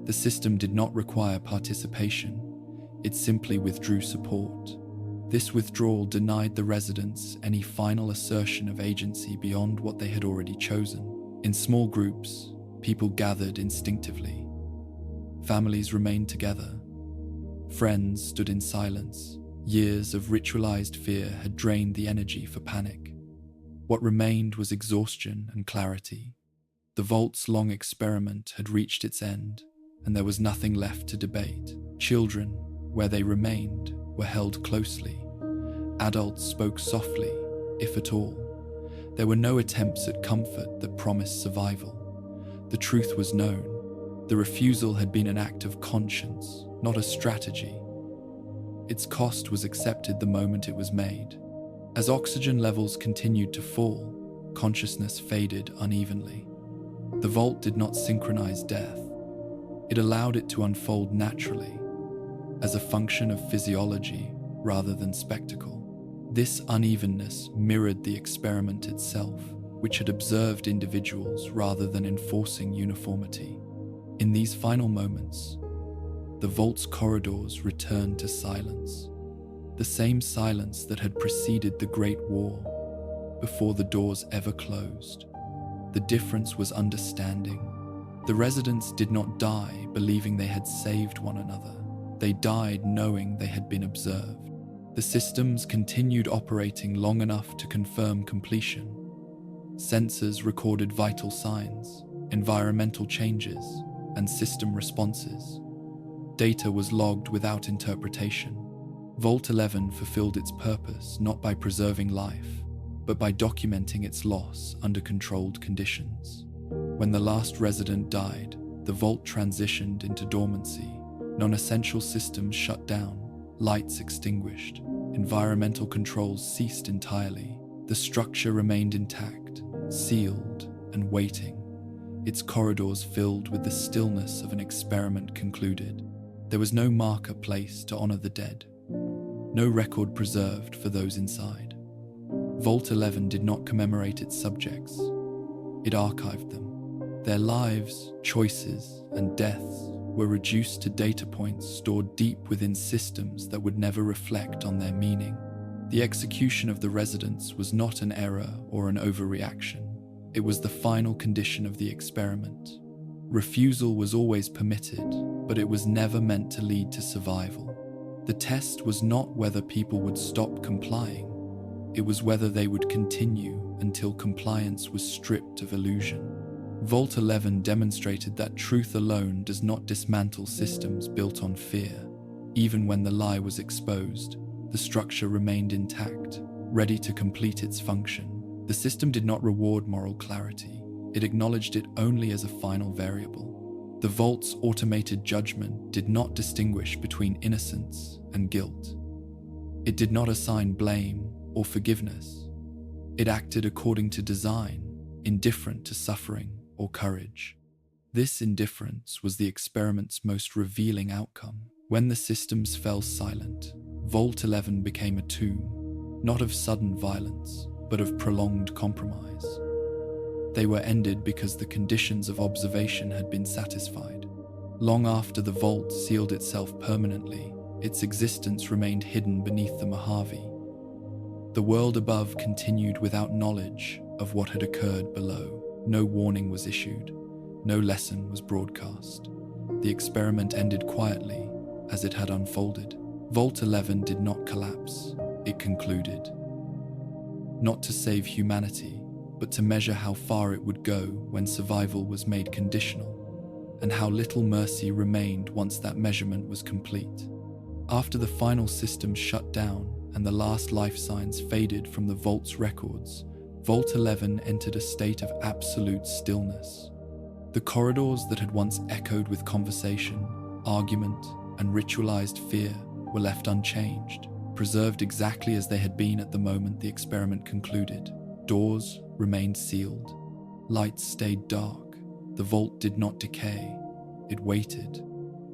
The system did not require participation. It simply withdrew support. This withdrawal denied the residents any final assertion of agency beyond what they had already chosen. In small groups, people gathered instinctively. Families remained together. Friends stood in silence. Years of ritualized fear had drained the energy for panic. What remained was exhaustion and clarity. The vault's long experiment had reached its end, and there was nothing left to debate. Children, where they remained, were held closely. Adults spoke softly, if at all. There were no attempts at comfort that promised survival. The truth was known. The refusal had been an act of conscience, not a strategy. Its cost was accepted the moment it was made. As oxygen levels continued to fall, consciousness faded unevenly. The vault did not synchronize death. It allowed it to unfold naturally, as a function of physiology rather than spectacle. This unevenness mirrored the experiment itself, which had observed individuals rather than enforcing uniformity. In these final moments, the vault's corridors returned to silence, the same silence that had preceded the Great War, before the doors ever closed. The difference was understanding. The residents did not die believing they had saved one another. They died knowing they had been observed. The systems continued operating long enough to confirm completion. Sensors recorded vital signs, environmental changes, and system responses. Data was logged without interpretation. Vault 11 fulfilled its purpose not by preserving life, but by documenting its loss under controlled conditions. When the last resident died, the vault transitioned into dormancy. Non-essential systems shut down, lights extinguished, environmental controls ceased entirely. The structure remained intact, sealed, and waiting, its corridors filled with the stillness of an experiment concluded. There was no marker placed to honor the dead, no record preserved for those inside. Vault 11 did not commemorate its subjects. It archived them. Their lives, choices, and deaths were reduced to data points stored deep within systems that would never reflect on their meaning. The execution of the residents was not an error or an overreaction. It was the final condition of the experiment. Refusal was always permitted, but it was never meant to lead to survival. The test was not whether people would stop complying. It was whether they would continue until compliance was stripped of illusion. Vault 11 demonstrated that truth alone does not dismantle systems built on fear. Even when the lie was exposed, the structure remained intact, ready to complete its function. The system did not reward moral clarity. It acknowledged it only as a final variable. The vault's automated judgment did not distinguish between innocence and guilt. It did not assign blame or forgiveness. It acted according to design, indifferent to suffering or courage. This indifference was the experiment's most revealing outcome. When the systems fell silent, Vault 11 became a tomb, not of sudden violence, but of prolonged compromise. They were ended because the conditions of observation had been satisfied. Long after the vault sealed itself permanently, its existence remained hidden beneath the Mojave. The world above continued without knowledge of what had occurred below. No warning was issued. No lesson was broadcast. The experiment ended quietly, as it had unfolded. Vault 11 did not collapse. It concluded. Not to save humanity, but to measure how far it would go when survival was made conditional, and how little mercy remained once that measurement was complete. After the final system shut down and the last life signs faded from the vault's records, Vault 11 entered a state of absolute stillness. The corridors that had once echoed with conversation, argument, and ritualized fear were left unchanged, preserved exactly as they had been at the moment the experiment concluded. Doors remained sealed. Lights stayed dark. The vault did not decay. It waited.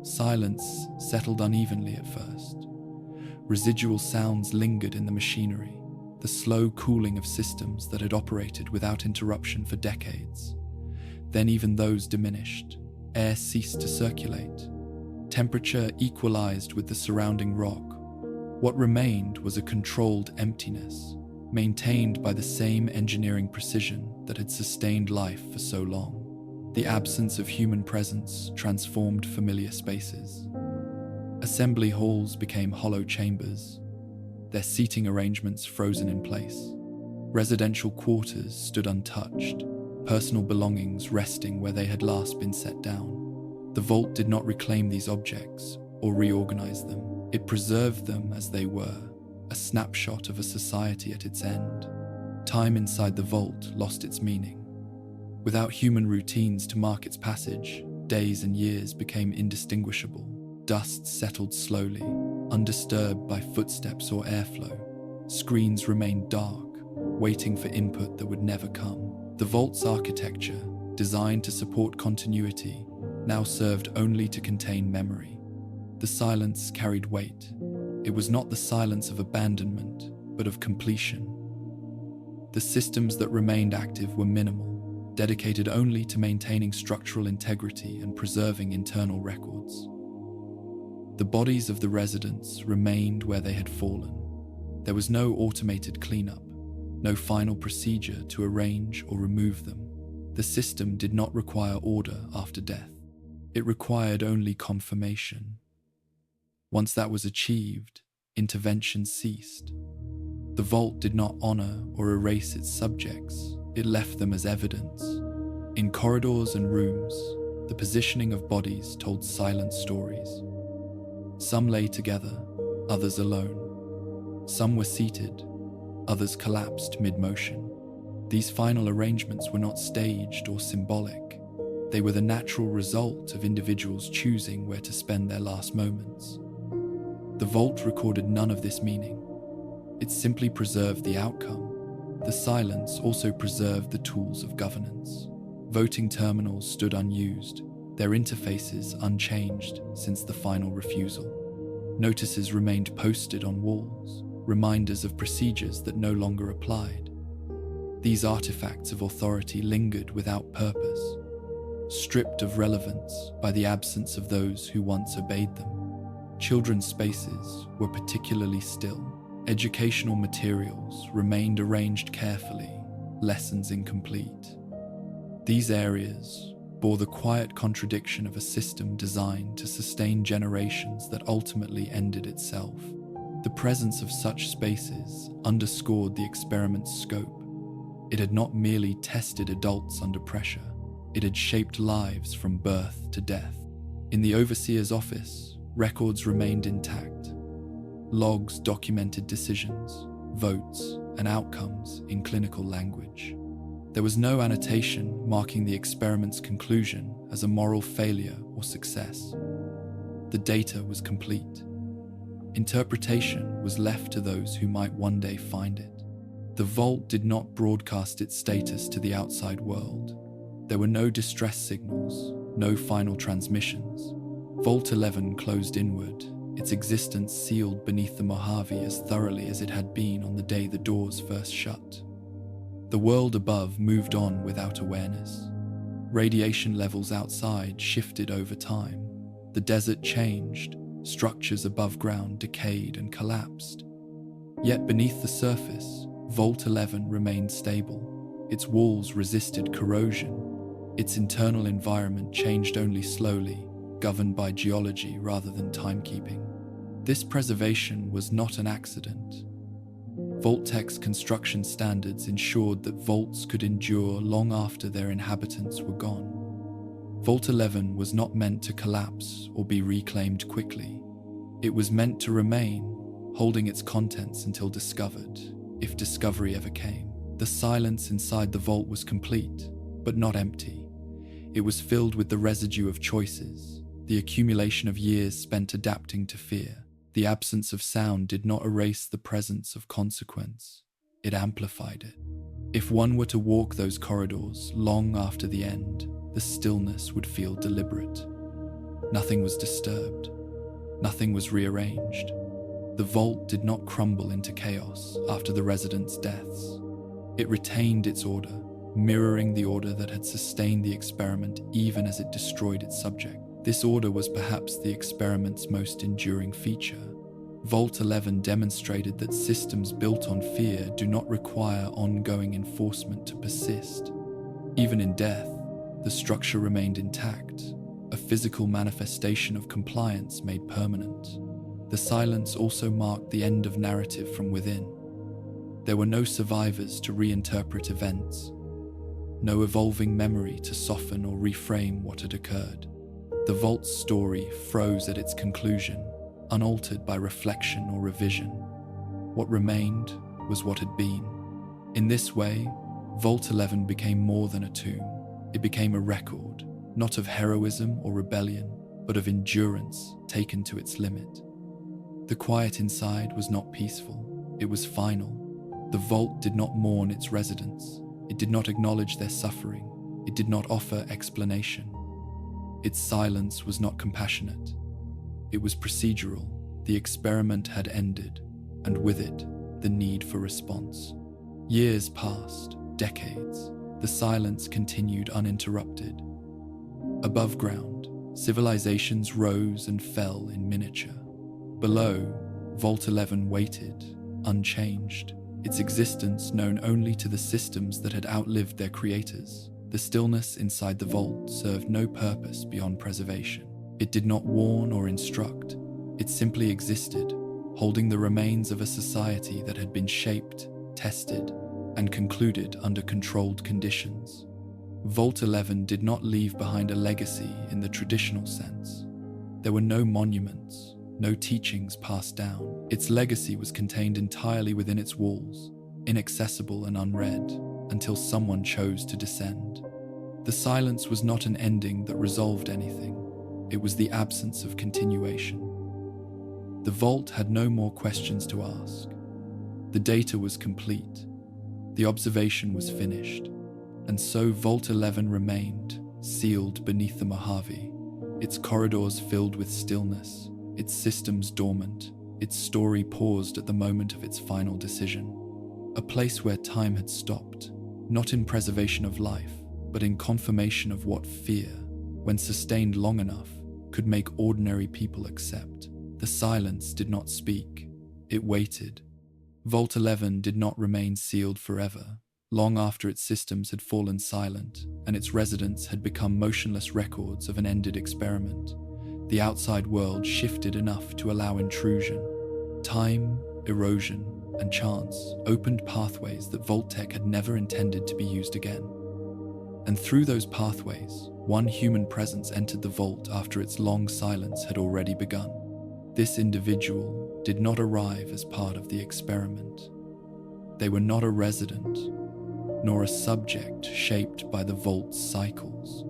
Silence settled unevenly at first. Residual sounds lingered in the machinery, the slow cooling of systems that had operated without interruption for decades. Then even those diminished. Air ceased to circulate. Temperature equalized with the surrounding rock. What remained was a controlled emptiness, maintained by the same engineering precision that had sustained life for so long. The absence of human presence transformed familiar spaces. Assembly halls became hollow chambers, their seating arrangements frozen in place. Residential quarters stood untouched, personal belongings resting where they had last been set down. The vault did not reclaim these objects or reorganize them. It preserved them as they were, a snapshot of a society at its end. Time inside the vault lost its meaning. Without human routines to mark its passage, days and years became indistinguishable. Dust settled slowly, undisturbed by footsteps or airflow. Screens remained dark, waiting for input that would never come. The vault's architecture, designed to support continuity, now served only to contain memory. The silence carried weight. It was not the silence of abandonment, but of completion. The systems that remained active were minimal, dedicated only to maintaining structural integrity and preserving internal records. The bodies of the residents remained where they had fallen. There was no automated cleanup, no final procedure to arrange or remove them. The system did not require order after death. It required only confirmation. Once that was achieved, intervention ceased. The vault did not honor or erase its subjects. It left them as evidence. In corridors and rooms, the positioning of bodies told silent stories. Some lay together, others alone. Some were seated, others collapsed mid-motion. These final arrangements were not staged or symbolic. They were the natural result of individuals choosing where to spend their last moments. The vault recorded none of this meaning. It simply preserved the outcome. The silence also preserved the tools of governance. Voting terminals stood unused, their interfaces unchanged since the final refusal. Notices remained posted on walls, reminders of procedures that no longer applied. These artifacts of authority lingered without purpose, stripped of relevance by the absence of those who once obeyed them. Children's spaces were particularly still. Educational materials remained arranged carefully, lessons incomplete. These areas bore the quiet contradiction of a system designed to sustain generations that ultimately ended itself. The presence of such spaces underscored the experiment's scope. It had not merely tested adults under pressure, it had shaped lives from birth to death. In the overseer's office, records remained intact. Logs documented decisions, votes, and outcomes in clinical language. There was no annotation marking the experiment's conclusion as a moral failure or success. The data was complete. Interpretation was left to those who might one day find it. The vault did not broadcast its status to the outside world. There were no distress signals, no final transmissions. Vault 11 closed inward, its existence sealed beneath the Mojave as thoroughly as it had been on the day the doors first shut. The world above moved on without awareness. Radiation levels outside shifted over time. The desert changed, structures above ground decayed and collapsed. Yet beneath the surface, Vault 11 remained stable. Its walls resisted corrosion. Its internal environment changed only slowly, governed by geology rather than timekeeping. This preservation was not an accident. Vault-Tech's construction standards ensured that vaults could endure long after their inhabitants were gone. Vault 11 was not meant to collapse or be reclaimed quickly. It was meant to remain, holding its contents until discovered, if discovery ever came. The silence inside the vault was complete, but not empty. It was filled with the residue of choices, the accumulation of years spent adapting to fear. The absence of sound did not erase the presence of consequence. It amplified it. If one were to walk those corridors long after the end, the stillness would feel deliberate. Nothing was disturbed. Nothing was rearranged. The vault did not crumble into chaos after the residents' deaths. It retained its order, mirroring the order that had sustained the experiment even as it destroyed its subject. This order was perhaps the experiment's most enduring feature. Vault 11 demonstrated that systems built on fear do not require ongoing enforcement to persist. Even in death, the structure remained intact, a physical manifestation of compliance made permanent. The silence also marked the end of narrative from within. There were no survivors to reinterpret events, no evolving memory to soften or reframe what had occurred. The vault's story froze at its conclusion, unaltered by reflection or revision. What remained was what had been. In this way, Vault 11 became more than a tomb. It became a record, not of heroism or rebellion, but of endurance taken to its limit. The quiet inside was not peaceful, it was final. The vault did not mourn its residents. It did not acknowledge their suffering. It did not offer explanation. Its silence was not compassionate. It was procedural. The experiment had ended, and with it, the need for response. Years passed, decades. The silence continued uninterrupted. Above ground, civilizations rose and fell in miniature. Below, Vault 11 waited, unchanged, its existence known only to the systems that had outlived their creators. The stillness inside the vault served no purpose beyond preservation. It did not warn or instruct. It simply existed, holding the remains of a society that had been shaped, tested, and concluded under controlled conditions. Vault 11 did not leave behind a legacy in the traditional sense. There were no monuments, no teachings passed down. Its legacy was contained entirely within its walls, inaccessible and unread, until someone chose to descend. The silence was not an ending that resolved anything. It was the absence of continuation. The vault had no more questions to ask. The data was complete. The observation was finished. And so Vault 11 remained, sealed beneath the Mojave, its corridors filled with stillness, its systems dormant, its story paused at the moment of its final decision. A place where time had stopped, not in preservation of life, but in confirmation of what fear, when sustained long enough, could make ordinary people accept. The silence did not speak. It waited. Vault 11 did not remain sealed forever. Long after its systems had fallen silent and its residents had become motionless records of an ended experiment, the outside world shifted enough to allow intrusion. Time, erosion, and chance opened pathways that Vault-Tec had never intended to be used again. And through those pathways, one human presence entered the vault after its long silence had already begun. This individual did not arrive as part of the experiment. They were not a resident, nor a subject shaped by the vault's cycles.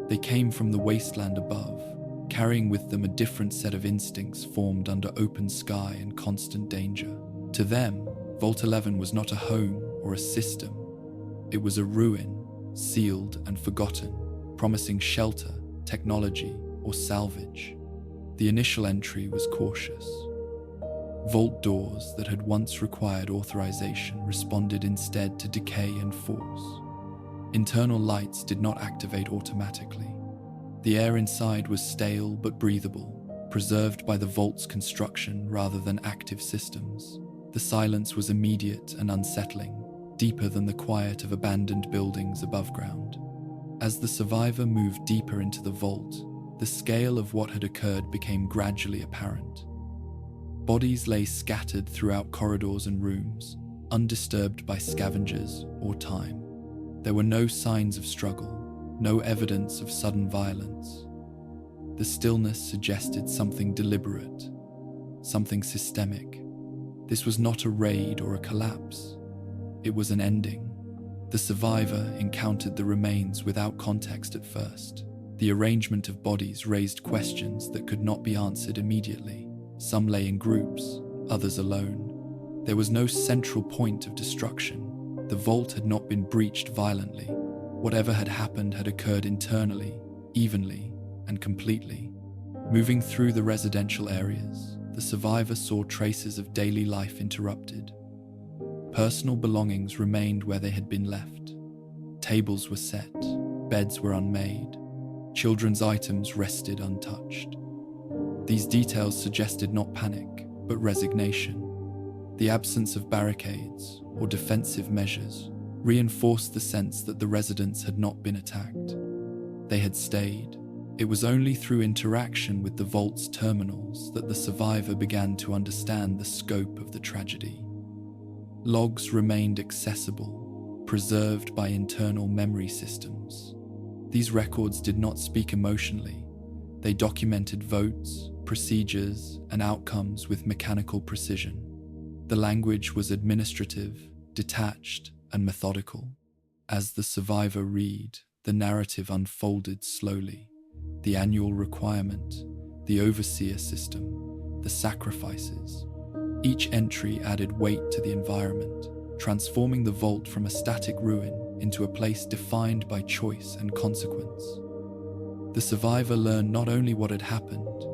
They came from the wasteland above, carrying with them a different set of instincts formed under open sky and constant danger. To them, Vault 11 was not a home or a system. It was a ruin, sealed and forgotten, promising shelter, technology, or salvage. The initial entry was cautious. Vault doors that had once required authorization responded instead to decay and force. Internal lights did not activate automatically. The air inside was stale but breathable, preserved by the vault's construction rather than active systems. The silence was immediate and unsettling, deeper than the quiet of abandoned buildings above ground. As the survivor moved deeper into the vault, the scale of what had occurred became gradually apparent. Bodies lay scattered throughout corridors and rooms, undisturbed by scavengers or time. There were no signs of struggle, no evidence of sudden violence. The stillness suggested something deliberate, something systemic. This was not a raid or a collapse. It was an ending. The survivor encountered the remains without context at first. The arrangement of bodies raised questions that could not be answered immediately. Some lay in groups, others alone. There was no central point of destruction. The vault had not been breached violently. Whatever had happened had occurred internally, evenly, and completely. Moving through the residential areas, the the survivor saw traces of daily life interrupted. Personal belongings remained where they had been left. Tables were set, beds were unmade, children's items rested untouched. These details suggested not panic, but resignation. The absence of barricades or defensive measures reinforced the sense that the residents had not been attacked. They had stayed. It was only through interaction with the vault's terminals that the survivor began to understand the scope of the tragedy. Logs remained accessible, preserved by internal memory systems. These records did not speak emotionally. They documented votes, procedures, and outcomes with mechanical precision. The language was administrative, detached, and methodical. As the survivor read, the narrative unfolded slowly. The annual requirement, the overseer system, the sacrifices. Each entry added weight to the environment, transforming the vault from a static ruin into a place defined by choice and consequence. The survivor learned not only what had happened,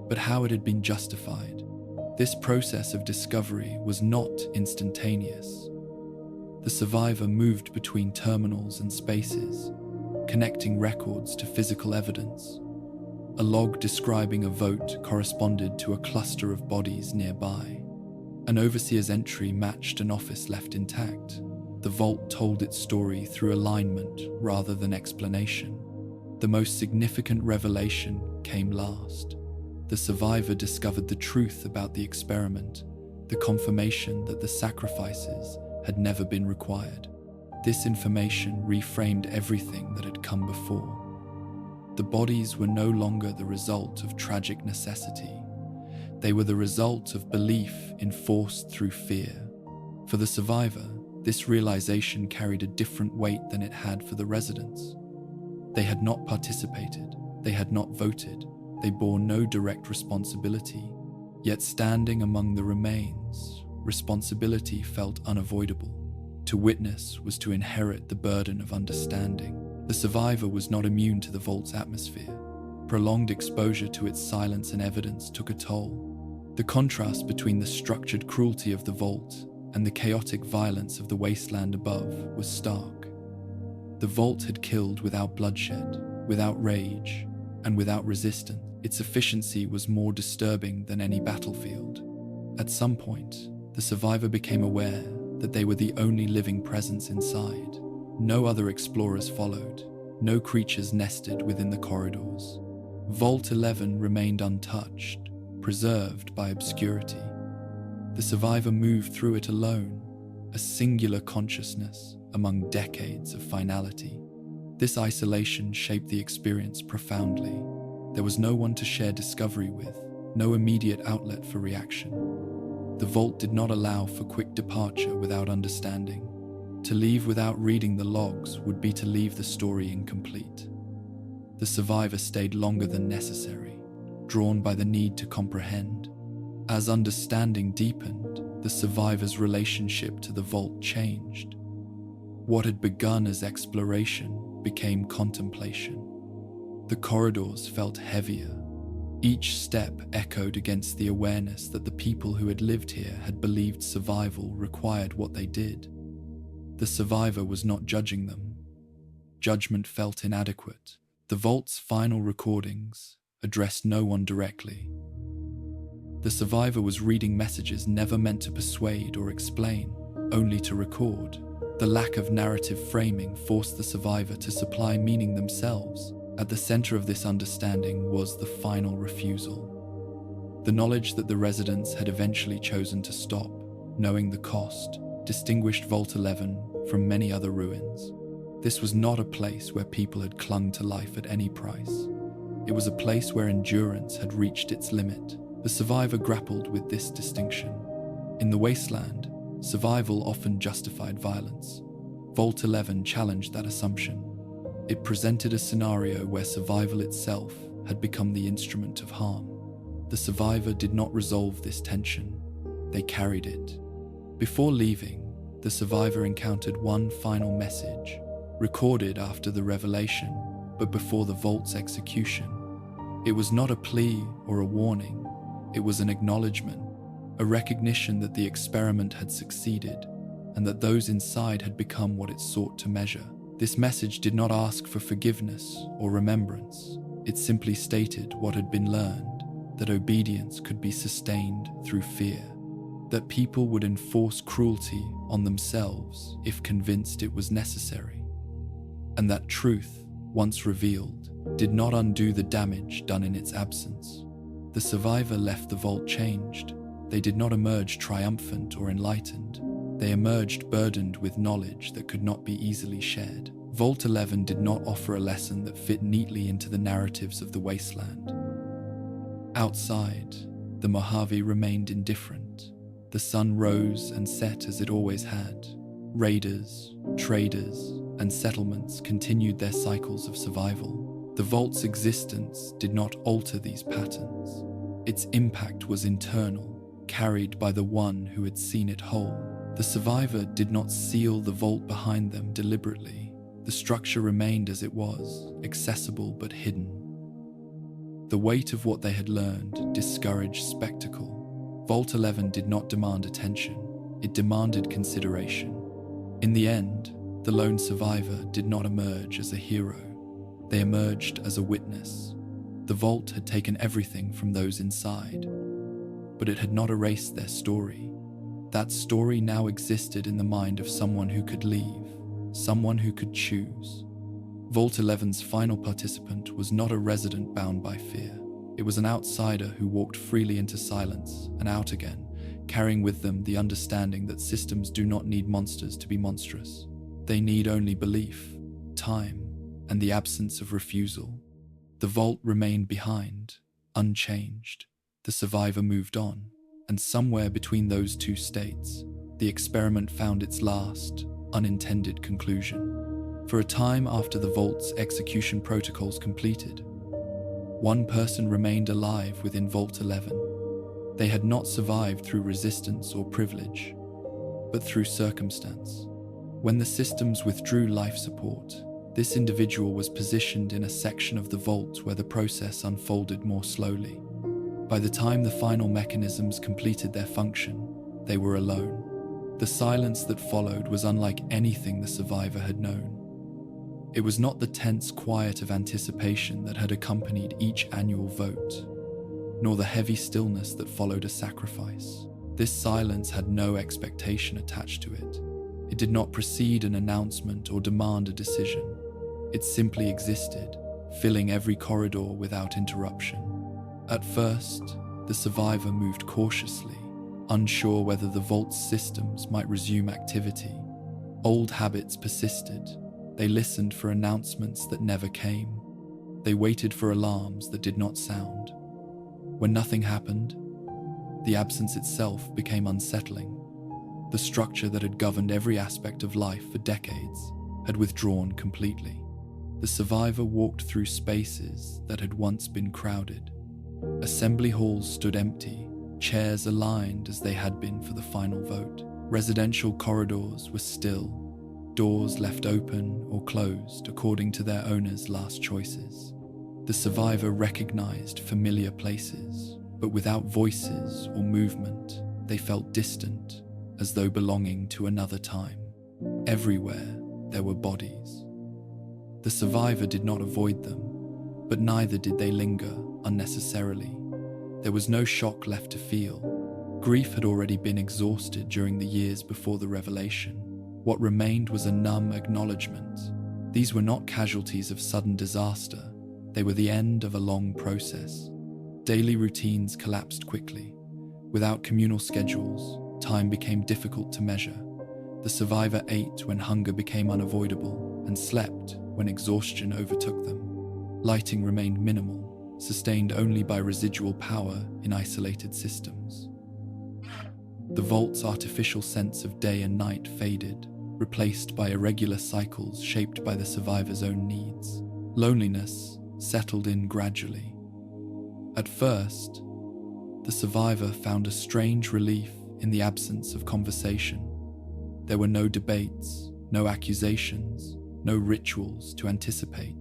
but how it had been justified. This process of discovery was not instantaneous. The survivor moved between terminals and spaces, connecting records to physical evidence. A log describing a vote corresponded to a cluster of bodies nearby. An overseer's entry matched an office left intact. The vault told its story through alignment rather than explanation. The most significant revelation came last. The survivor discovered the truth about the experiment, the confirmation that the sacrifices had never been required. This information reframed everything that had come before. The bodies were no longer the result of tragic necessity. They were the result of belief enforced through fear. For the survivor, this realization carried a different weight than it had for the residents. They had not participated, they had not voted, they bore no direct responsibility. Yet standing among the remains, responsibility felt unavoidable. To witness was to inherit the burden of understanding. The survivor was not immune to the vault's atmosphere. Prolonged exposure to its silence and evidence took a toll. The contrast between the structured cruelty of the vault and the chaotic violence of the wasteland above was stark. The vault had killed without bloodshed, without rage, and without resistance. Its efficiency was more disturbing than any battlefield. At some point, the survivor became aware that they were the only living presence inside. No other explorers followed. No creatures nested within the corridors. Vault 11 remained untouched, preserved by obscurity. The survivor moved through it alone, a singular consciousness among decades of finality. This isolation shaped the experience profoundly. There was no one to share discovery with, no immediate outlet for reaction. The vault did not allow for quick departure without understanding. To leave without reading the logs would be to leave the story incomplete. The survivor stayed longer than necessary, drawn by the need to comprehend. As understanding deepened, the survivor's relationship to the vault changed. What had begun as exploration became contemplation. The corridors felt heavier. Each step echoed against the awareness that the people who had lived here had believed survival required what they did. The survivor was not judging them. Judgment felt inadequate. The vault's final recordings addressed no one directly. The survivor was reading messages never meant to persuade or explain, only to record. The lack of narrative framing forced the survivor to supply meaning themselves. At the center of this understanding was the final refusal. The knowledge that the residents had eventually chosen to stop, knowing the cost, distinguished Vault 11 from many other ruins. This was not a place where people had clung to life at any price. It was a place where endurance had reached its limit. The survivor grappled with this distinction. In the wasteland, survival often justified violence. Vault 11 challenged that assumption. It presented a scenario where survival itself had become the instrument of harm. The survivor did not resolve this tension. They carried it. Before leaving, the survivor encountered one final message, recorded after the revelation, but before the vault's execution. It was not a plea or a warning. It was an acknowledgement, a recognition that the experiment had succeeded and that those inside had become what it sought to measure. This message did not ask for forgiveness or remembrance. It simply stated what had been learned, that obedience could be sustained through fear, that people would enforce cruelty on themselves if convinced it was necessary, and that truth, once revealed, did not undo the damage done in its absence. The survivor left the vault changed. They did not emerge triumphant or enlightened. They emerged burdened with knowledge that could not be easily shared. Vault 11 did not offer a lesson that fit neatly into the narratives of the wasteland. Outside, the Mojave remained indifferent. The sun rose and set as it always had. Raiders, traders, and settlements continued their cycles of survival. The vault's existence did not alter these patterns. Its impact was internal, carried by the one who had seen it whole. The survivor did not seal the vault behind them deliberately. The structure remained as it was, accessible but hidden. The weight of what they had learned discouraged spectacle. Vault 11 did not demand attention. It demanded consideration. In the end, the lone survivor did not emerge as a hero. They emerged as a witness. The vault had taken everything from those inside, but it had not erased their story. That story now existed in the mind of someone who could leave, someone who could choose. Vault 11's final participant was not a resident bound by fear. It was an outsider who walked freely into silence and out again, carrying with them the understanding that systems do not need monsters to be monstrous. They need only belief, time, and the absence of refusal. The vault remained behind, unchanged. The survivor moved on, and somewhere between those two states, the experiment found its last, unintended conclusion. For a time after the vault's execution protocols completed, one person remained alive within Vault 11. They had not survived through resistance or privilege, but through circumstance. When the systems withdrew life support, this individual was positioned in a section of the vault where the process unfolded more slowly. By the time the final mechanisms completed their function, they were alone. The silence that followed was unlike anything the survivor had known. It was not the tense quiet of anticipation that had accompanied each annual vote, nor the heavy stillness that followed a sacrifice. This silence had no expectation attached to it. It did not precede an announcement or demand a decision. It simply existed, filling every corridor without interruption. At first, the survivor moved cautiously, unsure whether the vault's systems might resume activity. Old habits persisted. They listened for announcements that never came. They waited for alarms that did not sound. When nothing happened, the absence itself became unsettling. The structure that had governed every aspect of life for decades had withdrawn completely. The survivor walked through spaces that had once been crowded. Assembly halls stood empty, chairs aligned as they had been for the final vote. Residential corridors were still, doors left open or closed according to their owners' last choices. The survivor recognized familiar places, but without voices or movement, they felt distant, as though belonging to another time. Everywhere, there were bodies. The survivor did not avoid them, but neither did they linger unnecessarily. There was no shock left to feel. Grief had already been exhausted during the years before the revelation. What remained was a numb acknowledgement. These were not casualties of sudden disaster. They were the end of a long process. Daily routines collapsed quickly. Without communal schedules, time became difficult to measure. The survivor ate when hunger became unavoidable and slept when exhaustion overtook them. Lighting remained minimal, sustained only by residual power in isolated systems. The vault's artificial sense of day and night faded, replaced by irregular cycles shaped by the survivor's own needs. Loneliness settled in gradually. At first, the survivor found a strange relief in the absence of conversation. There were no debates, no accusations, no rituals to anticipate.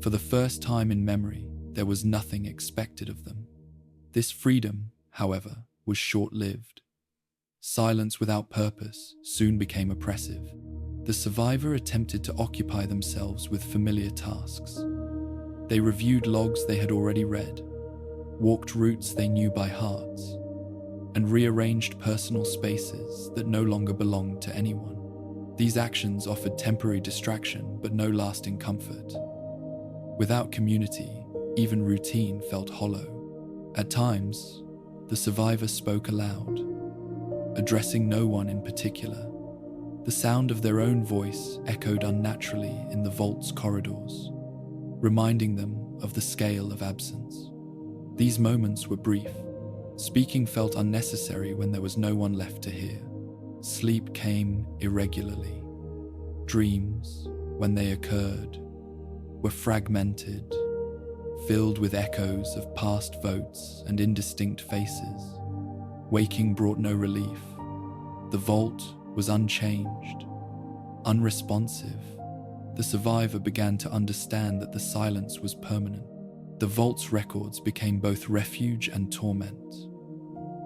For the first time in memory, there was nothing expected of them. This freedom, however, was short-lived. Silence without purpose soon became oppressive. The survivor attempted to occupy themselves with familiar tasks. They reviewed logs they had already read, walked routes they knew by heart, and rearranged personal spaces that no longer belonged to anyone. These actions offered temporary distraction but no lasting comfort. Without community, even routine felt hollow. At times, the survivor spoke aloud, addressing no one in particular. The sound of their own voice echoed unnaturally in the vault's corridors, reminding them of the scale of absence. These moments were brief. Speaking felt unnecessary when there was no one left to hear. Sleep came irregularly. Dreams, when they occurred, were fragmented, filled with echoes of past votes and indistinct faces. Waking brought no relief. The vault was unchanged, unresponsive. The survivor began to understand that the silence was permanent. The vault's records became both refuge and torment.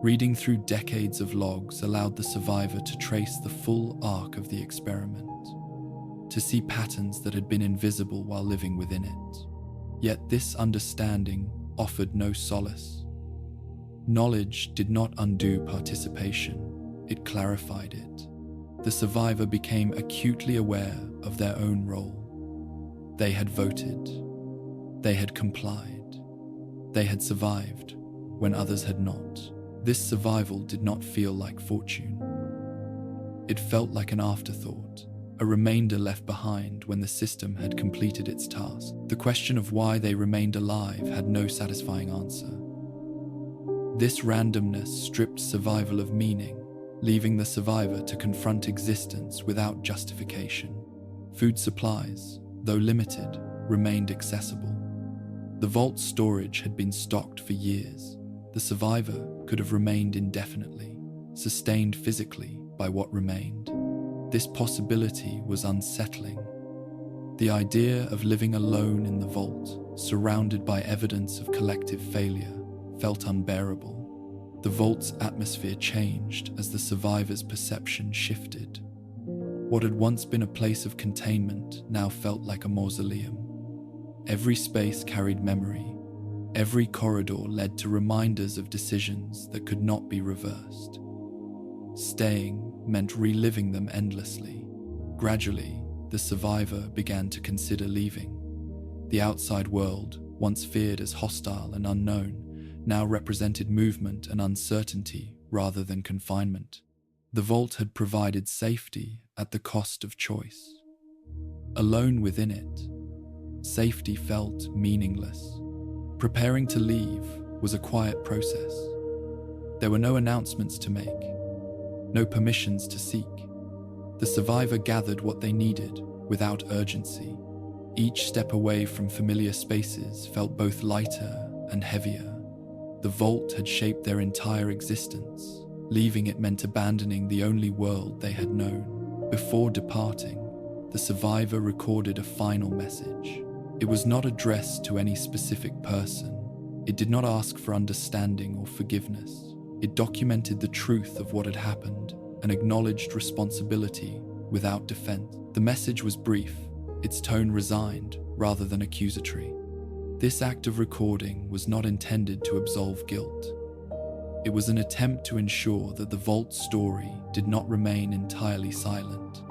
Reading through decades of logs allowed the survivor to trace the full arc of the experiment, to see patterns that had been invisible while living within it. Yet this understanding offered no solace. Knowledge did not undo participation, it clarified it. The survivor became acutely aware of their own role. They had voted. They had complied. They had survived when others had not. This survival did not feel like fortune. It felt like an afterthought, a remainder left behind when the system had completed its task. The question of why they remained alive had no satisfying answer. This randomness stripped survival of meaning, leaving the survivor to confront existence without justification. Food supplies, though limited, remained accessible. The vault's storage had been stocked for years. The survivor could have remained indefinitely, sustained physically by what remained. This possibility was unsettling. The idea of living alone in the vault, surrounded by evidence of collective failure, felt unbearable. The vault's atmosphere changed as the survivor's perception shifted. What had once been a place of containment now felt like a mausoleum. Every space carried memory. Every corridor led to reminders of decisions that could not be reversed. Staying meant reliving them endlessly. Gradually, the survivor began to consider leaving. The outside world, once feared as hostile and unknown, now represented movement and uncertainty rather than confinement. The vault had provided safety at the cost of choice. Alone within it, safety felt meaningless. Preparing to leave was a quiet process. There were no announcements to make, no permissions to seek. The survivor gathered what they needed without urgency. Each step away from familiar spaces felt both lighter and heavier. The vault had shaped their entire existence. Leaving it meant abandoning the only world they had known. Before departing, the survivor recorded a final message. It was not addressed to any specific person. It did not ask for understanding or forgiveness. It documented the truth of what had happened and acknowledged responsibility without defense. The message was brief, its tone resigned rather than accusatory. This act of recording was not intended to absolve guilt. It was an attempt to ensure that the vault's story did not remain entirely silent.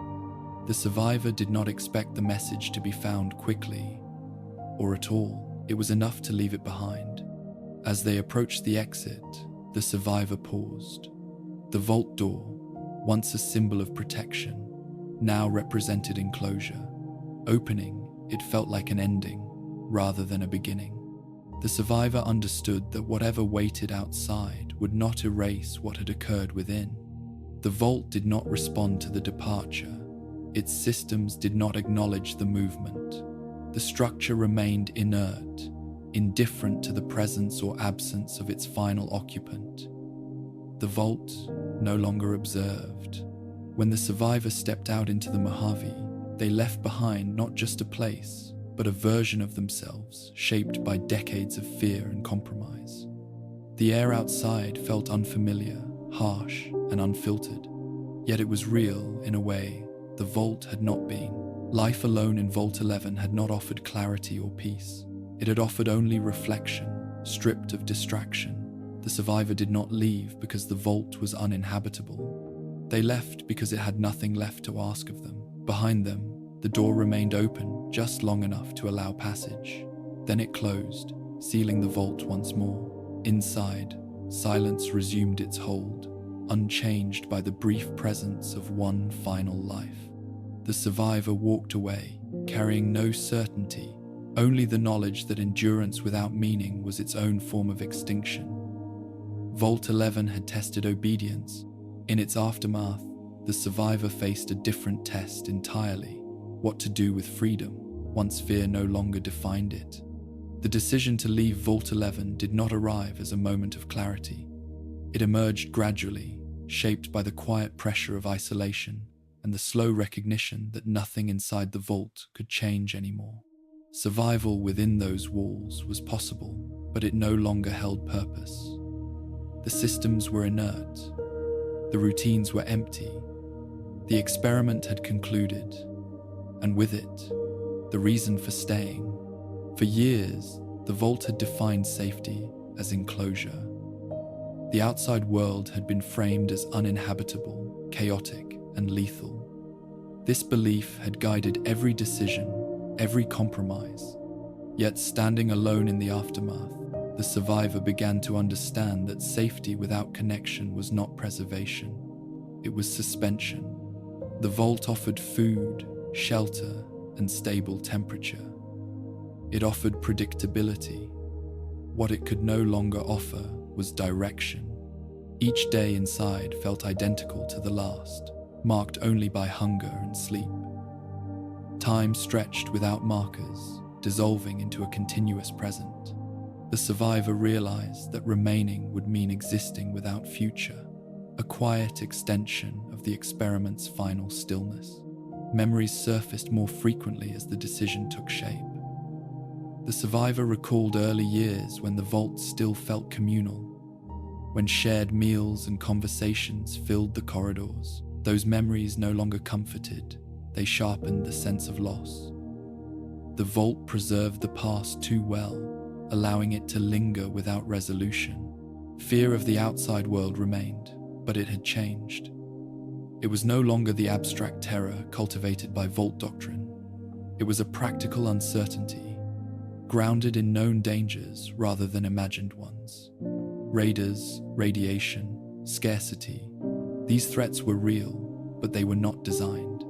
The survivor did not expect the message to be found quickly, or at all. It was enough to leave it behind. As they approached the exit, the survivor paused. The vault door, once a symbol of protection, now represented enclosure. Opening, it felt like an ending, rather than a beginning. The survivor understood that whatever waited outside would not erase what had occurred within. The vault did not respond to the departure. Its systems did not acknowledge the movement. The structure remained inert, indifferent to the presence or absence of its final occupant. The vault no longer observed. When the survivor stepped out into the Mojave, they left behind not just a place, but a version of themselves shaped by decades of fear and compromise. The air outside felt unfamiliar, harsh, and unfiltered. Yet it was real in a way the vault had not been. Life alone in Vault 11 had not offered clarity or peace. It had offered only reflection, stripped of distraction. The survivor did not leave because the vault was uninhabitable. They left because it had nothing left to ask of them. Behind them, the door remained open just long enough to allow passage. Then it closed, sealing the vault once more. Inside, silence resumed its hold, unchanged by the brief presence of one final life. The survivor walked away, carrying no certainty, only the knowledge that endurance without meaning was its own form of extinction. Vault 11 had tested obedience. In its aftermath, the survivor faced a different test entirely: what to do with freedom, once fear no longer defined it. The decision to leave Vault 11 did not arrive as a moment of clarity. It emerged gradually, shaped by the quiet pressure of isolation and the slow recognition that nothing inside the vault could change anymore. Survival within those walls was possible, but it no longer held purpose. The systems were inert. The routines were empty. The experiment had concluded, and with it, the reason for staying. For years, the vault had defined safety as enclosure. The outside world had been framed as uninhabitable, chaotic, and lethal. This belief had guided every decision, every compromise. Yet, standing alone in the aftermath, the survivor began to understand that safety without connection was not preservation. It was suspension. The vault offered food, shelter, and stable temperature. It offered predictability. What it could no longer offer was direction. Each day inside felt identical to the last, marked only by hunger and sleep. Time stretched without markers, dissolving into a continuous present. The survivor realized that remaining would mean existing without future, a quiet extension of the experiment's final stillness. Memories surfaced more frequently as the decision took shape. The survivor recalled early years when the vault still felt communal, when shared meals and conversations filled the corridors. Those memories no longer comforted, they sharpened the sense of loss. The vault preserved the past too well, allowing it to linger without resolution. Fear of the outside world remained, but it had changed. It was no longer the abstract terror cultivated by vault doctrine. It was a practical uncertainty, grounded in known dangers rather than imagined ones. Raiders, radiation, scarcity. These threats were real, but they were not designed.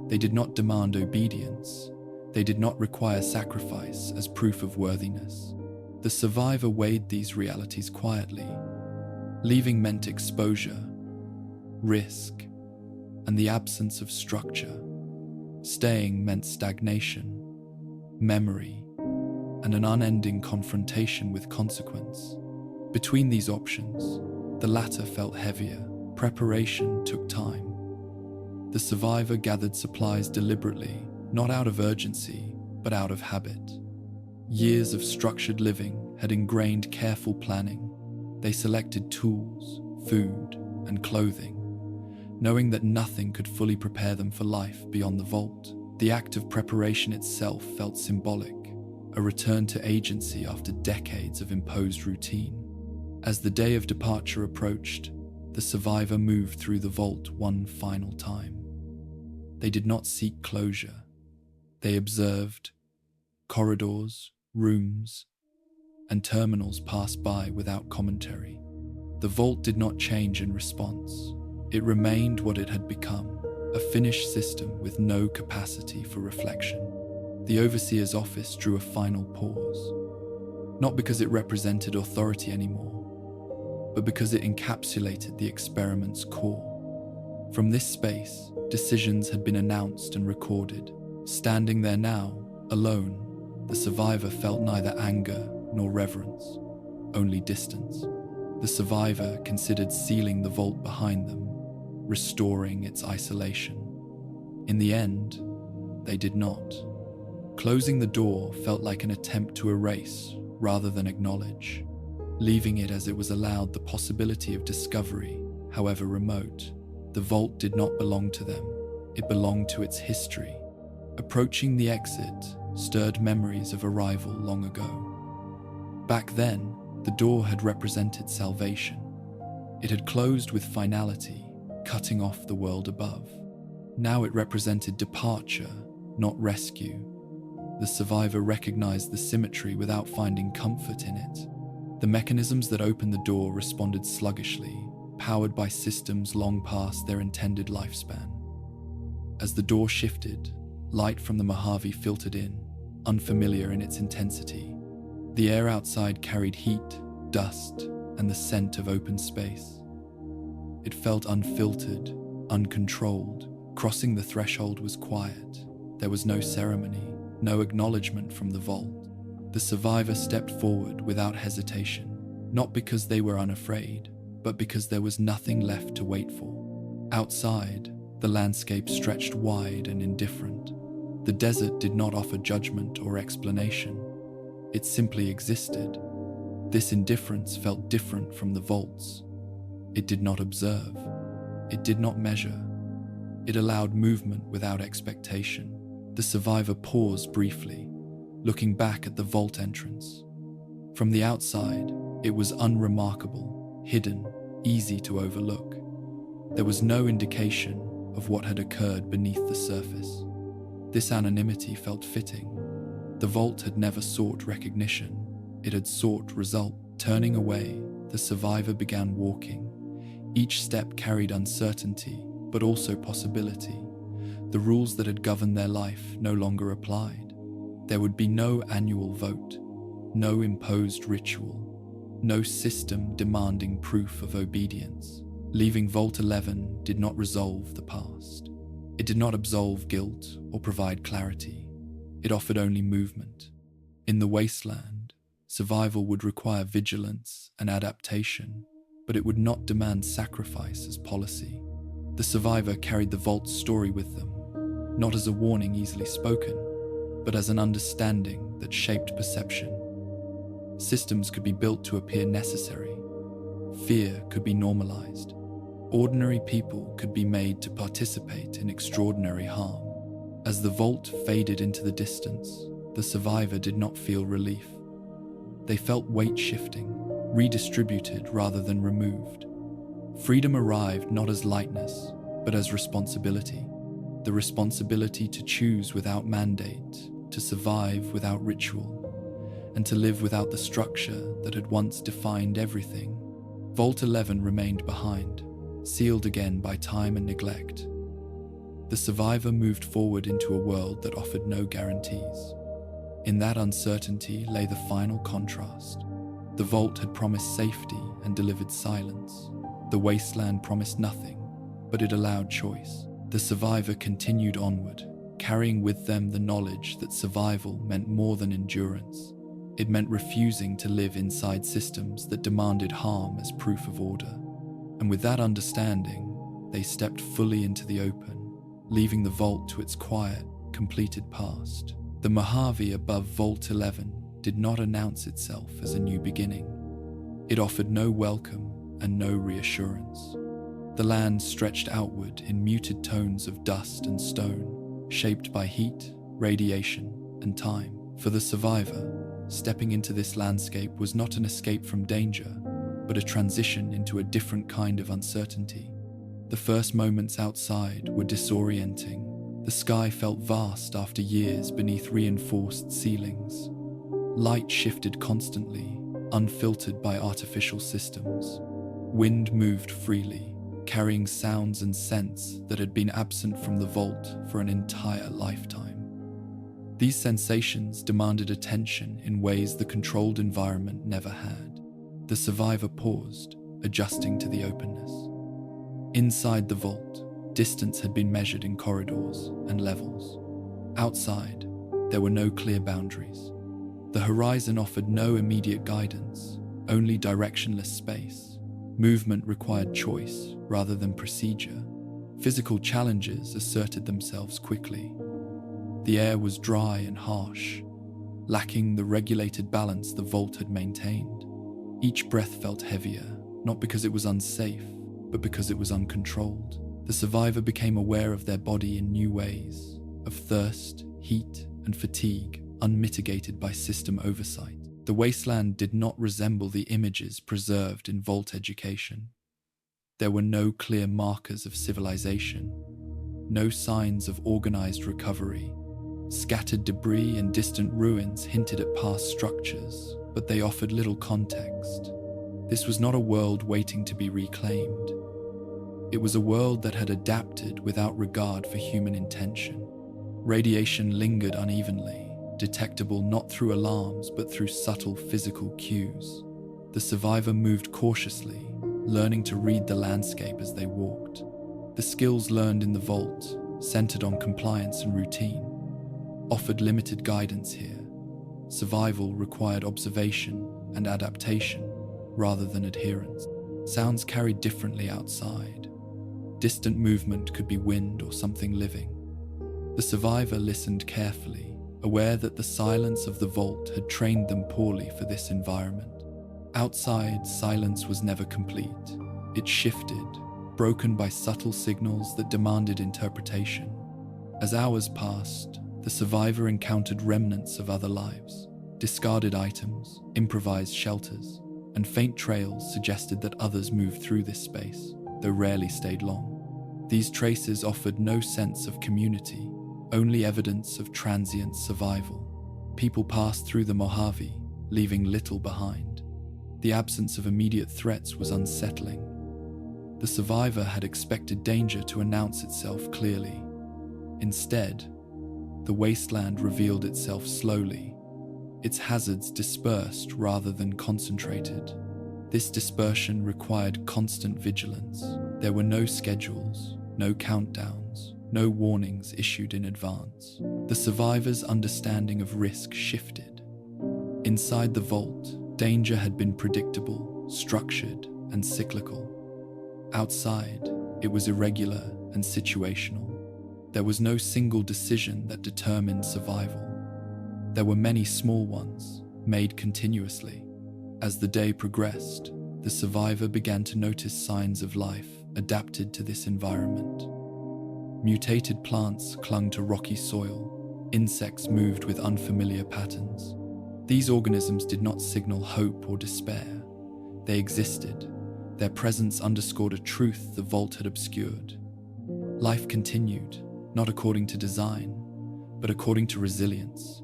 They did not demand obedience. They did not require sacrifice as proof of worthiness. The survivor weighed these realities quietly. Leaving meant exposure, risk, and the absence of structure. Staying meant stagnation, memory, and an unending confrontation with consequence. Between these options, the latter felt heavier. Preparation took time. The survivor gathered supplies deliberately, not out of urgency, but out of habit. Years of structured living had ingrained careful planning. They selected tools, food, and clothing, knowing that nothing could fully prepare them for life beyond the vault. The act of preparation itself felt symbolic, a return to agency after decades of imposed routine. As the day of departure approached, the survivor moved through the vault one final time. They did not seek closure. They observed. Corridors, rooms, and terminals passed by without commentary. The vault did not change in response. It remained what it had become, a finished system with no capacity for reflection. The overseer's office drew a final pause, not because it represented authority anymore, but because it encapsulated the experiment's core. From this space, decisions had been announced and recorded. Standing there now, alone, the survivor felt neither anger nor reverence, only distance. The survivor considered sealing the vault behind them, restoring its isolation. In the end, they did not. Closing the door felt like an attempt to erase rather than acknowledge. leaving it as it was allowed the possibility of discovery, however remote. The vault did not belong to them, it belonged to its history. Approaching the exit stirred memories of arrival long ago. Back then, the door had represented salvation. It had closed with finality, cutting off the world above. Now it represented departure, not rescue. The survivor recognized the symmetry without finding comfort in it. The mechanisms that opened the door responded sluggishly, powered by systems long past their intended lifespan. As the door shifted, light from the Mojave filtered in, unfamiliar in its intensity. The air outside carried heat, dust, and the scent of open space. It felt unfiltered, uncontrolled. Crossing the threshold was quiet. There was no ceremony, no acknowledgement from the vault. The survivor stepped forward without hesitation, not because they were unafraid, but because there was nothing left to wait for. Outside, the landscape stretched wide and indifferent. The desert did not offer judgment or explanation. It simply existed. This indifference felt different from the vaults. It did not observe. It did not measure. It allowed movement without expectation. The survivor paused briefly, looking back at the vault entrance. From the outside, it was unremarkable, hidden, easy to overlook. There was no indication of what had occurred beneath the surface. This anonymity felt fitting. The vault had never sought recognition. It had sought result. Turning away, the survivor began walking. Each step carried uncertainty, but also possibility. The rules that had governed their life no longer applied. There would be no annual vote, no imposed ritual, no system demanding proof of obedience. Leaving Vault 11 did not resolve the past. It did not absolve guilt or provide clarity. It offered only movement. In the wasteland, survival would require vigilance and adaptation, but it would not demand sacrifice as policy. The survivor carried the vault's story with them, not as a warning easily spoken, but as an understanding that shaped perception. Systems could be built to appear necessary. Fear could be normalized. Ordinary people could be made to participate in extraordinary harm. As the vault faded into the distance, the survivor did not feel relief. They felt weight shifting, redistributed rather than removed. Freedom arrived not as lightness, but as responsibility. The responsibility to choose without mandate, to survive without ritual, and to live without the structure that had once defined everything. Vault 11 remained behind, sealed again by time and neglect. The survivor moved forward into a world that offered no guarantees. In that uncertainty lay the final contrast. The vault had promised safety and delivered silence. The wasteland promised nothing, but it allowed choice. The survivor continued onward, carrying with them the knowledge that survival meant more than endurance. It meant refusing to live inside systems that demanded harm as proof of order. And with that understanding, they stepped fully into the open, leaving the vault to its quiet, completed past. The Mojave above Vault 11 did not announce itself as a new beginning. It offered no welcome and no reassurance. The land stretched outward in muted tones of dust and stone, shaped by heat, radiation, and time. For the survivor, stepping into this landscape was not an escape from danger, but a transition into a different kind of uncertainty. The first moments outside were disorienting. The sky felt vast after years beneath reinforced ceilings. Light shifted constantly, unfiltered by artificial systems. Wind moved freely, carrying sounds and scents that had been absent from the vault for an entire lifetime. These sensations demanded attention in ways the controlled environment never had. The survivor paused, adjusting to the openness. Inside the vault, distance had been measured in corridors and levels. Outside, there were no clear boundaries. The horizon offered no immediate guidance, only directionless space. Movement required choice rather than procedure. Physical challenges asserted themselves quickly. The air was dry and harsh, lacking the regulated balance the vault had maintained. Each breath felt heavier, not because it was unsafe, but because it was uncontrolled. The survivor became aware of their body in new ways, of thirst, heat, and fatigue, unmitigated by system oversight. The wasteland did not resemble the images preserved in Vault education. There were no clear markers of civilization, no signs of organized recovery. Scattered debris and distant ruins hinted at past structures, but they offered little context. This was not a world waiting to be reclaimed. It was a world that had adapted without regard for human intention. Radiation lingered unevenly, detectable not through alarms but through subtle physical cues. The survivor moved cautiously, learning to read the landscape as they walked. The skills learned in the vault, centered on compliance and routine, offered limited guidance here. Survival required observation and adaptation rather than adherence. Sounds carried differently outside. Distant movement could be wind or something living. The survivor listened carefully, aware that the silence of the vault had trained them poorly for this environment. Outside, silence was never complete. It shifted, broken by subtle signals that demanded interpretation. As hours passed, the survivor encountered remnants of other lives. Discarded items, improvised shelters, and faint trails suggested that others moved through this space, though rarely stayed long. These traces offered no sense of community, only evidence of transient survival. People passed through the Mojave, leaving little behind. The absence of immediate threats was unsettling. The survivor had expected danger to announce itself clearly. Instead, the wasteland revealed itself slowly, its hazards dispersed rather than concentrated. This dispersion required constant vigilance. There were no schedules, no countdowns, no warnings issued in advance. The survivor's understanding of risk shifted. Inside the vault, danger had been predictable, structured, and cyclical. Outside, it was irregular and situational. There was no single decision that determined survival. There were many small ones, made continuously. As the day progressed, the survivor began to notice signs of life adapted to this environment. Mutated plants clung to rocky soil. Insects moved with unfamiliar patterns. These organisms did not signal hope or despair. They existed. Their presence underscored a truth the vault had obscured. Life continued, not according to design, but according to resilience.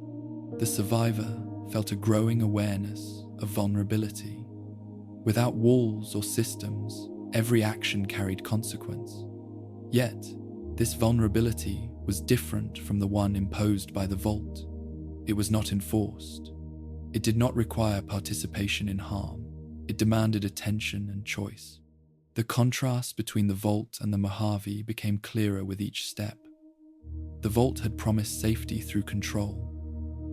The survivor felt a growing awareness of vulnerability. Without walls or systems, every action carried consequence. Yet, this vulnerability was different from the one imposed by the vault. It was not enforced. It did not require participation in harm. It demanded attention and choice. The contrast between the vault and the Mojave became clearer with each step. The vault had promised safety through control.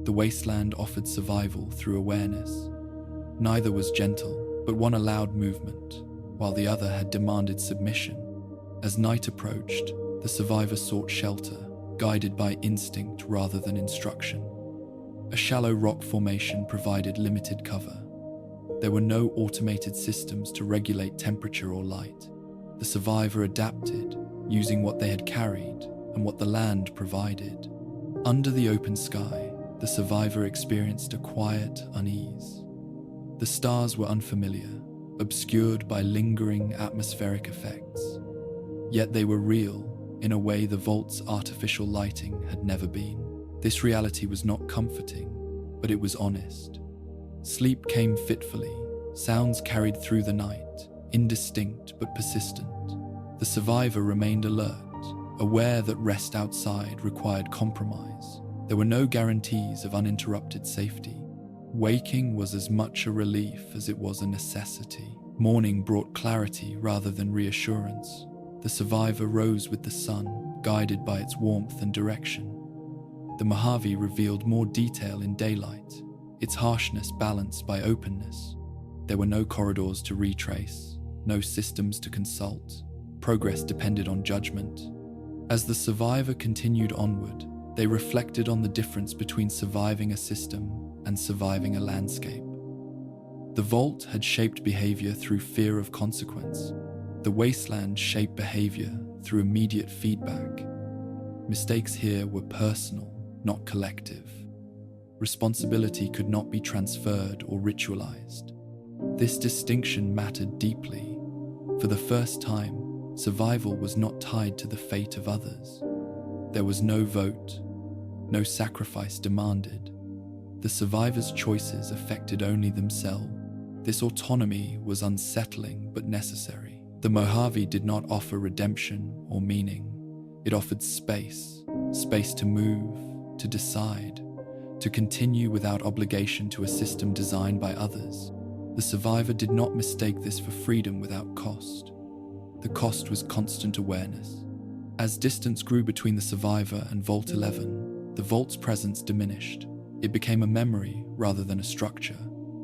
The wasteland offered survival through awareness. Neither was gentle, but one allowed movement, while the other had demanded submission. As night approached, the survivor sought shelter, guided by instinct rather than instruction. A shallow rock formation provided limited cover. There were no automated systems to regulate temperature or light. The survivor adapted, using what they had carried and what the land provided. Under the open sky, the survivor experienced a quiet unease. The stars were unfamiliar, obscured by lingering atmospheric effects. Yet they were real, in a way the vault's artificial lighting had never been. This reality was not comforting, but it was honest. Sleep came fitfully, sounds carried through the night, indistinct but persistent. The survivor remained alert, aware that rest outside required compromise. There were no guarantees of uninterrupted safety. Waking was as much a relief as it was a necessity. Morning brought clarity rather than reassurance. The survivor rose with the sun, guided by its warmth and direction. The Mojave revealed more detail in daylight, its harshness balanced by openness. There were no corridors to retrace, no systems to consult. Progress depended on judgment. As the survivor continued onward, they reflected on the difference between surviving a system and surviving a landscape. The vault had shaped behavior through fear of consequence. The wasteland shaped behavior through immediate feedback. Mistakes here were personal, not collective. Responsibility could not be transferred or ritualized. This distinction mattered deeply. For the first time, survival was not tied to the fate of others. There was no vote, no sacrifice demanded. The survivors' choices affected only themselves. This autonomy was unsettling but necessary. The Mojave did not offer redemption or meaning. It offered space to move, to decide, to continue without obligation to a system designed by others. The survivor did not mistake this for freedom without cost. The cost was constant awareness. As distance grew between the survivor and Vault 11, the vault's presence diminished. It became a memory rather than a structure,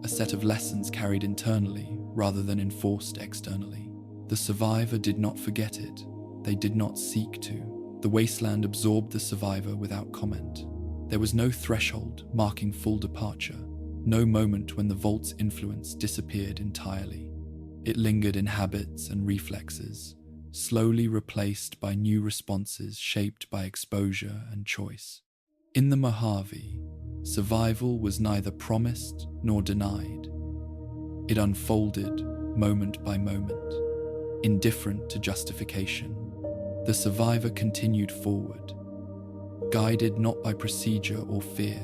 a set of lessons carried internally rather than enforced externally. The survivor did not forget it. They did not seek to. The wasteland absorbed the survivor without comment. There was no threshold marking full departure, no moment when the vault's influence disappeared entirely. It lingered in habits and reflexes, slowly replaced by new responses shaped by exposure and choice. In the Mojave, survival was neither promised nor denied. It unfolded moment by moment, indifferent to justification. The survivor continued forward, guided not by procedure or fear,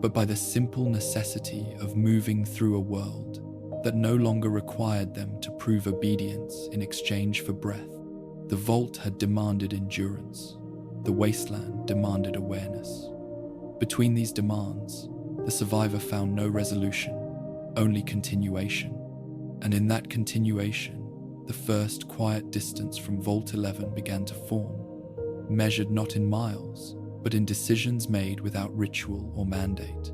but by the simple necessity of moving through a world that no longer required them to prove obedience in exchange for breath. The vault had demanded endurance. The wasteland demanded awareness. Between these demands, the survivor found no resolution, only continuation. And in that continuation, the first quiet distance from Vault 11 began to form, measured not in miles, but in decisions made without ritual or mandate.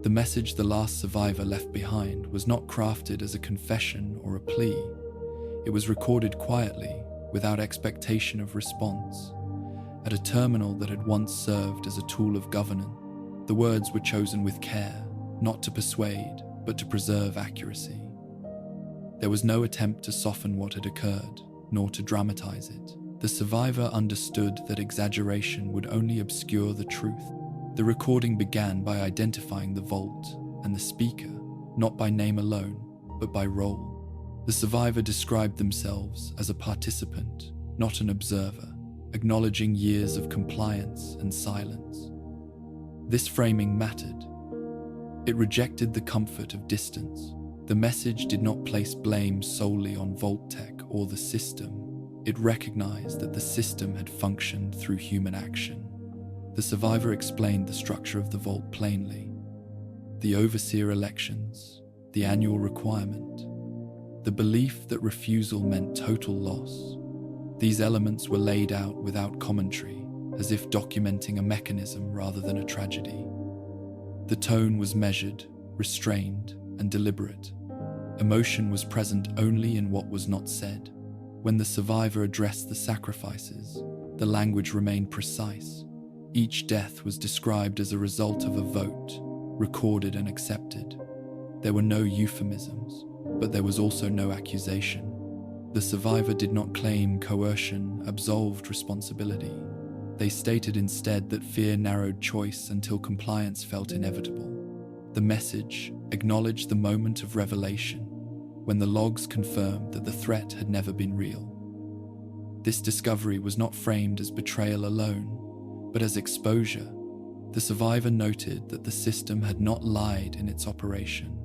The message the last survivor left behind was not crafted as a confession or a plea. It was recorded quietly, without expectation of response, at a terminal that had once served as a tool of governance. The words were chosen with care, not to persuade, but to preserve accuracy. There was no attempt to soften what had occurred, nor to dramatize it. The survivor understood that exaggeration would only obscure the truth. The recording began by identifying the vault and the speaker, not by name alone, but by role. The survivor described themselves as a participant, not an observer, acknowledging years of compliance and silence. This framing mattered. It rejected the comfort of distance. The message did not place blame solely on Vault Tech or the system. It recognized that the system had functioned through human action. The survivor explained the structure of the vault plainly. The overseer elections, the annual requirement, the belief that refusal meant total loss. These elements were laid out without commentary, as if documenting a mechanism rather than a tragedy. The tone was measured, restrained, and deliberate. Emotion was present only in what was not said. When the survivor addressed the sacrifices, the language remained precise. Each death was described as a result of a vote, recorded and accepted. There were no euphemisms, but there was also no accusation. The survivor did not claim coercion absolved responsibility. They stated instead that fear narrowed choice until compliance felt inevitable. The message acknowledged the moment of revelation, when the logs confirmed that the threat had never been real. This discovery was not framed as betrayal alone, but as exposure. The survivor noted that the system had not lied in its operation.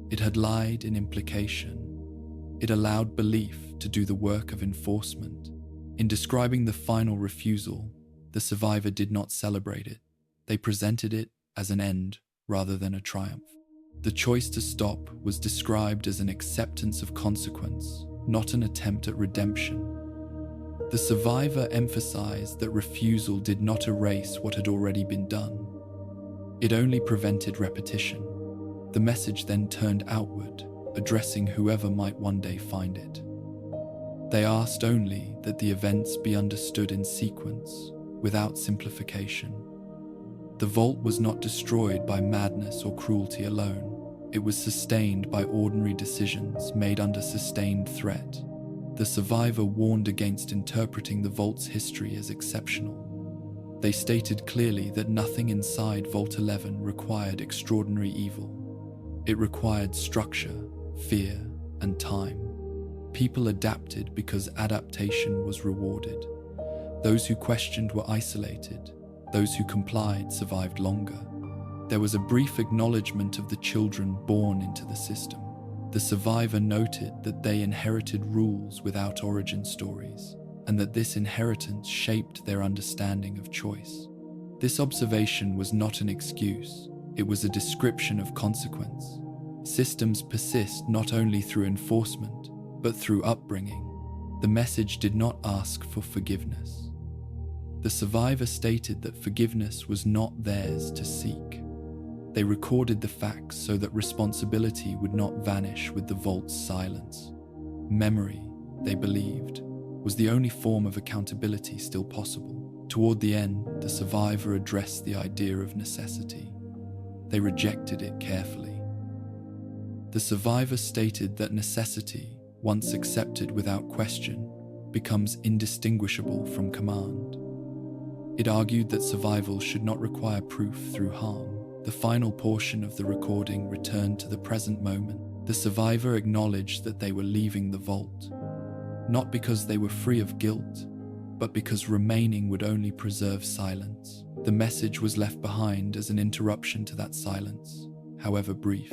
It had lied in implication. It allowed belief to do the work of enforcement. In describing the final refusal, the survivor did not celebrate it. They presented it as an end rather than a triumph. The choice to stop was described as an acceptance of consequence, not an attempt at redemption. The survivor emphasized that refusal did not erase what had already been done. It only prevented repetition. The message then turned outward, addressing whoever might one day find it. They asked only that the events be understood in sequence, without simplification. The vault was not destroyed by madness or cruelty alone. It was sustained by ordinary decisions made under sustained threat. The survivor warned against interpreting the vault's history as exceptional. They stated clearly that nothing inside Vault 11 required extraordinary evil. It required structure, fear, and time. People adapted because adaptation was rewarded. Those who questioned were isolated. Those who complied survived longer. There was a brief acknowledgement of the children born into the system. The survivor noted that they inherited rules without origin stories, and that this inheritance shaped their understanding of choice. This observation was not an excuse, it was a description of consequence. Systems persist not only through enforcement, but through upbringing. The message did not ask for forgiveness. The survivor stated that forgiveness was not theirs to seek. They recorded the facts so that responsibility would not vanish with the vault's silence. Memory, they believed, was the only form of accountability still possible. Toward the end, the survivor addressed the idea of necessity. They rejected it carefully. The survivor stated that necessity, once accepted without question, becomes indistinguishable from command. It argued that survival should not require proof through harm. The final portion of the recording returned to the present moment. The survivor acknowledged that they were leaving the vault, not because they were free of guilt, but because remaining would only preserve silence. The message was left behind as an interruption to that silence, however brief.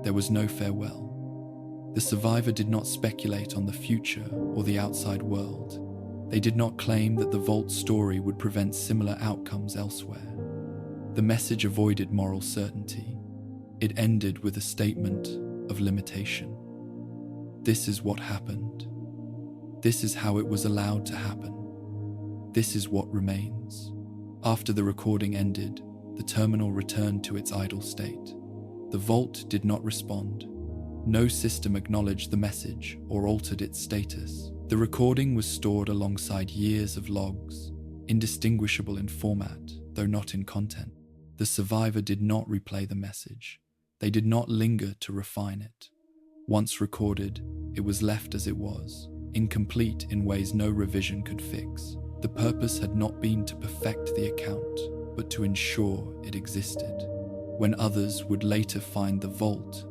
There was no farewell. The survivor did not speculate on the future or the outside world. They did not claim that the vault story would prevent similar outcomes elsewhere. The message avoided moral certainty. It ended with a statement of limitation. This is what happened. This is how it was allowed to happen. This is what remains. After the recording ended, the terminal returned to its idle state. The vault did not respond. No system acknowledged the message or altered its status. The recording was stored alongside years of logs, indistinguishable in format, though not in content. The survivor did not replay the message. They did not linger to refine it. Once recorded, it was left as it was, incomplete in ways no revision could fix. The purpose had not been to perfect the account, but to ensure it existed. When others would later find the vault,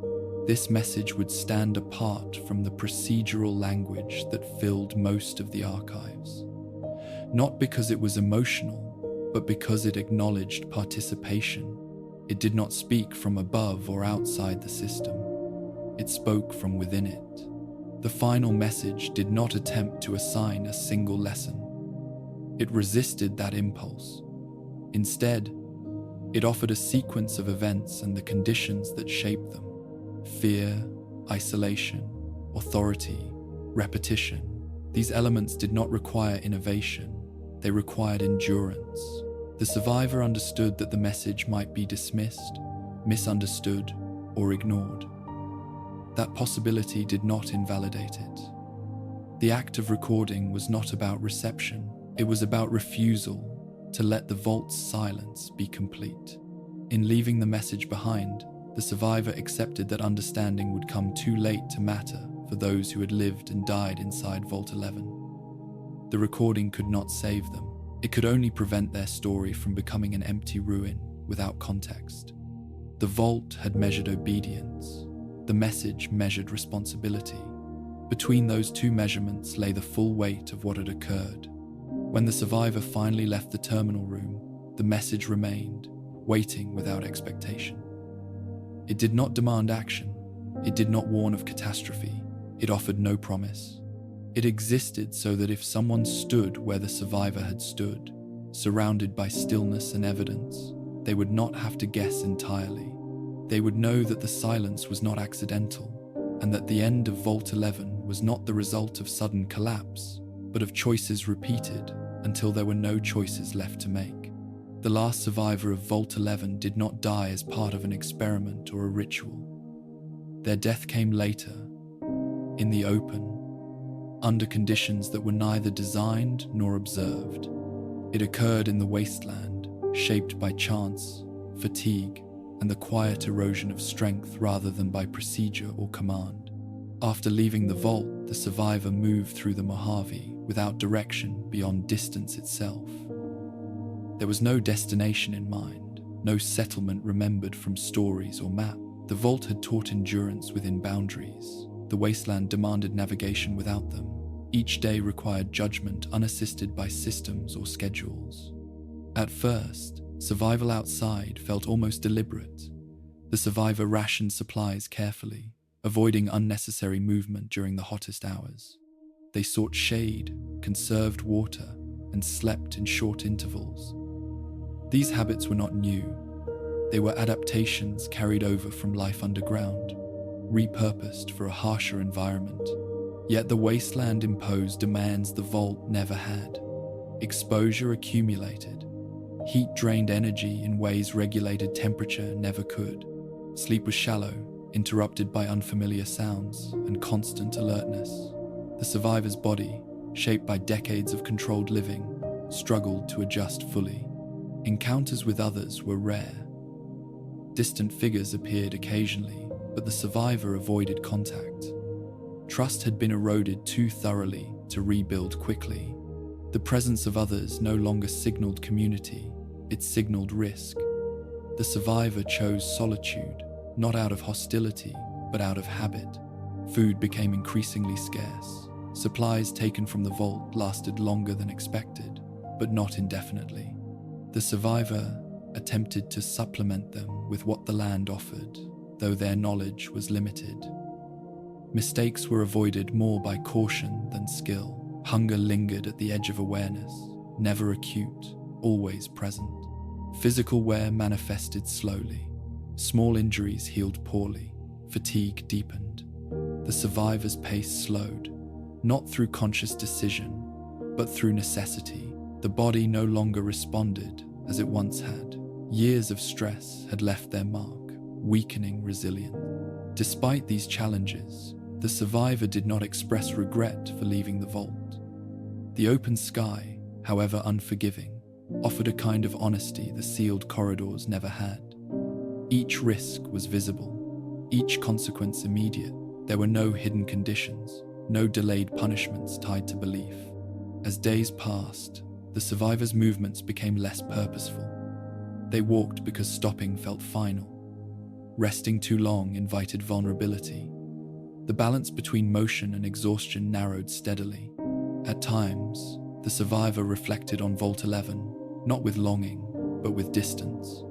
this message would stand apart from the procedural language that filled most of the archives. Not because it was emotional, but because it acknowledged participation. It did not speak from above or outside the system. It spoke from within it. The final message did not attempt to assign a single lesson. It resisted that impulse. Instead, it offered a sequence of events and the conditions that shaped them. Fear, isolation, authority, repetition. These elements did not require innovation. They required endurance. The survivor understood that the message might be dismissed, misunderstood, or ignored. That possibility did not invalidate it. The act of recording was not about reception. It was about refusal to let the vault's silence be complete. In leaving the message behind, the survivor accepted that understanding would come too late to matter for those who had lived and died inside Vault 11. The recording could not save them. It could only prevent their story from becoming an empty ruin without context. The vault had measured obedience. The message measured responsibility. Between those two measurements lay the full weight of what had occurred. When the survivor finally left the terminal room, the message remained, waiting without expectation. It did not demand action. It did not warn of catastrophe. It offered no promise. It existed so that if someone stood where the survivor had stood, surrounded by stillness and evidence, they would not have to guess entirely. They would know that the silence was not accidental, and that the end of Vault 11 was not the result of sudden collapse, but of choices repeated until there were no choices left to make. The last survivor of Vault 11 did not die as part of an experiment or a ritual. Their death came later, in the open, under conditions that were neither designed nor observed. It occurred in the wasteland, shaped by chance, fatigue, and the quiet erosion of strength rather than by procedure or command. After leaving the vault, the survivor moved through the Mojave without direction beyond distance itself. There was no destination in mind, no settlement remembered from stories or map. The vault had taught endurance within boundaries. The wasteland demanded navigation without them. Each day required judgment unassisted by systems or schedules. At first, survival outside felt almost deliberate. The survivor rationed supplies carefully, avoiding unnecessary movement during the hottest hours. They sought shade, conserved water, and slept in short intervals. These habits were not new. They were adaptations carried over from life underground, repurposed for a harsher environment. Yet the wasteland imposed demands the vault never had. Exposure accumulated. Heat drained energy in ways regulated temperature never could. Sleep was shallow, interrupted by unfamiliar sounds and constant alertness. The survivor's body, shaped by decades of controlled living, struggled to adjust fully. Encounters with others were rare. Distant figures appeared occasionally, but the survivor avoided contact. Trust had been eroded too thoroughly to rebuild quickly. The presence of others no longer signaled community, it signaled risk. The survivor chose solitude, not out of hostility, but out of habit. Food became increasingly scarce. Supplies taken from the vault lasted longer than expected, but not indefinitely. The survivor attempted to supplement them with what the land offered, though their knowledge was limited. Mistakes were avoided more by caution than skill. Hunger lingered at the edge of awareness, never acute, always present. Physical wear manifested slowly. Small injuries healed poorly. Fatigue deepened. The survivor's pace slowed, not through conscious decision, but through necessity. The body no longer responded as it once had. Years of stress had left their mark, weakening resilience. Despite these challenges, the survivor did not express regret for leaving the vault. The open sky, however unforgiving, offered a kind of honesty the sealed corridors never had. Each risk was visible, each consequence immediate. There were no hidden conditions, no delayed punishments tied to belief. As days passed, the survivor's movements became less purposeful. They walked because stopping felt final. Resting too long invited vulnerability. The balance between motion and exhaustion narrowed steadily. At times, the survivor reflected on Vault 11, not with longing, but with distance.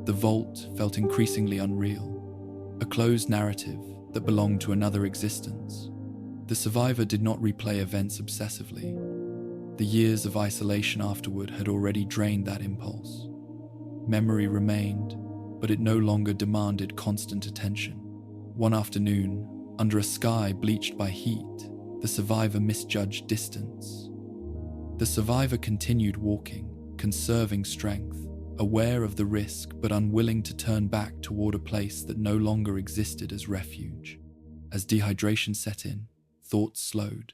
The vault felt increasingly unreal, a closed narrative that belonged to another existence. The survivor did not replay events obsessively. The years of isolation afterward had already drained that impulse. Memory remained, but it no longer demanded constant attention. One afternoon, under a sky bleached by heat, the survivor misjudged distance. The survivor continued walking, conserving strength, aware of the risk but unwilling to turn back toward a place that no longer existed as refuge. As dehydration set in, thoughts slowed.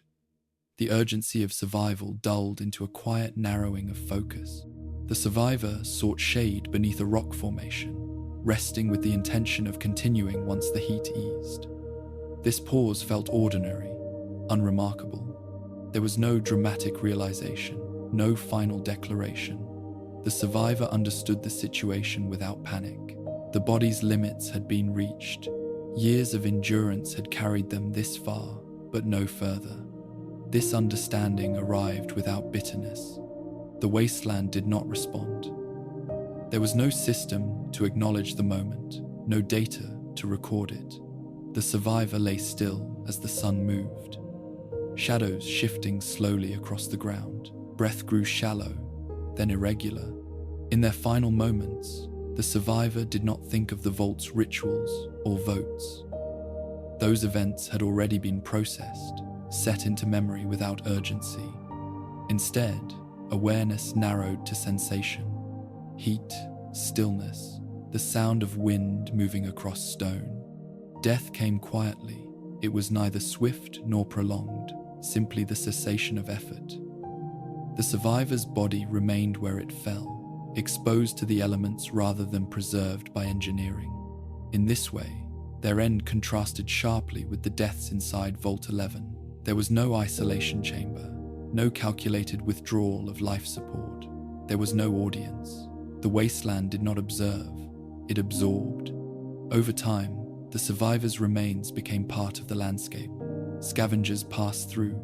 The urgency of survival dulled into a quiet narrowing of focus. The survivor sought shade beneath a rock formation, resting with the intention of continuing once the heat eased. This pause felt ordinary, unremarkable. There was no dramatic realization, no final declaration. The survivor understood the situation without panic. The body's limits had been reached. Years of endurance had carried them this far, but no further. This understanding arrived without bitterness. The wasteland did not respond. There was no system to acknowledge the moment, no data to record it. The survivor lay still as the sun moved. Shadows shifting slowly across the ground. Breath grew shallow, then irregular. In their final moments, the survivor did not think of the vault's rituals or votes. Those events had already been processed, set into memory without urgency. Instead, awareness narrowed to sensation. Heat, stillness, the sound of wind moving across stone. Death came quietly. It was neither swift nor prolonged, simply the cessation of effort. The survivor's body remained where it fell. exposed to the elements rather than preserved by engineering. In this way, their end contrasted sharply with the deaths inside Vault 11. There was no isolation chamber, no calculated withdrawal of life support. There was no audience. The wasteland did not observe, it absorbed. Over time, the survivors' remains became part of the landscape. Scavengers passed through.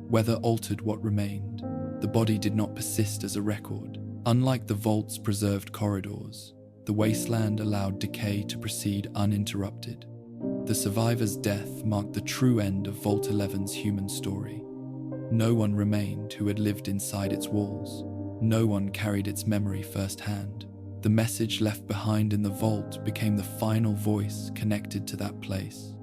Weather altered what remained. The body did not persist as a record. Unlike the vault's preserved corridors, the wasteland allowed decay to proceed uninterrupted. The survivor's death marked the true end of Vault 11's human story. No one remained who had lived inside its walls. No one carried its memory firsthand. The message left behind in the vault became the final voice connected to that place.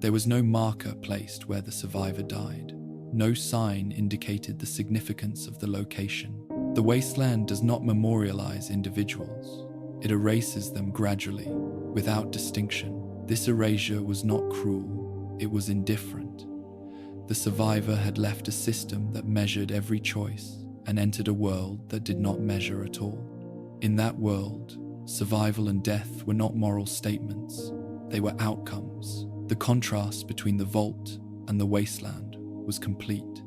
There was no marker placed where the survivor died. No sign indicated the significance of the location. The wasteland does not memorialize individuals. It erases them gradually, without distinction. This erasure was not cruel, it was indifferent. The survivor had left a system that measured every choice and entered a world that did not measure at all. In that world, survival and death were not moral statements, they were outcomes. The contrast between the vault and the wasteland was complete.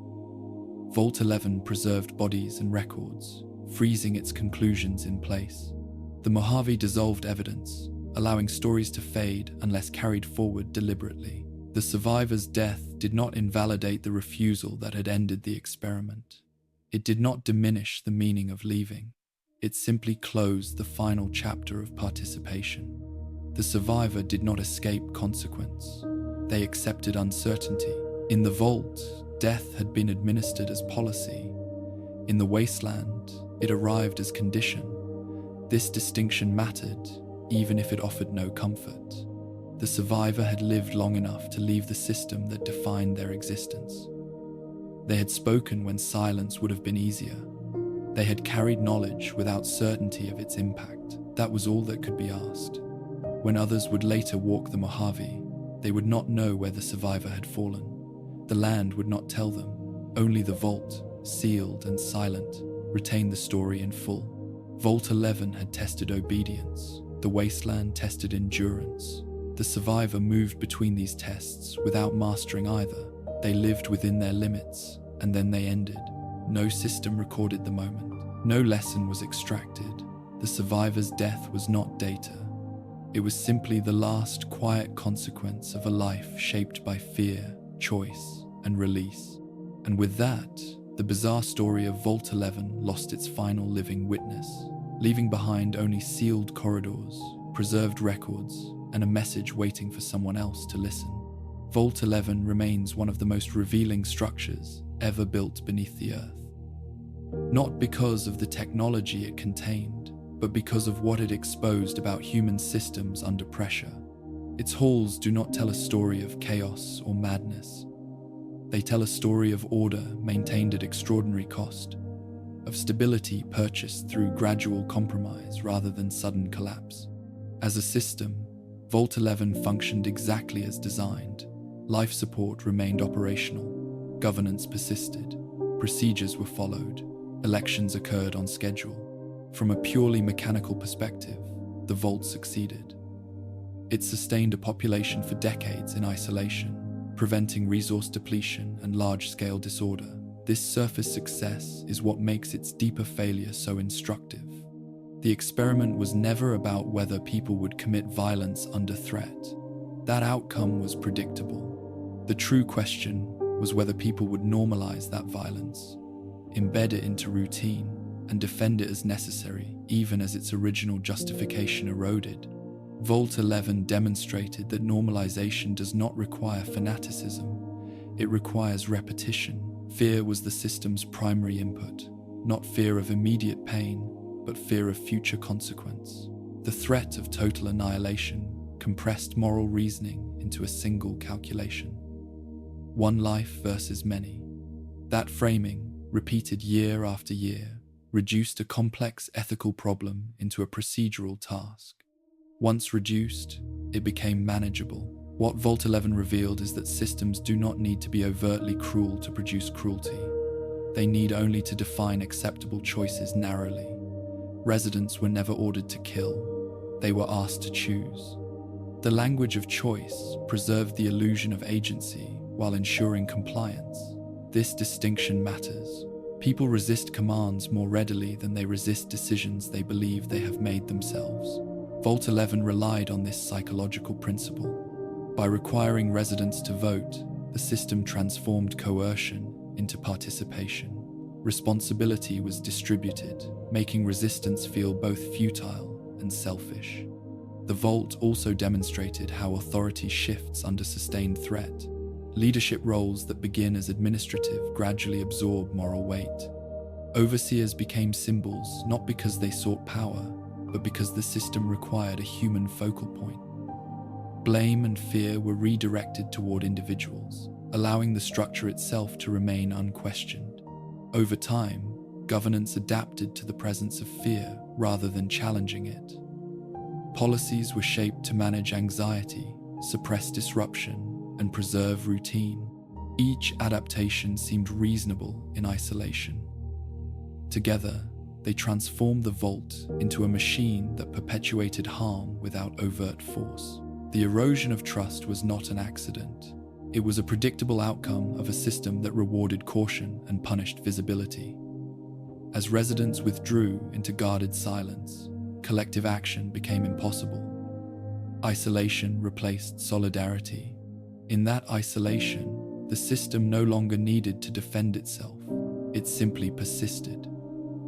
Vault 11 preserved bodies and records, freezing its conclusions in place. The Mojave dissolved evidence, allowing stories to fade unless carried forward deliberately. The survivor's death did not invalidate the refusal that had ended the experiment. It did not diminish the meaning of leaving. It simply closed the final chapter of participation. The survivor did not escape consequence. They accepted uncertainty. In the vault, death had been administered as policy. In the wasteland, it arrived as condition. This distinction mattered, even if it offered no comfort. The survivor had lived long enough to leave the system that defined their existence. They had spoken when silence would have been easier. They had carried knowledge without certainty of its impact. That was all that could be asked. When others would later walk the Mojave, they would not know where the survivor had fallen. The land would not tell them. Only the vault, sealed and silent, retained the story in full. Vault 11 had tested obedience. The wasteland tested endurance. The survivor moved between these tests without mastering either. They lived within their limits, and then they ended. No system recorded the moment. No lesson was extracted. The survivor's death was not data. It was simply the last quiet consequence of a life shaped by fear, choice, and release. And with that, the bizarre story of Vault 11 lost its final living witness, leaving behind only sealed corridors, preserved records, and a message waiting for someone else to listen. Vault 11 remains one of the most revealing structures ever built beneath the earth. Not because of the technology it contained, but because of what it exposed about human systems under pressure. Its halls do not tell a story of chaos or madness. They tell a story of order maintained at extraordinary cost, of stability purchased through gradual compromise rather than sudden collapse. As a system, Vault 11 functioned exactly as designed. Life support remained operational, governance persisted, procedures were followed, elections occurred on schedule. From a purely mechanical perspective, the vault succeeded. It sustained a population for decades in isolation, preventing resource depletion and large-scale disorder. This surface success is what makes its deeper failure so instructive. The experiment was never about whether people would commit violence under threat. That outcome was predictable. The true question was whether people would normalize that violence, embed it into routine, and defend it as necessary, even as its original justification eroded. Vault 11 demonstrated that normalization does not require fanaticism. It requires repetition. Fear was the system's primary input, not fear of immediate pain, but fear of future consequence. The threat of total annihilation compressed moral reasoning into a single calculation. One life versus many. That framing, repeated year after year, reduced a complex ethical problem into a procedural task. Once reduced, it became manageable. What Vault 11 revealed is that systems do not need to be overtly cruel to produce cruelty. They need only to define acceptable choices narrowly. residents were never ordered to kill. They were asked to choose. The language of choice preserved the illusion of agency while ensuring compliance. This distinction matters. People resist commands more readily than they resist decisions they believe they have made themselves. Vault 11 relied on this psychological principle. By requiring residents to vote, the system transformed coercion into participation. Responsibility was distributed, making resistance feel both futile and selfish. The Vault also demonstrated how authority shifts under sustained threat. Leadership roles that begin as administrative gradually absorb moral weight. Overseers became symbols not because they sought power, but because the system required a human focal point. Blame and fear were redirected toward individuals, allowing the structure itself to remain unquestioned. Over time, governance adapted to the presence of fear rather than challenging it. Policies were shaped to manage anxiety, suppress disruption, and preserve routine. Each adaptation seemed reasonable in isolation. Together, they transformed the Vault into a machine that perpetuated harm without overt force. The erosion of trust was not an accident. It was a predictable outcome of a system that rewarded caution and punished visibility. As residents withdrew into guarded silence, collective action became impossible. Isolation replaced solidarity. In that isolation, the system no longer needed to defend itself. It simply persisted.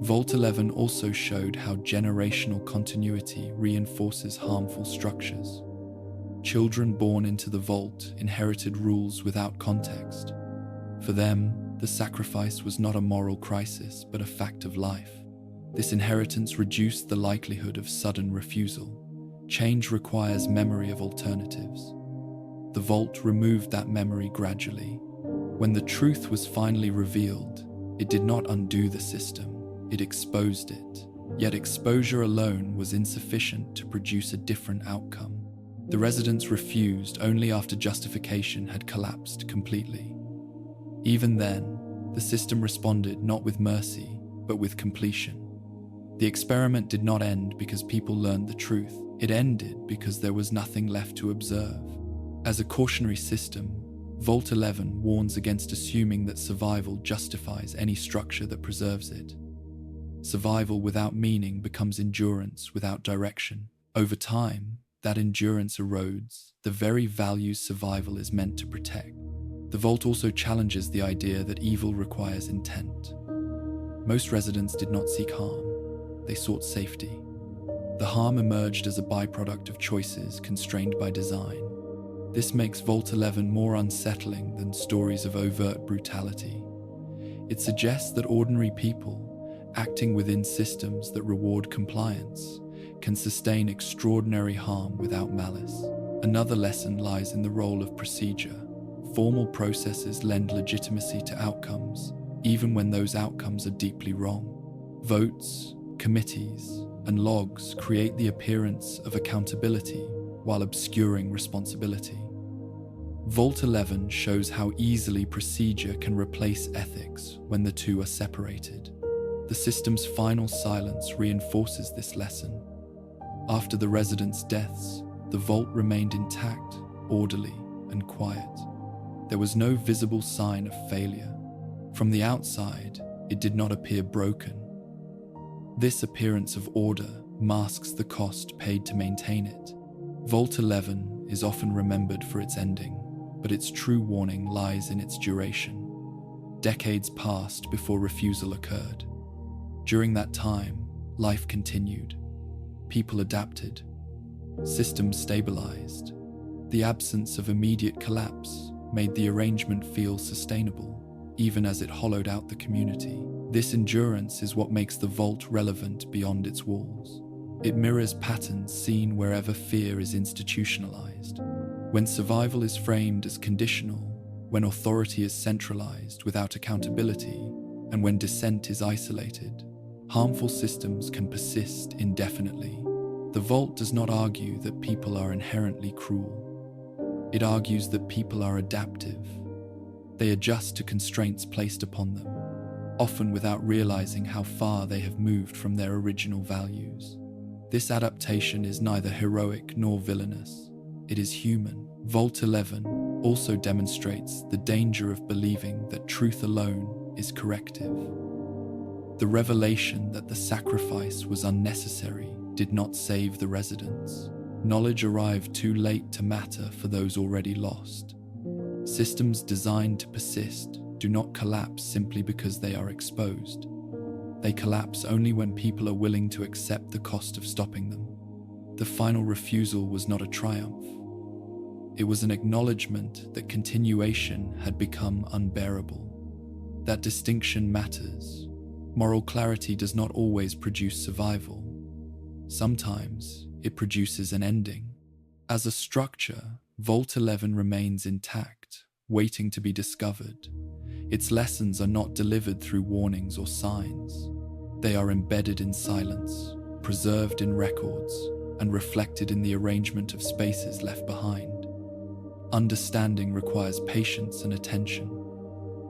Vault 11 also showed how generational continuity reinforces harmful structures. Children born into the Vault inherited rules without context. For them, the sacrifice was not a moral crisis, but a fact of life. This inheritance reduced the likelihood of sudden refusal. Change requires memory of alternatives. The Vault removed that memory gradually. When the truth was finally revealed, it did not undo the system, it exposed it. Yet exposure alone was insufficient to produce a different outcome. The residents refused only after justification had collapsed completely. Even then, the system responded not with mercy, but with completion. The experiment did not end because people learned the truth. It ended because there was nothing left to observe. As a cautionary system, Vault 11 warns against assuming that survival justifies any structure that preserves it. Survival without meaning becomes endurance without direction. Over time, that endurance erodes the very values survival is meant to protect. The Vault also challenges the idea that evil requires intent. Most residents did not seek harm, they sought safety. The harm emerged as a byproduct of choices constrained by design. This makes Vault 11 more unsettling than stories of overt brutality. It suggests that ordinary people, acting within systems that reward compliance, can sustain extraordinary harm without malice. Another lesson lies in the role of procedure. Formal processes lend legitimacy to outcomes, even when those outcomes are deeply wrong. Votes, committees, and logs create the appearance of accountability while obscuring responsibility. Vault 11 shows how easily procedure can replace ethics when the two are separated. The system's final silence reinforces this lesson. After the residents' deaths, the Vault remained intact, orderly, and quiet. There was no visible sign of failure. From the outside, it did not appear broken. This appearance of order masks the cost paid to maintain it. Vault 11 is often remembered for its ending, but its true warning lies in its duration. Decades passed before refusal occurred. During that time, life continued. People adapted. Systems stabilized. The absence of immediate collapse made the arrangement feel sustainable, even as it hollowed out the community. This endurance is what makes the Vault relevant beyond its walls. It mirrors patterns seen wherever fear is institutionalized. When survival is framed as conditional, when authority is centralized without accountability, and when dissent is isolated, harmful systems can persist indefinitely. The Vault does not argue that people are inherently cruel. It argues that people are adaptive. They adjust to constraints placed upon them. often without realizing how far they have moved from their original values. This adaptation is neither heroic nor villainous. It is human. Vault 11 also demonstrates the danger of believing that truth alone is corrective. The revelation that the sacrifice was unnecessary did not save the residents. Knowledge arrived too late to matter for those already lost. Systems designed to persist do not collapse simply because they are exposed. They collapse only when people are willing to accept the cost of stopping them. The final refusal was not a triumph. It was an acknowledgement that continuation had become unbearable. That distinction matters. Moral clarity does not always produce survival. Sometimes it produces an ending. As a structure, Vault 11 remains intact, waiting to be discovered. Its lessons are not delivered through warnings or signs. They are embedded in silence, preserved in records, and reflected in the arrangement of spaces left behind. Understanding requires patience and attention,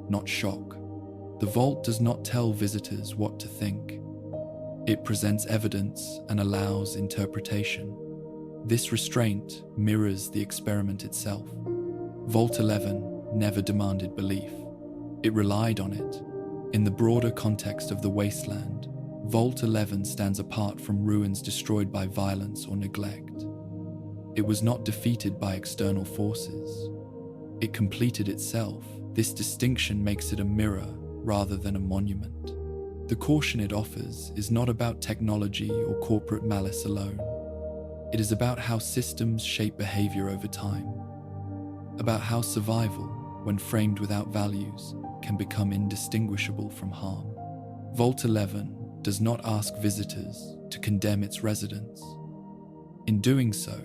not shock. The vault does not tell visitors what to think. It presents evidence and allows interpretation. This restraint mirrors the experiment itself. Vault 11 never demanded belief. It relied on it. In the broader context of the wasteland, Vault 11 stands apart from ruins destroyed by violence or neglect. It was not defeated by external forces. It completed itself. This distinction makes it a mirror rather than a monument. The caution it offers is not about technology or corporate malice alone. It is about how systems shape behavior over time, about how survival, when framed without values, can become indistinguishable from harm. Vault 11 does not ask visitors to condemn its residents. In doing so,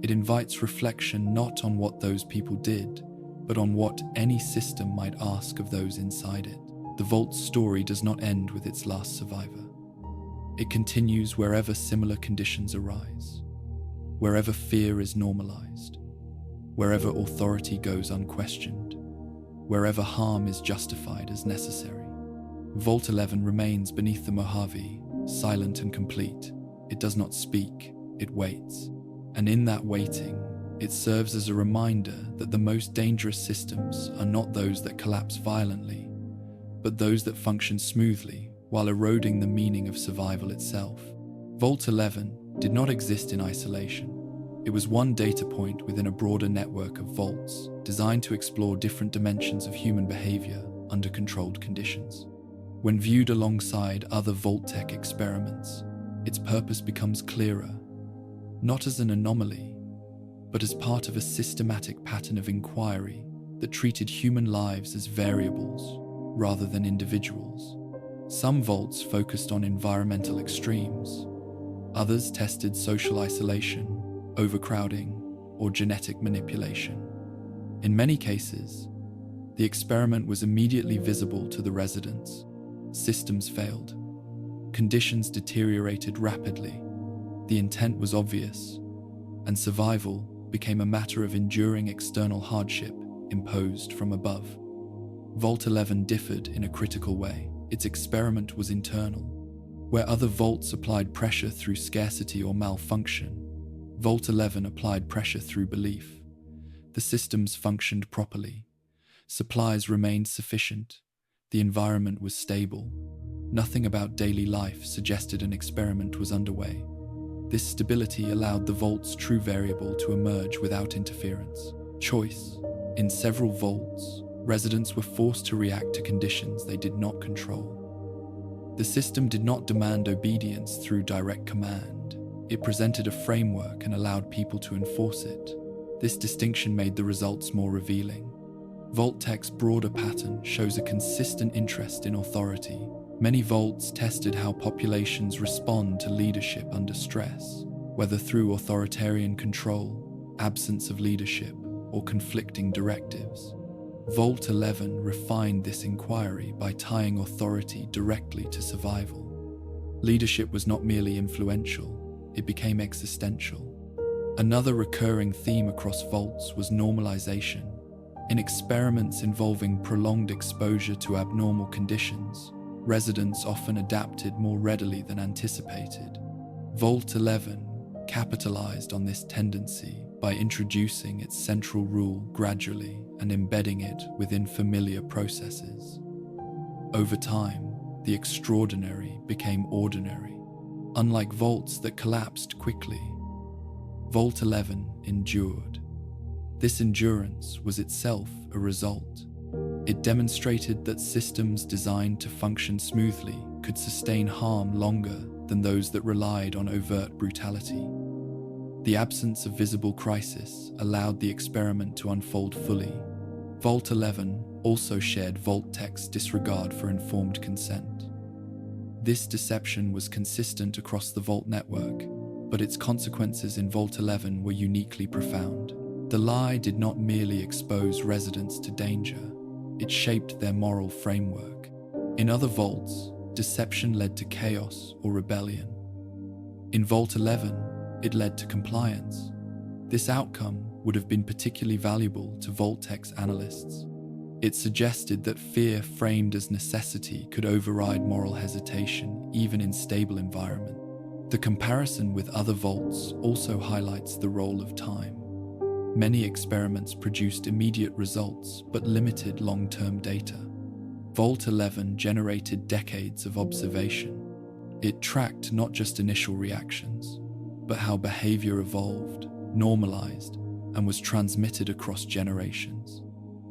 it invites reflection not on what those people did, but on what any system might ask of those inside it. The Vault's story does not end with its last survivor. It continues wherever similar conditions arise, wherever fear is normalized, wherever authority goes unquestioned, wherever harm is justified as necessary. Vault 11 remains beneath the Mojave, silent and complete. It does not speak, it waits. And in that waiting, it serves as a reminder that the most dangerous systems are not those that collapse violently, but those that function smoothly while eroding the meaning of survival itself. Vault 11 did not exist in isolation. It was one data point within a broader network of vaults designed to explore different dimensions of human behavior under controlled conditions. When viewed alongside other Vault-Tec experiments, its purpose becomes clearer, not as an anomaly, but as part of a systematic pattern of inquiry that treated human lives as variables rather than individuals. Some vaults focused on environmental extremes. Others tested social isolation, overcrowding, or genetic manipulation. In many cases, the experiment was immediately visible to the residents. Systems failed. Conditions deteriorated rapidly. The intent was obvious, and survival became a matter of enduring external hardship imposed from above. Vault 11 differed in a critical way. Its experiment was internal. Where other vaults applied pressure through scarcity or malfunction, Vault 11 applied pressure through belief. The systems functioned properly. Supplies remained sufficient. The environment was stable. Nothing about daily life suggested an experiment was underway. This stability allowed the vault's true variable to emerge without interference. Choice. In several vaults, residents were forced to react to conditions they did not control. The system did not demand obedience through direct command. It presented a framework and allowed people to enforce it. This distinction made the results more revealing. Vault-Tec's broader pattern shows a consistent interest in authority. Many vaults tested how populations respond to leadership under stress, whether through authoritarian control, absence of leadership, or conflicting directives. Vault 11 refined this inquiry by tying authority directly to survival. Leadership was not merely influential, it became existential. Another recurring theme across vaults was normalization. In experiments involving prolonged exposure to abnormal conditions, residents often adapted more readily than anticipated. Vault 11 capitalized on this tendency by introducing its central rule gradually and embedding it within familiar processes. Over time, the extraordinary became ordinary. Unlike vaults that collapsed quickly, Vault 11 endured. This endurance was itself a result. It demonstrated that systems designed to function smoothly could sustain harm longer than those that relied on overt brutality. The absence of visible crisis allowed the experiment to unfold fully. Vault 11 also shared Vault-Tech's disregard for informed consent. This deception was consistent across the Vault network, but its consequences in Vault 11 were uniquely profound. The lie did not merely expose residents to danger, it shaped their moral framework. In other vaults, deception led to chaos or rebellion. In Vault 11, it led to compliance. This outcome would have been particularly valuable to Vault-Tech's analysts. It suggested that fear framed as necessity could override moral hesitation, even in stable environments. The comparison with other vaults also highlights the role of time. Many experiments produced immediate results but limited long-term data. Vault 11 generated decades of observation. It tracked not just initial reactions, but how behavior evolved, normalized, and was transmitted across generations.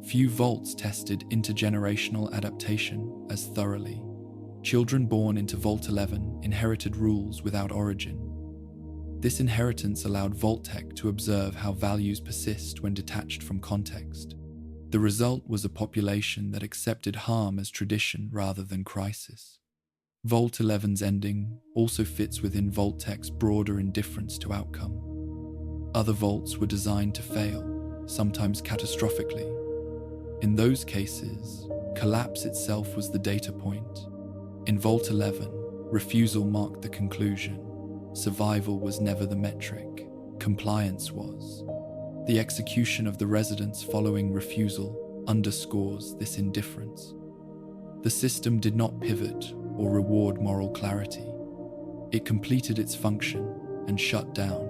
Few vaults tested intergenerational adaptation as thoroughly. Children born into Vault 11 inherited rules without origin. This inheritance allowed Vault-Tech to observe how values persist when detached from context. The result was a population that accepted harm as tradition rather than crisis. Vault 11's ending also fits within Vault-Tech's broader indifference to outcome. Other vaults were designed to fail, sometimes catastrophically. In those cases, collapse itself was the data point. In Vault 11, refusal marked the conclusion. Survival was never the metric, compliance was. The execution of the residents following refusal underscores this indifference. The system did not pivot or reward moral clarity. It completed its function and shut down.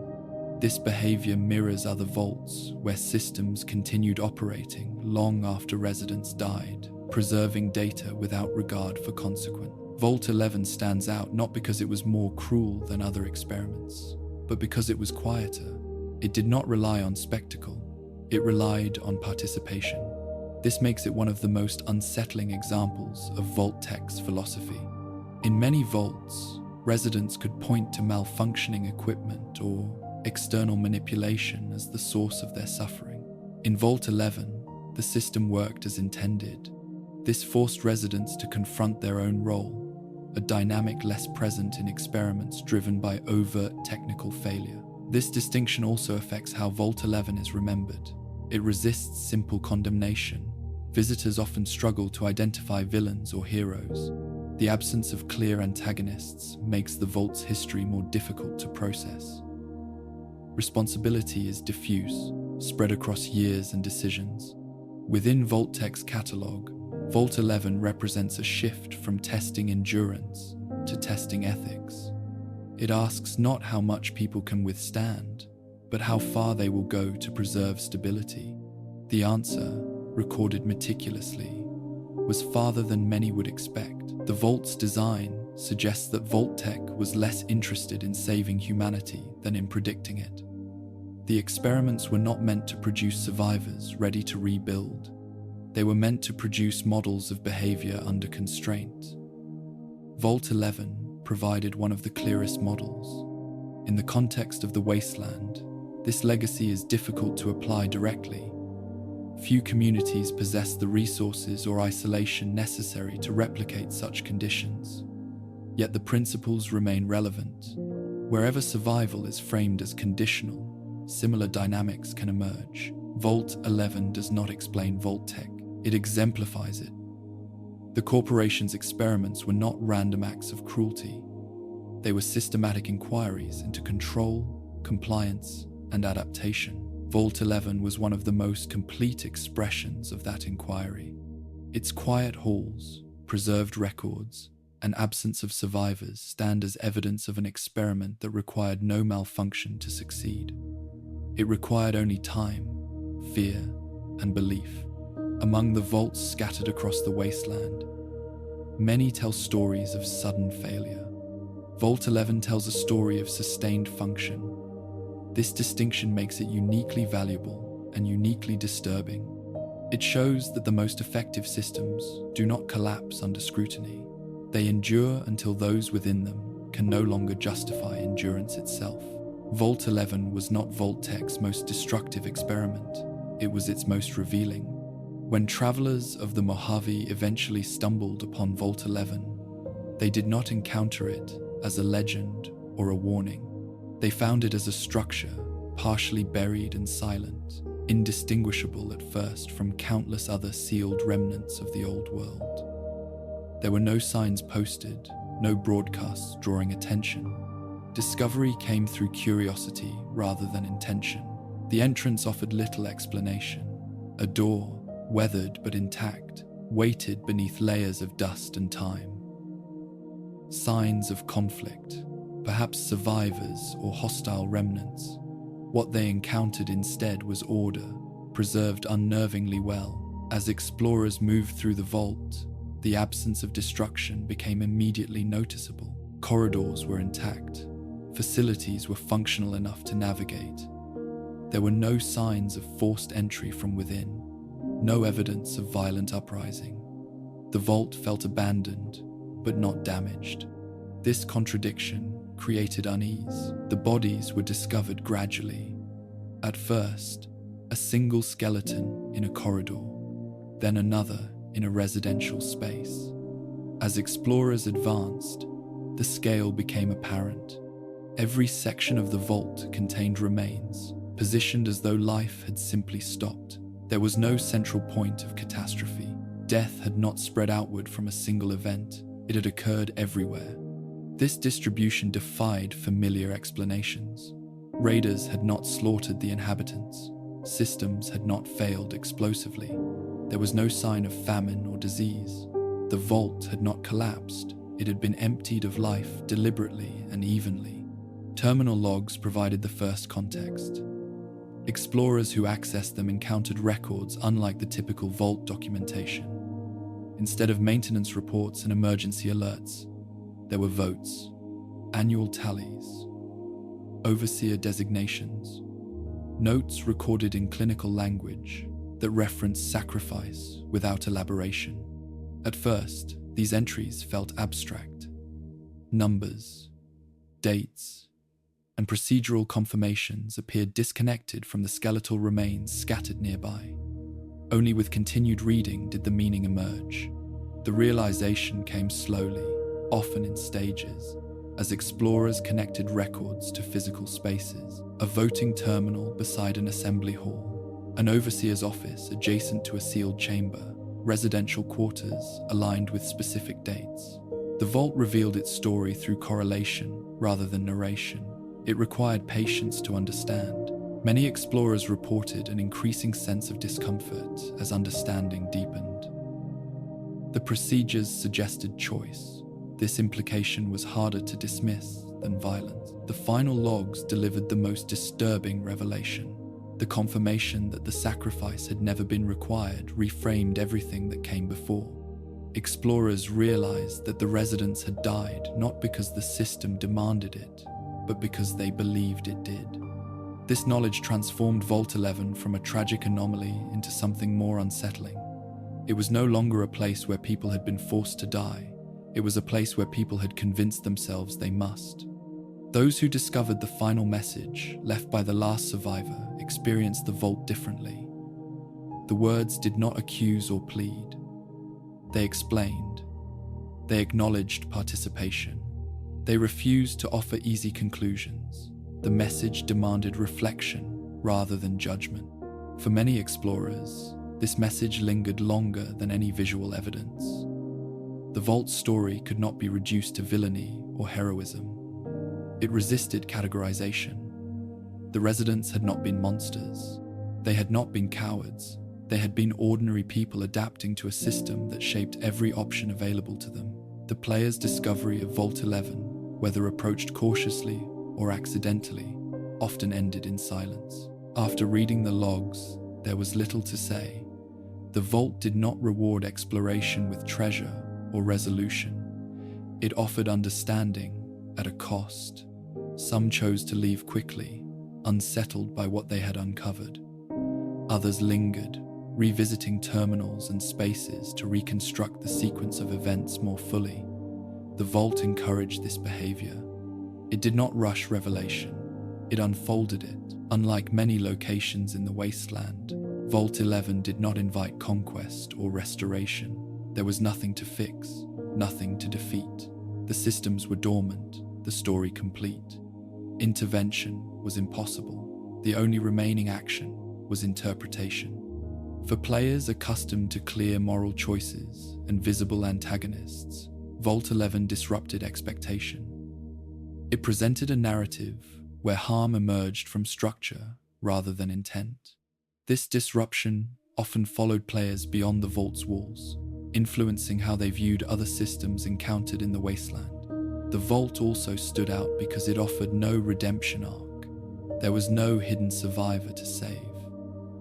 This behavior mirrors other vaults where systems continued operating long after residents died, preserving data without regard for consequence. Vault 11 stands out not because it was more cruel than other experiments, but because it was quieter. It did not rely on spectacle, it relied on participation. This makes it one of the most unsettling examples of Vault-Tech's philosophy. In many vaults, residents could point to malfunctioning equipment or external manipulation as the source of their suffering. In Vault 11, the system worked as intended. This forced residents to confront their own role, a dynamic less present in experiments driven by overt technical failure. This distinction also affects how Vault 11 is remembered. It resists simple condemnation. Visitors often struggle to identify villains or heroes. The absence of clear antagonists makes the vault's history more difficult to process. Responsibility is diffuse, spread across years and decisions. Within Vault-Tech's catalog, Vault 11 represents a shift from testing endurance to testing ethics. It asks not how much people can withstand, but how far they will go to preserve stability. The answer, recorded meticulously, was farther than many would expect. The vault's design suggests that Vault-Tech was less interested in saving humanity than in predicting it. The experiments were not meant to produce survivors ready to rebuild. They were meant to produce models of behavior under constraint. Vault 11 provided one of the clearest models. In the context of the wasteland, this legacy is difficult to apply directly. Few communities possess the resources or isolation necessary to replicate such conditions. Yet the principles remain relevant. Wherever survival is framed as conditional, similar dynamics can emerge. Vault 11 does not explain Vault-Tech. It exemplifies it. The corporation's experiments were not random acts of cruelty. They were systematic inquiries into control, compliance, and adaptation. Vault 11 was one of the most complete expressions of that inquiry. Its quiet halls, preserved records, and absence of survivors stand as evidence of an experiment that required no malfunction to succeed. It required only time, fear, and belief. Among the vaults scattered across the wasteland, many tell stories of sudden failure. Vault 11 tells a story of sustained function. This distinction makes it uniquely valuable and uniquely disturbing. It shows that the most effective systems do not collapse under scrutiny. They endure until those within them can no longer justify endurance itself. Vault 11 was not Vault-Tech's most destructive experiment. It was its most revealing. When travelers of the Mojave eventually stumbled upon Vault 11, they did not encounter it as a legend or a warning. They found it as a structure, partially buried and silent, indistinguishable at first from countless other sealed remnants of the old world. There were no signs posted, no broadcasts drawing attention. Discovery came through curiosity rather than intention. The entrance offered little explanation. A door, weathered but intact, waited beneath layers of dust and time. Signs of conflict, perhaps survivors or hostile remnants. What they encountered instead was order, preserved unnervingly well. As explorers moved through the vault, the absence of destruction became immediately noticeable. Corridors were intact. Facilities were functional enough to navigate. There were no signs of forced entry from within, no evidence of violent uprising. The vault felt abandoned, but not damaged. This contradiction created unease. The bodies were discovered gradually. At first, a single skeleton in a corridor, then another in a residential space. As explorers advanced, the scale became apparent. Every section of the vault contained remains, positioned as though life had simply stopped. There was no central point of catastrophe. Death had not spread outward from a single event. It had occurred everywhere. This distribution defied familiar explanations. Raiders had not slaughtered the inhabitants. Systems had not failed explosively. There was no sign of famine or disease. The vault had not collapsed. It had been emptied of life deliberately and evenly. Terminal logs provided the first context. Explorers who accessed them encountered records unlike the typical vault documentation. Instead of maintenance reports and emergency alerts, there were votes, annual tallies, overseer designations, notes recorded in clinical language that referenced sacrifice without elaboration. At first, these entries felt abstract. Numbers, dates, and procedural confirmations appeared disconnected from the skeletal remains scattered nearby. Only with continued reading did the meaning emerge. The realization came slowly, often in stages, as explorers connected records to physical spaces. A voting terminal beside an assembly hall, an overseer's office adjacent to a sealed chamber, residential quarters aligned with specific dates. The vault revealed its story through correlation rather than narration. It required patience to understand. Many explorers reported an increasing sense of discomfort as understanding deepened. The procedures suggested choice. This implication was harder to dismiss than violence. The final logs delivered the most disturbing revelation. The confirmation that the sacrifice had never been required reframed everything that came before. Explorers realized that the residents had died not because the system demanded it, but because they believed it did. This knowledge transformed Vault 11 from a tragic anomaly into something more unsettling. It was no longer a place where people had been forced to die. It was a place where people had convinced themselves they must. Those who discovered the final message left by the last survivor experienced the vault differently. The words did not accuse or plead. They explained. They acknowledged participation. They refused to offer easy conclusions. The message demanded reflection rather than judgment. For many explorers, this message lingered longer than any visual evidence. The vault's story could not be reduced to villainy or heroism. It resisted categorization. The residents had not been monsters. They had not been cowards. They had been ordinary people adapting to a system that shaped every option available to them. The player's discovery of Vault 11, whether approached cautiously or accidentally, often ended in silence. After reading the logs, there was little to say. The vault did not reward exploration with treasure or resolution. It offered understanding at a cost. Some chose to leave quickly, unsettled by what they had uncovered. Others lingered, revisiting terminals and spaces to reconstruct the sequence of events more fully. The vault encouraged this behavior. It did not rush revelation. It unfolded it. Unlike many locations in the wasteland, Vault 11 did not invite conquest or restoration. There was nothing to fix, nothing to defeat. The systems were dormant, the story complete. Intervention was impossible. The only remaining action was interpretation. For players accustomed to clear moral choices and visible antagonists, Vault 11 disrupted expectation. It presented a narrative where harm emerged from structure rather than intent. This disruption often followed players beyond the vault's walls, influencing how they viewed other systems encountered in the wasteland. The vault also stood out because it offered no redemption arc. There was no hidden survivor to save,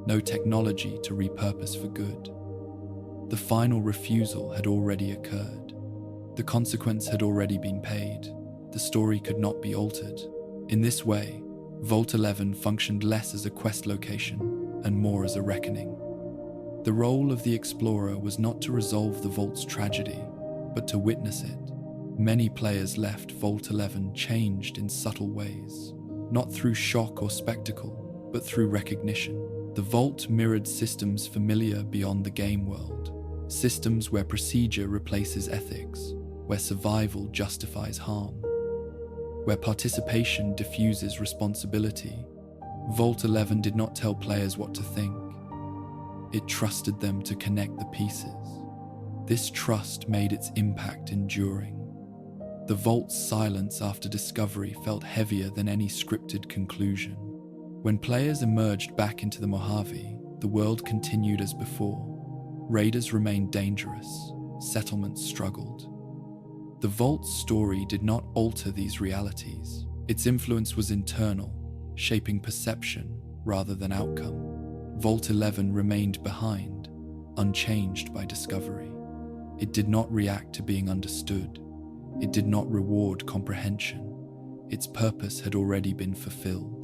no technology to repurpose for good. The final refusal had already occurred. The consequence had already been paid. The story could not be altered. In this way, Vault 11 functioned less as a quest location and more as a reckoning. The role of the explorer was not to resolve the vault's tragedy, but to witness it. Many players left Vault 11 changed in subtle ways, not through shock or spectacle, but through recognition. The vault mirrored systems familiar beyond the game world, systems where procedure replaces ethics, where survival justifies harm, where participation diffuses responsibility. Vault 11 did not tell players what to think. It trusted them to connect the pieces. This trust made its impact enduring. The vault's silence after discovery felt heavier than any scripted conclusion. When players emerged back into the Mojave, the world continued as before. Raiders remained dangerous. Settlements struggled. The vault's story did not alter these realities. Its influence was internal, shaping perception rather than outcome. Vault 11 remained behind, unchanged by discovery. It did not react to being understood. It did not reward comprehension. Its purpose had already been fulfilled.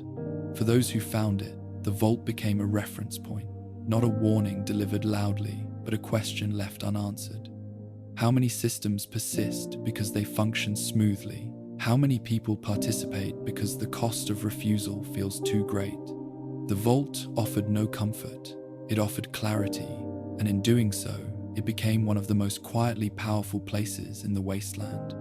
For those who found it, the vault became a reference point, not a warning delivered loudly, but a question left unanswered. How many systems persist because they function smoothly? How many people participate because the cost of refusal feels too great? The vault offered no comfort. It offered clarity, and in doing so, it became one of the most quietly powerful places in the wasteland.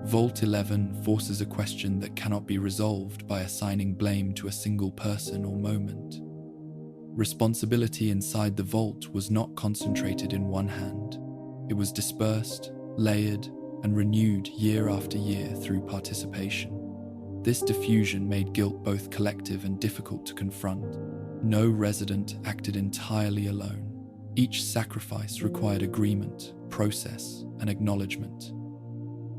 Vault 11 forces a question that cannot be resolved by assigning blame to a single person or moment. Responsibility inside the vault was not concentrated in one hand. It was dispersed, layered, and renewed year after year through participation. This diffusion made guilt both collective and difficult to confront. No resident acted entirely alone. Each sacrifice required agreement, process, and acknowledgement.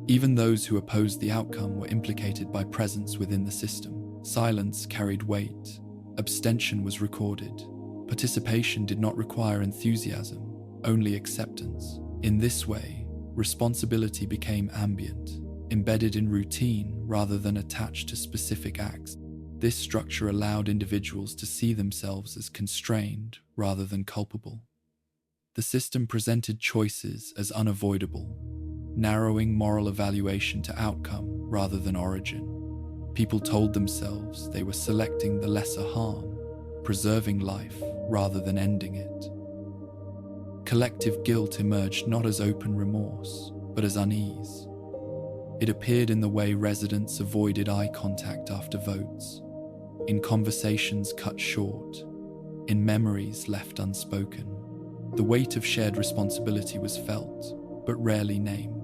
Even those who opposed the outcome were implicated by presence within the system. Silence carried weight. Abstention was recorded. Participation did not require enthusiasm, only acceptance. In this way, responsibility became ambient, embedded in routine rather than attached to specific acts. This structure allowed individuals to see themselves as constrained rather than culpable. The system presented choices as unavoidable, narrowing moral evaluation to outcome rather than origin. People told themselves they were selecting the lesser harm, preserving life rather than ending it. Collective guilt emerged not as open remorse, but as unease. It appeared in the way residents avoided eye contact after votes, in conversations cut short, in memories left unspoken. The weight of shared responsibility was felt, but rarely named.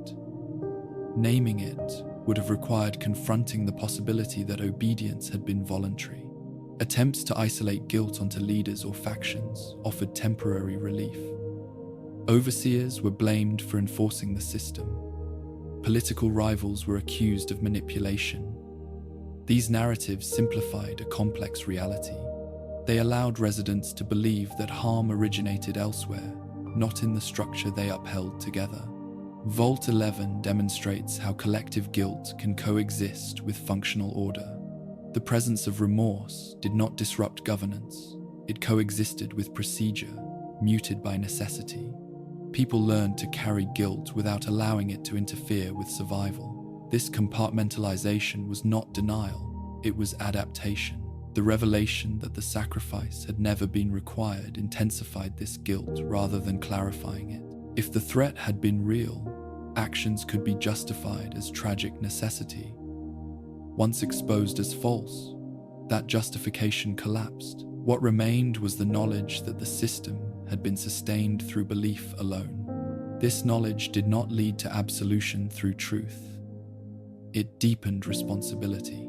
Naming it would have required confronting the possibility that obedience had been voluntary. Attempts to isolate guilt onto leaders or factions offered temporary relief. Overseers were blamed for enforcing the system. Political rivals were accused of manipulation. These narratives simplified a complex reality. They allowed residents to believe that harm originated elsewhere, not in the structure they upheld together. Vault 11 demonstrates how collective guilt can coexist with functional order. The presence of remorse did not disrupt governance. It coexisted with procedure, muted by necessity. People learned to carry guilt without allowing it to interfere with survival. This compartmentalization was not denial, it was adaptation. The revelation that the sacrifice had never been required intensified this guilt rather than clarifying it. If the threat had been real, actions could be justified as tragic necessity. Once exposed as false, that justification collapsed. What remained was the knowledge that the system had been sustained through belief alone. This knowledge did not lead to absolution through truth. It deepened responsibility.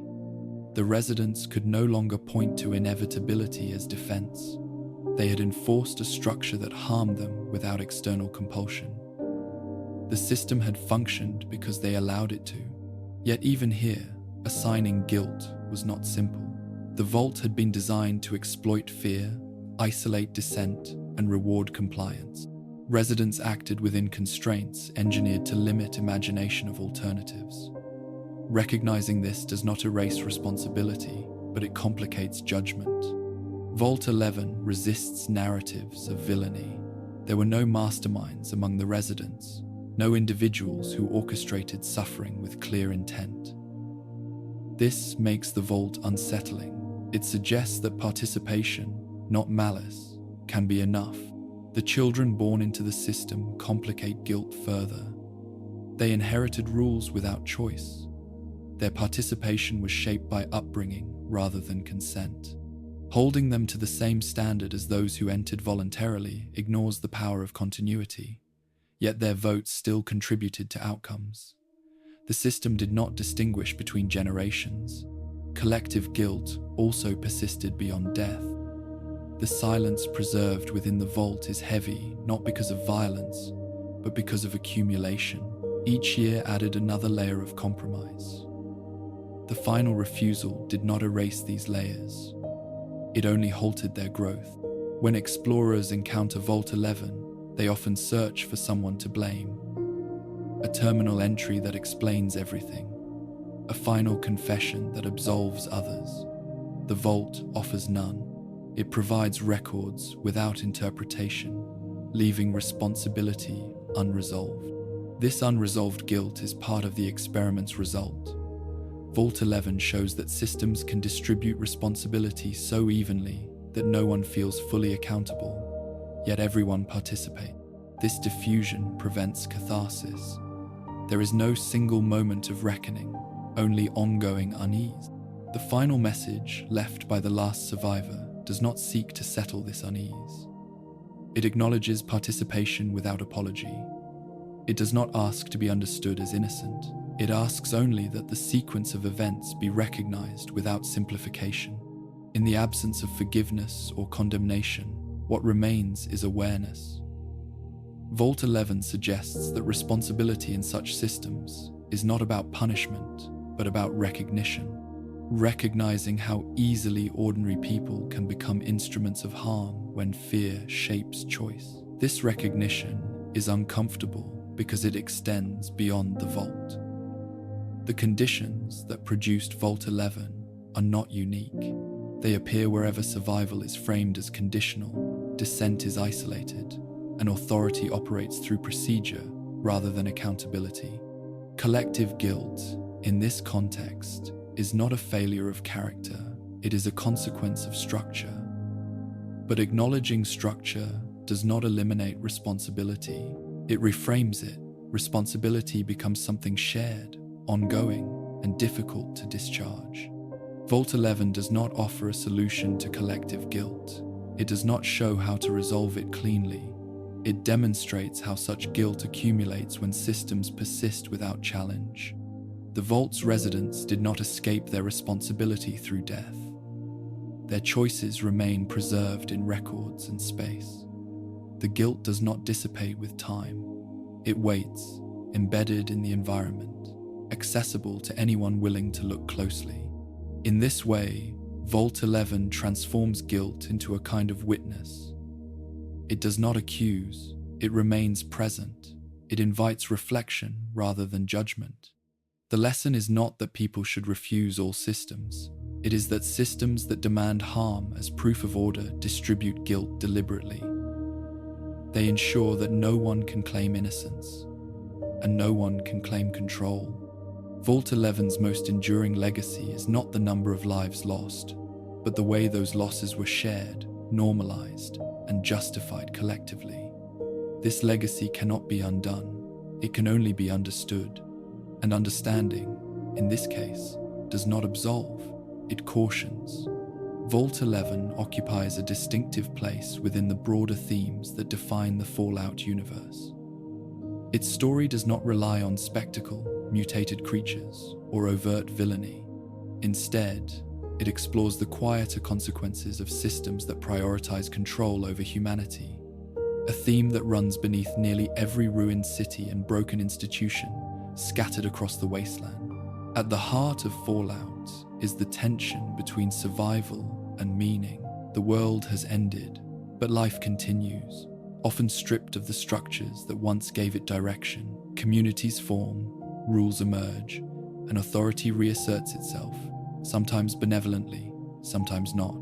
The residents could no longer point to inevitability as defense. They had enforced a structure that harmed them without external compulsion. The system had functioned because they allowed it to. Yet even here, assigning guilt was not simple. The vault had been designed to exploit fear, isolate dissent, and reward compliance. Residents acted within constraints engineered to limit imagination of alternatives. Recognizing this does not erase responsibility, but it complicates judgment. Vault 11 resists narratives of villainy. There were no masterminds among the residents, no individuals who orchestrated suffering with clear intent. This makes the vault unsettling. It suggests that participation, not malice, can be enough. The children born into the system complicate guilt further. They inherited rules without choice. Their participation was shaped by upbringing rather than consent. Holding them to the same standard as those who entered voluntarily ignores the power of continuity, yet their votes still contributed to outcomes. The system did not distinguish between generations. Collective guilt also persisted beyond death. The silence preserved within the vault is heavy, not because of violence, but because of accumulation. Each year added another layer of compromise. The final refusal did not erase these layers. It only halted their growth. When explorers encounter Vault 11, they often search for someone to blame. A terminal entry that explains everything. A final confession that absolves others. The vault offers none. It provides records without interpretation, leaving responsibility unresolved. This unresolved guilt is part of the experiment's result. Vault 11 shows that systems can distribute responsibility so evenly that no one feels fully accountable, yet everyone participates. This diffusion prevents catharsis. There is no single moment of reckoning, only ongoing unease. The final message left by the last survivor does not seek to settle this unease. It acknowledges participation without apology. It does not ask to be understood as innocent. It asks only that the sequence of events be recognized without simplification. In the absence of forgiveness or condemnation, what remains is awareness. Vault 11 suggests that responsibility in such systems is not about punishment, but about recognition. Recognizing how easily ordinary people can become instruments of harm when fear shapes choice. This recognition is uncomfortable because it extends beyond the vault. The conditions that produced Vault 11 are not unique. They appear wherever survival is framed as conditional, dissent is isolated, and authority operates through procedure rather than accountability. Collective guilt, in this context, is not a failure of character, it is a consequence of structure. But acknowledging structure does not eliminate responsibility, it reframes it. Responsibility becomes something shared, ongoing, and difficult to discharge. Vault 11 does not offer a solution to collective guilt. It does not show how to resolve it cleanly. It demonstrates how such guilt accumulates when systems persist without challenge. The vault's residents did not escape their responsibility through death. their choices remain preserved in records and space. The guilt does not dissipate with time. It waits, embedded in the environment, accessible to anyone willing to look closely. In this way, Vault 11 transforms guilt into a kind of witness. It does not accuse, it remains present. It invites reflection rather than judgment. The lesson is not that people should refuse all systems. It is that systems that demand harm as proof of order distribute guilt deliberately. They ensure that no one can claim innocence, and no one can claim control. Vault 11's most enduring legacy is not the number of lives lost, but the way those losses were shared, normalized, and justified collectively. This legacy cannot be undone. It can only be understood. And understanding, in this case, does not absolve, it cautions. Vault 11 occupies a distinctive place within the broader themes that define the Fallout universe. Its story does not rely on spectacle, mutated creatures, or overt villainy. Instead, it explores the quieter consequences of systems that prioritize control over humanity, a theme that runs beneath nearly every ruined city and broken institution scattered across the wasteland. At the heart of Fallout is the tension between survival and meaning. The world has ended, but life continues, often stripped of the structures that once gave it direction. Communities form, rules emerge, and authority reasserts itself, sometimes benevolently, sometimes not.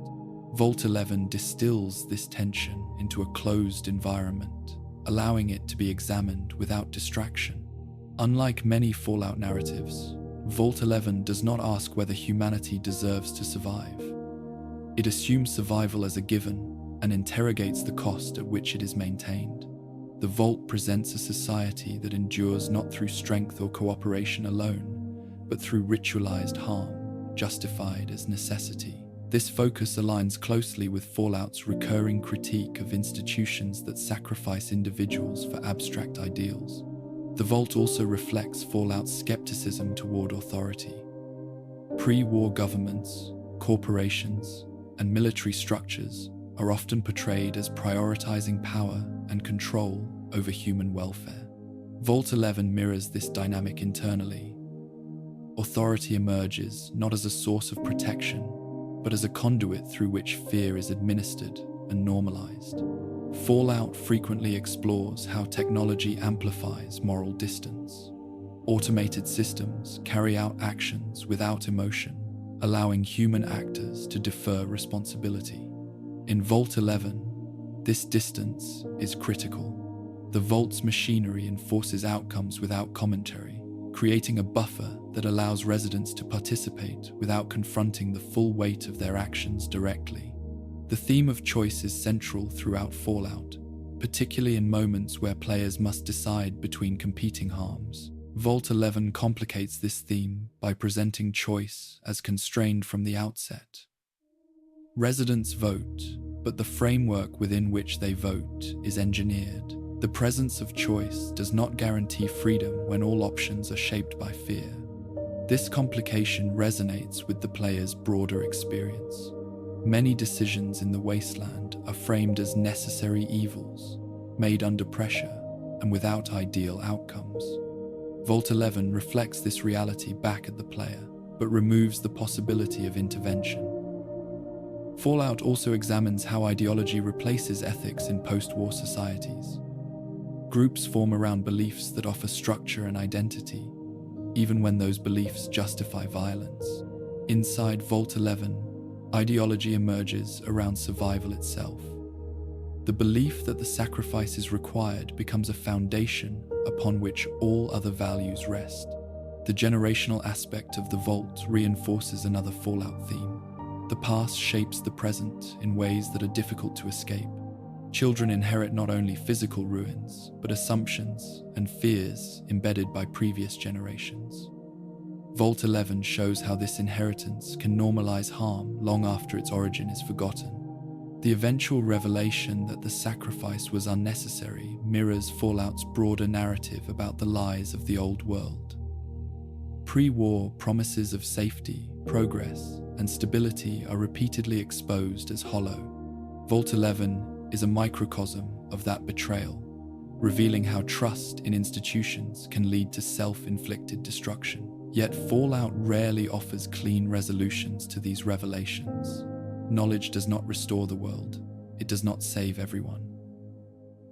Vault 11 distills this tension into a closed environment, allowing it to be examined without distraction. Unlike many Fallout narratives, Vault 11 does not ask whether humanity deserves to survive. It assumes survival as a given and interrogates the cost at which it is maintained. The Vault presents a society that endures not through strength or cooperation alone, but through ritualized harm, justified as necessity. This focus aligns closely with Fallout's recurring critique of institutions that sacrifice individuals for abstract ideals. The Vault also reflects Fallout's skepticism toward authority. Pre-war governments, corporations, and military structures are often portrayed as prioritizing power and control over human welfare. Vault 11 mirrors this dynamic internally. Authority emerges not as a source of protection, but as a conduit through which fear is administered and normalized. Fallout frequently explores how technology amplifies moral distance. Automated systems carry out actions without emotion, allowing human actors to defer responsibility. In Vault 11, this distance is critical. The Vault's machinery enforces outcomes without commentary, creating a buffer that allows residents to participate without confronting the full weight of their actions directly. The theme of choice is central throughout Fallout, particularly in moments where players must decide between competing harms. Vault 11 complicates this theme by presenting choice as constrained from the outset. Residents vote, but the framework within which they vote is engineered. The presence of choice does not guarantee freedom when all options are shaped by fear. This complication resonates with the player's broader experience. Many decisions in the wasteland are framed as necessary evils, made under pressure and without ideal outcomes. Vault 11 reflects this reality back at the player, but removes the possibility of intervention. Fallout also examines how ideology replaces ethics in post-war societies. Groups form around beliefs that offer structure and identity, even when those beliefs justify violence. Inside Vault 11, ideology emerges around survival itself. The belief that the sacrifice is required becomes a foundation upon which all other values rest. The generational aspect of the Vault reinforces another Fallout theme. The past shapes the present in ways that are difficult to escape. Children inherit not only physical ruins, but assumptions and fears embedded by previous generations. Vault 11 shows how this inheritance can normalize harm long after its origin is forgotten. The eventual revelation that the sacrifice was unnecessary mirrors Fallout's broader narrative about the lies of the old world. Pre-war promises of safety, progress, and stability are repeatedly exposed as hollow. Vault 11 is a microcosm of that betrayal, revealing how trust in institutions can lead to self-inflicted destruction. Yet Fallout rarely offers clean resolutions to these revelations. Knowledge does not restore the world. It does not save everyone.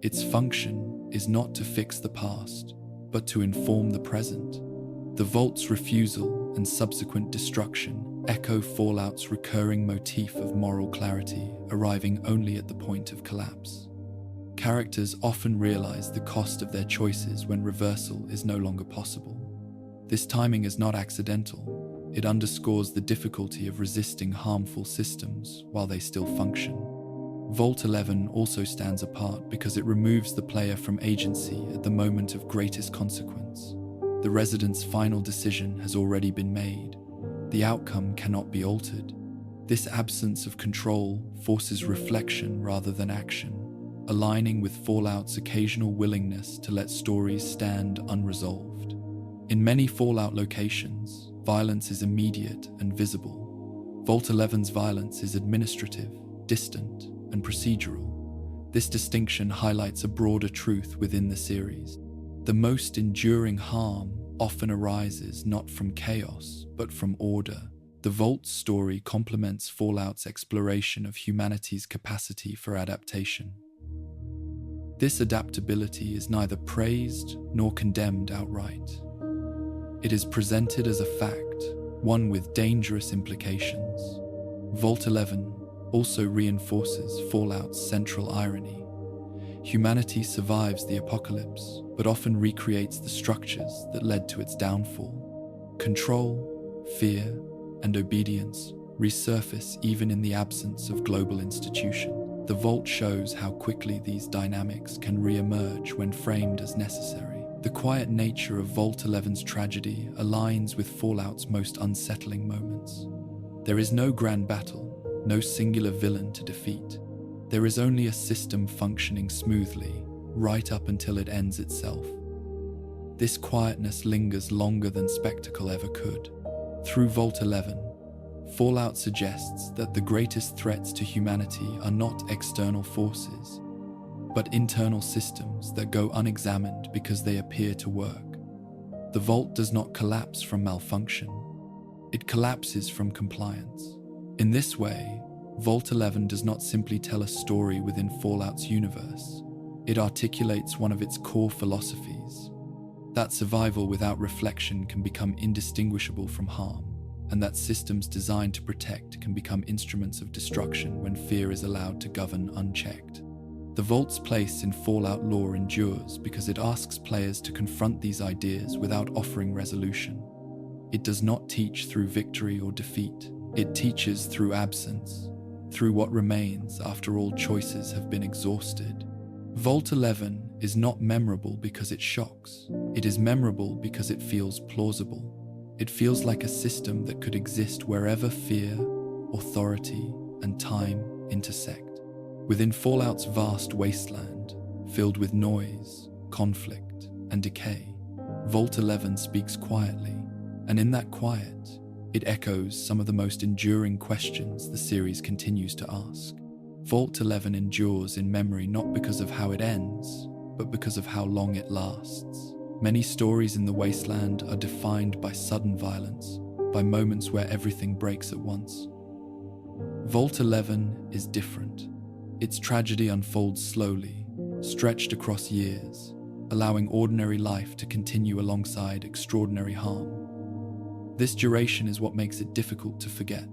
Its function is not to fix the past, but to inform the present. The Vault's refusal and subsequent destruction echo Fallout's recurring motif of moral clarity, arriving only at the point of collapse. Characters often realize the cost of their choices when reversal is no longer possible. This timing is not accidental. It underscores the difficulty of resisting harmful systems while they still function. Vault 11 also stands apart because it removes the player from agency at the moment of greatest consequence. The resident's final decision has already been made. The outcome cannot be altered. This absence of control forces reflection rather than action, aligning with Fallout's occasional willingness to let stories stand unresolved. In many Fallout locations, violence is immediate and visible. Vault 11's violence is administrative, distant, and procedural. This distinction highlights a broader truth within the series. The most enduring harm often arises not from chaos, but from order. The Vault's story complements Fallout's exploration of humanity's capacity for adaptation. This adaptability is neither praised nor condemned outright. It is presented as a fact, one with dangerous implications. Vault 11 also reinforces Fallout's central irony. Humanity survives the apocalypse, but often recreates the structures that led to its downfall. Control, fear, and obedience resurface even in the absence of global institution. The Vault shows how quickly these dynamics can re-emerge when framed as necessary. The quiet nature of Vault 11's tragedy aligns with Fallout's most unsettling moments. There is no grand battle, no singular villain to defeat. There is only a system functioning smoothly, right up until it ends itself. This quietness lingers longer than spectacle ever could. Through Vault 11, Fallout suggests that the greatest threats to humanity are not external forces, but internal systems that go unexamined because they appear to work. The Vault does not collapse from malfunction. It collapses from compliance. In this way, Vault 11 does not simply tell a story within Fallout's universe. It articulates one of its core philosophies, that survival without reflection can become indistinguishable from harm, and that systems designed to protect can become instruments of destruction when fear is allowed to govern unchecked. The Vault's place in Fallout lore endures because it asks players to confront these ideas without offering resolution. It does not teach through victory or defeat. It teaches through absence, through what remains after all choices have been exhausted. Vault 11 is not memorable because it shocks. It is memorable because it feels plausible. It feels like a system that could exist wherever fear, authority, and time intersect. Within Fallout's vast wasteland, filled with noise, conflict, and decay, Vault 11 speaks quietly, and in that quiet, it echoes some of the most enduring questions the series continues to ask. Vault 11 endures in memory not because of how it ends, but because of how long it lasts. Many stories in the wasteland are defined by sudden violence, by moments where everything breaks at once. Vault 11 is different. Its tragedy unfolds slowly, stretched across years, allowing ordinary life to continue alongside extraordinary harm. This duration is what makes it difficult to forget.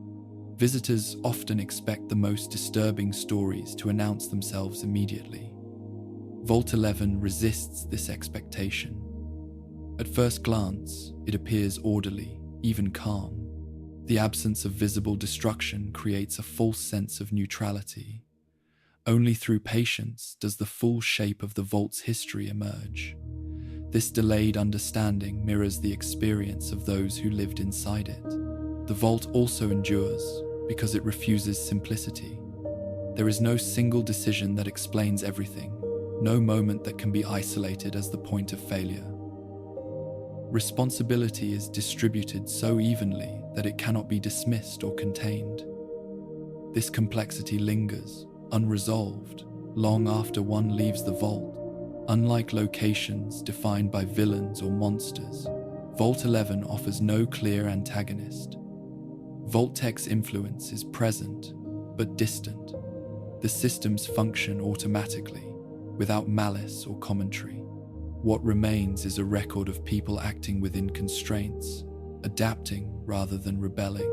Visitors often expect the most disturbing stories to announce themselves immediately. Vault 11 resists this expectation. At first glance, it appears orderly, even calm. The absence of visible destruction creates a false sense of neutrality. Only through patience does the full shape of the Vault's history emerge. This delayed understanding mirrors the experience of those who lived inside it. The Vault also endures because it refuses simplicity. There is no single decision that explains everything, no moment that can be isolated as the point of failure. Responsibility is distributed so evenly that it cannot be dismissed or contained. This complexity lingers, unresolved, long after one leaves the vault. Unlike locations defined by villains or monsters, Vault 11 offers no clear antagonist. Vault-Tech's influence is present, but distant. The systems function automatically, without malice or commentary. What remains is a record of people acting within constraints, adapting rather than rebelling.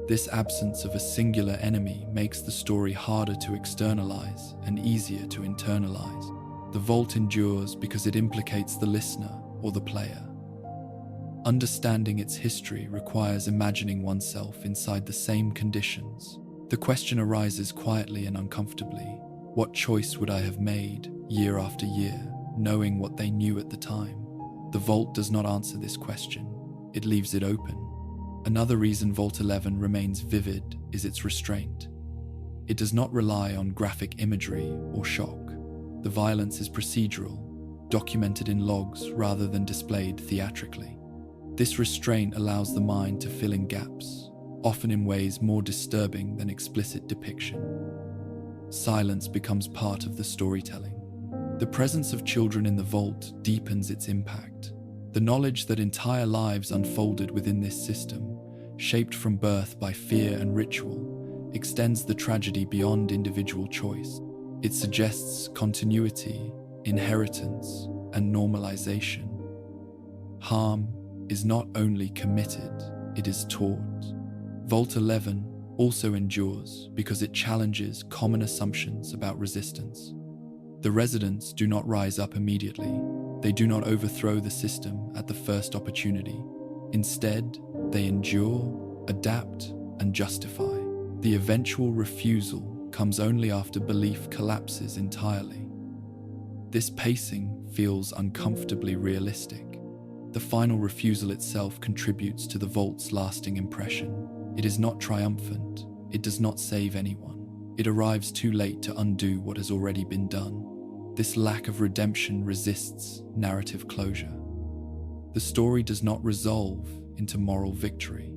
This absence of a singular enemy makes the story harder to externalize and easier to internalize. The vault endures because it implicates the listener or the player. Understanding its history requires imagining oneself inside the same conditions. The question arises quietly and uncomfortably. What choice would I have made, year after year, knowing what they knew at the time? The vault does not answer this question. It leaves it open. Another reason Vault 11 remains vivid is its restraint. It does not rely on graphic imagery or shock. The violence is procedural, documented in logs rather than displayed theatrically. This restraint allows the mind to fill in gaps, often in ways more disturbing than explicit depiction. Silence becomes part of the storytelling. The presence of children in the vault deepens its impact. The knowledge that entire lives unfolded within this system, shaped from birth by fear and ritual, extends the tragedy beyond individual choice. It suggests continuity, inheritance, and normalization. Harm is not only committed, it is taught. Vault 11 also endures because it challenges common assumptions about resistance. The residents do not rise up immediately. They do not overthrow the system at the first opportunity. Instead, they endure, adapt, and justify. The eventual refusal comes only after belief collapses entirely. This pacing feels uncomfortably realistic. The final refusal itself contributes to the vault's lasting impression. It is not triumphant. It does not save anyone. It arrives too late to undo what has already been done. This lack of redemption resists narrative closure. The story does not resolve into moral victory.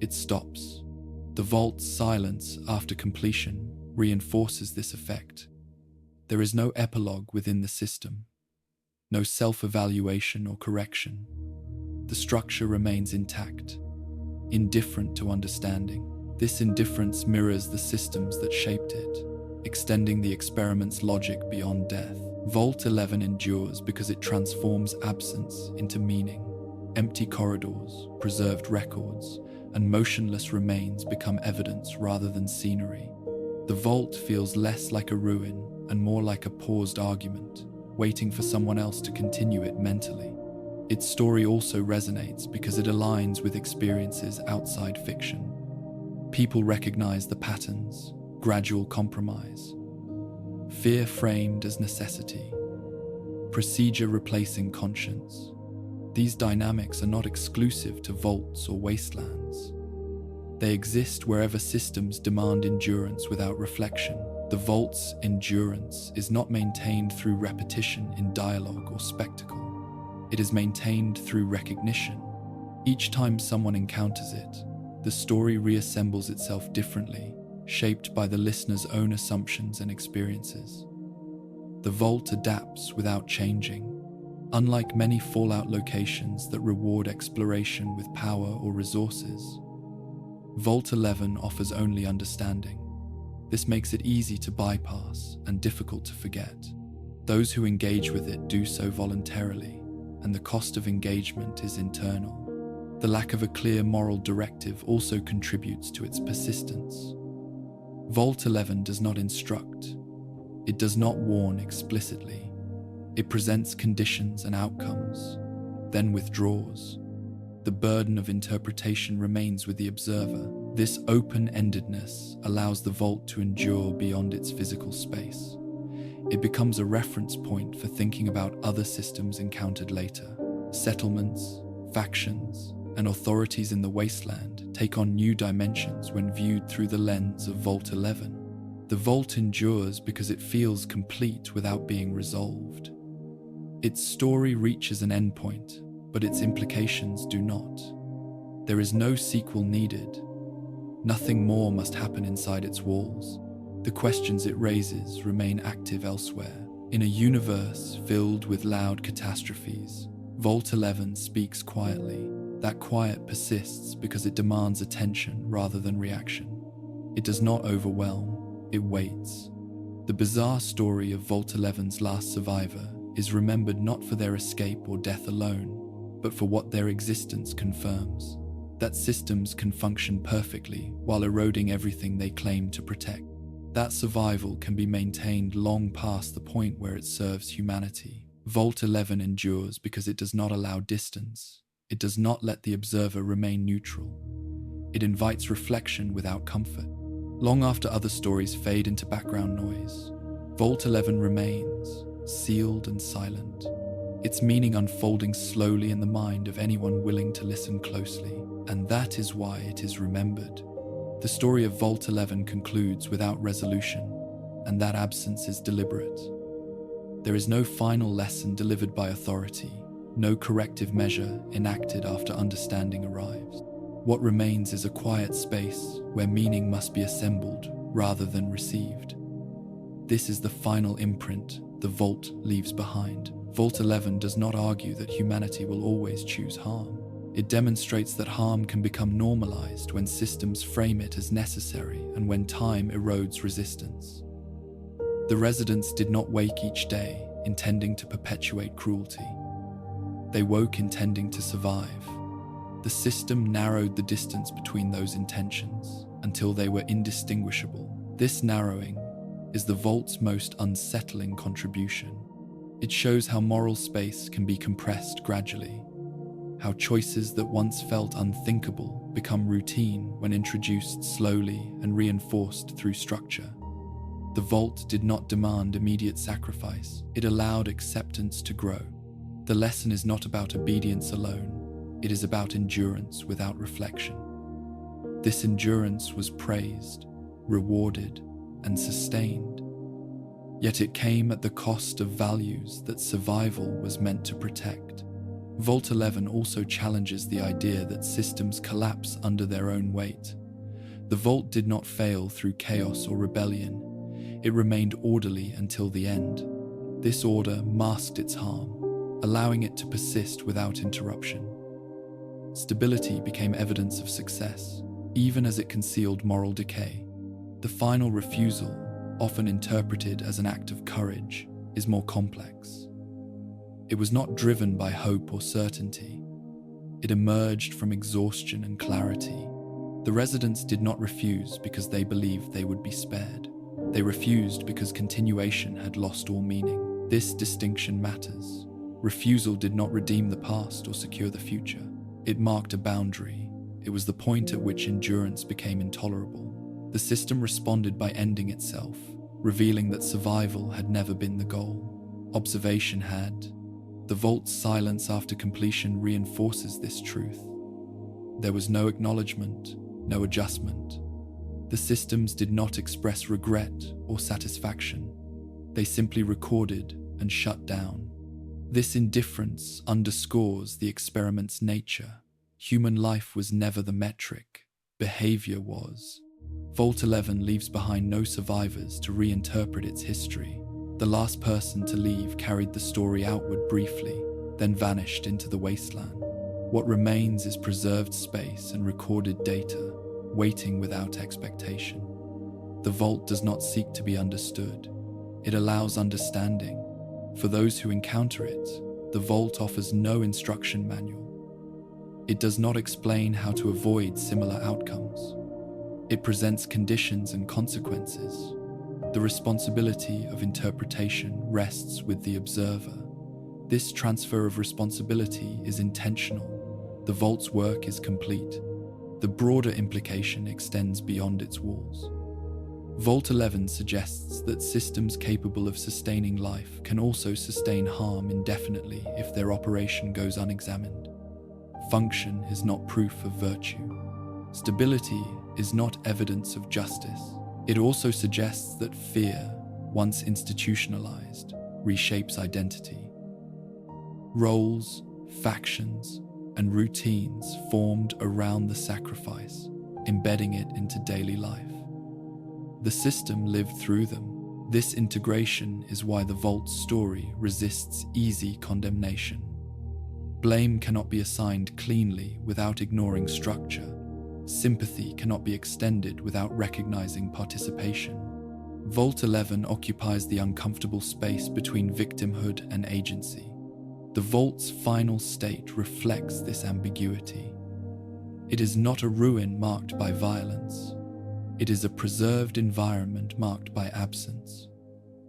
It stops. The vault's silence after completion reinforces this effect. There is no epilogue within the system, no self-evaluation or correction. The structure remains intact, indifferent to understanding. This indifference mirrors the systems that shaped it, extending the experiment's logic beyond death. Vault 11 endures because it transforms absence into meaning. Empty corridors, preserved records, and motionless remains become evidence rather than scenery. The vault feels less like a ruin and more like a paused argument, waiting for someone else to continue it mentally. Its story also resonates because it aligns with experiences outside fiction. People recognize the patterns, gradual compromise, fear framed as necessity, procedure replacing conscience. These dynamics are not exclusive to vaults or wastelands. They exist wherever systems demand endurance without reflection. The vault's endurance is not maintained through repetition in dialogue or spectacle. It is maintained through recognition. Each time someone encounters it, the story reassembles itself differently, shaped by the listener's own assumptions and experiences. The vault adapts without changing. Unlike many Fallout locations that reward exploration with power or resources, Vault 11 offers only understanding. This makes it easy to bypass and difficult to forget. Those who engage with it do so voluntarily, and the cost of engagement is internal. The lack of a clear moral directive also contributes to its persistence. Vault 11 does not instruct. It does not warn explicitly. It presents conditions and outcomes, then withdraws. The burden of interpretation remains with the observer. This open-endedness allows the vault to endure beyond its physical space. It becomes a reference point for thinking about other systems encountered later. Settlements, factions, and authorities in the wasteland take on new dimensions when viewed through the lens of Vault 11. The vault endures because it feels complete without being resolved. Its story reaches an endpoint, but its implications do not. There is no sequel needed. Nothing more must happen inside its walls. The questions it raises remain active elsewhere. In a universe filled with loud catastrophes, Vault 11 speaks quietly. That quiet persists because it demands attention rather than reaction. It does not overwhelm, it waits. The bizarre story of Vault 11's last survivor is remembered not for their escape or death alone, but for what their existence confirms. That systems can function perfectly while eroding everything they claim to protect. That survival can be maintained long past the point where it serves humanity. Vault 11 endures because it does not allow distance. It does not let the observer remain neutral. It invites reflection without comfort. Long after other stories fade into background noise, Vault 11 remains, sealed and silent, its meaning unfolding slowly in the mind of anyone willing to listen closely. And that is why it is remembered. The story of Vault 11 concludes without resolution, and that absence is deliberate. There is no final lesson delivered by authority, no corrective measure enacted after understanding arrives. What remains is a quiet space where meaning must be assembled rather than received. This is the final imprint the Vault leaves behind. Vault 11 does not argue that humanity will always choose harm. It demonstrates that harm can become normalized when systems frame it as necessary and when time erodes resistance. The residents did not wake each day intending to perpetuate cruelty. They woke intending to survive. The system narrowed the distance between those intentions until they were indistinguishable. This narrowing is the Vault's most unsettling contribution. It shows how moral space can be compressed gradually, how choices that once felt unthinkable become routine when introduced slowly and reinforced through structure. The Vault did not demand immediate sacrifice. It allowed acceptance to grow. The lesson is not about obedience alone. It is about endurance without reflection. This endurance was praised, rewarded, and sustained. Yet it came at the cost of values that survival was meant to protect. Vault 11 also challenges the idea that systems collapse under their own weight. The Vault did not fail through chaos or rebellion. It remained orderly until the end. This order masked its harm, allowing it to persist without interruption. Stability became evidence of success, even as it concealed moral decay. The final refusal, often interpreted as an act of courage, is more complex. It was not driven by hope or certainty. It emerged from exhaustion and clarity. The residents did not refuse because they believed they would be spared. They refused because continuation had lost all meaning. This distinction matters. Refusal did not redeem the past or secure the future. It marked a boundary. It was the point at which endurance became intolerable. The system responded by ending itself, revealing that survival had never been the goal. Observation had. The Vault's silence after completion reinforces this truth. There was no acknowledgement, no adjustment. The systems did not express regret or satisfaction. They simply recorded and shut down. This indifference underscores the experiment's nature. Human life was never the metric. Behavior was. Vault 11 leaves behind no survivors to reinterpret its history. The last person to leave carried the story outward briefly, then vanished into the wasteland. What remains is preserved space and recorded data, waiting without expectation. The Vault does not seek to be understood. It allows understanding. For those who encounter it, the Vault offers no instruction manual. It does not explain how to avoid similar outcomes. It presents conditions and consequences. The responsibility of interpretation rests with the observer. This transfer of responsibility is intentional. The Vault's work is complete. The broader implication extends beyond its walls. Vault 11 suggests that systems capable of sustaining life can also sustain harm indefinitely if their operation goes unexamined. Function is not proof of virtue. Stability is not evidence of justice. It also suggests that fear, once institutionalized, reshapes identity. Roles, factions, and routines formed around the sacrifice, embedding it into daily life. The system lived through them. This integration is why the Vault's story resists easy condemnation. Blame cannot be assigned cleanly without ignoring structure. Sympathy cannot be extended without recognizing participation. Vault 11 occupies the uncomfortable space between victimhood and agency. The Vault's final state reflects this ambiguity. It is not a ruin marked by violence. It is a preserved environment marked by absence.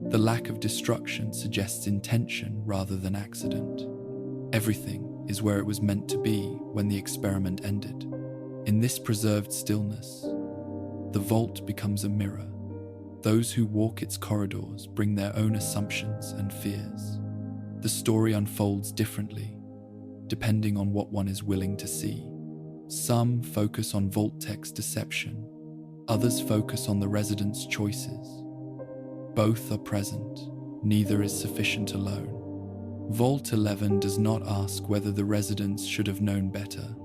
The lack of destruction suggests intention rather than accident. Everything is where it was meant to be when the experiment ended. In this preserved stillness, the Vault becomes a mirror. Those who walk its corridors bring their own assumptions and fears. The story unfolds differently, depending on what one is willing to see. Some focus on Vault Tech's deception, others focus on the residents' choices. Both are present, neither is sufficient alone. Vault 11 does not ask whether the residents should have known better.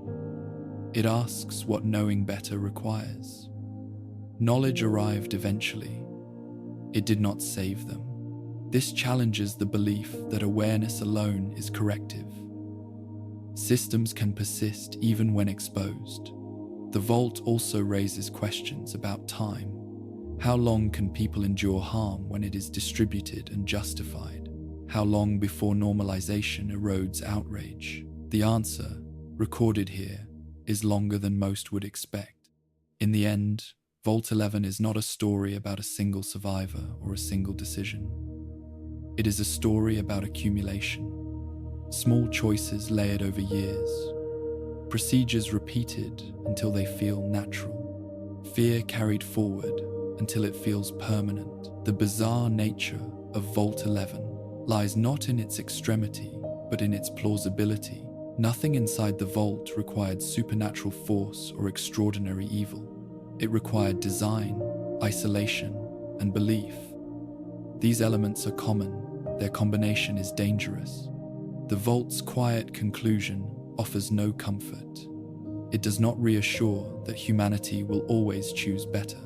It asks what knowing better requires. Knowledge arrived eventually. It did not save them. This challenges the belief that awareness alone is corrective. Systems can persist even when exposed. The Vault also raises questions about time. How long can people endure harm when it is distributed and justified? How long before normalization erodes outrage? The answer, recorded here, is longer than most would expect. In the end, Vault 11 is not a story about a single survivor or a single decision. It is a story about accumulation. Small choices layered over years. Procedures repeated until they feel natural. Fear carried forward until it feels permanent. The bizarre nature of Vault 11 lies not in its extremity, but in its plausibility. Nothing inside the vault required supernatural force or extraordinary evil. It required design, isolation, and belief. These elements are common. Their combination is dangerous. The vault's quiet conclusion offers no comfort. It does not reassure that humanity will always choose better.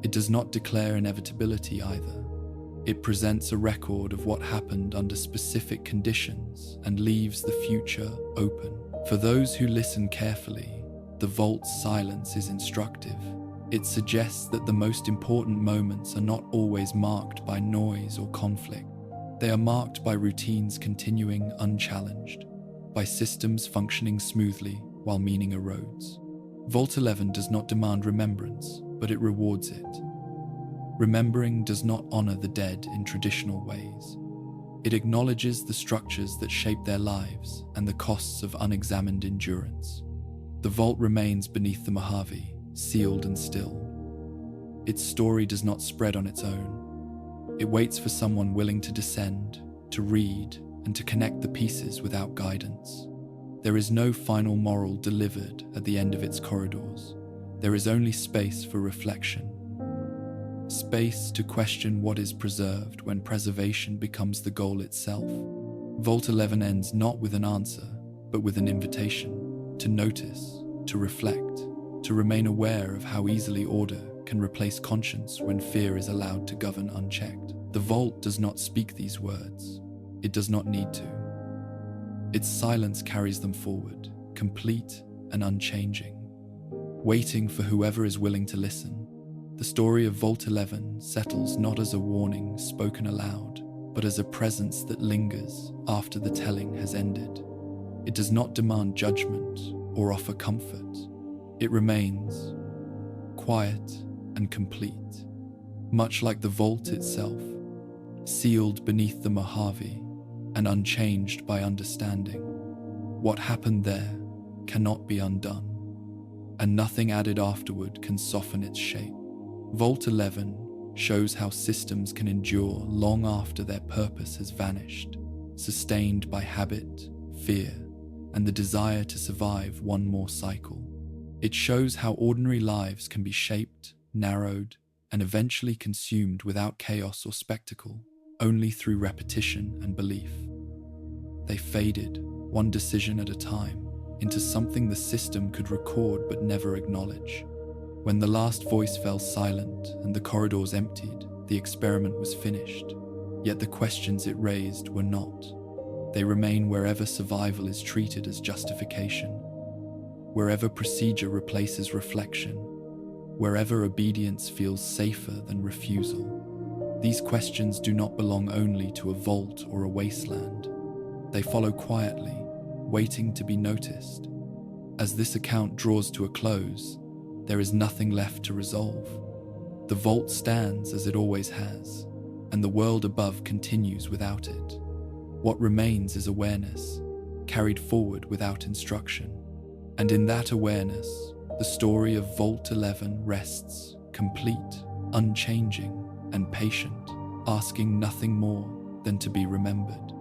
It does not declare inevitability either. It presents a record of what happened under specific conditions and leaves the future open. For those who listen carefully, the vault's silence is instructive. It suggests that the most important moments are not always marked by noise or conflict. They are marked by routines continuing unchallenged, by systems functioning smoothly while meaning erodes. Vault 11 does not demand remembrance, but it rewards it. Remembering does not honor the dead in traditional ways. It acknowledges the structures that shape their lives and the costs of unexamined endurance. The vault remains beneath the Mojave, sealed and still. Its story does not spread on its own. It waits for someone willing to descend, to read, and to connect the pieces without guidance. There is no final moral delivered at the end of its corridors. There is only space for reflection. Space to question what is preserved when preservation becomes the goal itself. Vault 11 ends not with an answer, but with an invitation to notice, to reflect, to remain aware of how easily order can replace conscience when fear is allowed to govern unchecked. The vault does not speak these words. It does not need to. Its silence carries them forward, complete and unchanging, waiting for whoever is willing to listen. The story of Vault 11 settles not as a warning spoken aloud, but as a presence that lingers after the telling has ended. It does not demand judgment or offer comfort. It remains quiet and complete, much like the vault itself, sealed beneath the Mojave and unchanged by understanding. What happened there cannot be undone, and nothing added afterward can soften its shape. Vault 11 shows how systems can endure long after their purpose has vanished, sustained by habit, fear, and the desire to survive one more cycle. It shows how ordinary lives can be shaped, narrowed, and eventually consumed without chaos or spectacle, only through repetition and belief. They faded one decision at a time, into something the system could record but never acknowledge. When the last voice fell silent and the corridors emptied, the experiment was finished. Yet the questions it raised were not. They remain wherever survival is treated as justification, wherever procedure replaces reflection, wherever obedience feels safer than refusal. These questions do not belong only to a vault or a wasteland. They follow quietly, waiting to be noticed. As this account draws to a close, there is nothing left to resolve. The vault stands as it always has, and the world above continues without it. What remains is awareness, carried forward without instruction. And in that awareness, the story of Vault 11 rests, complete, unchanging, and patient, asking nothing more than to be remembered.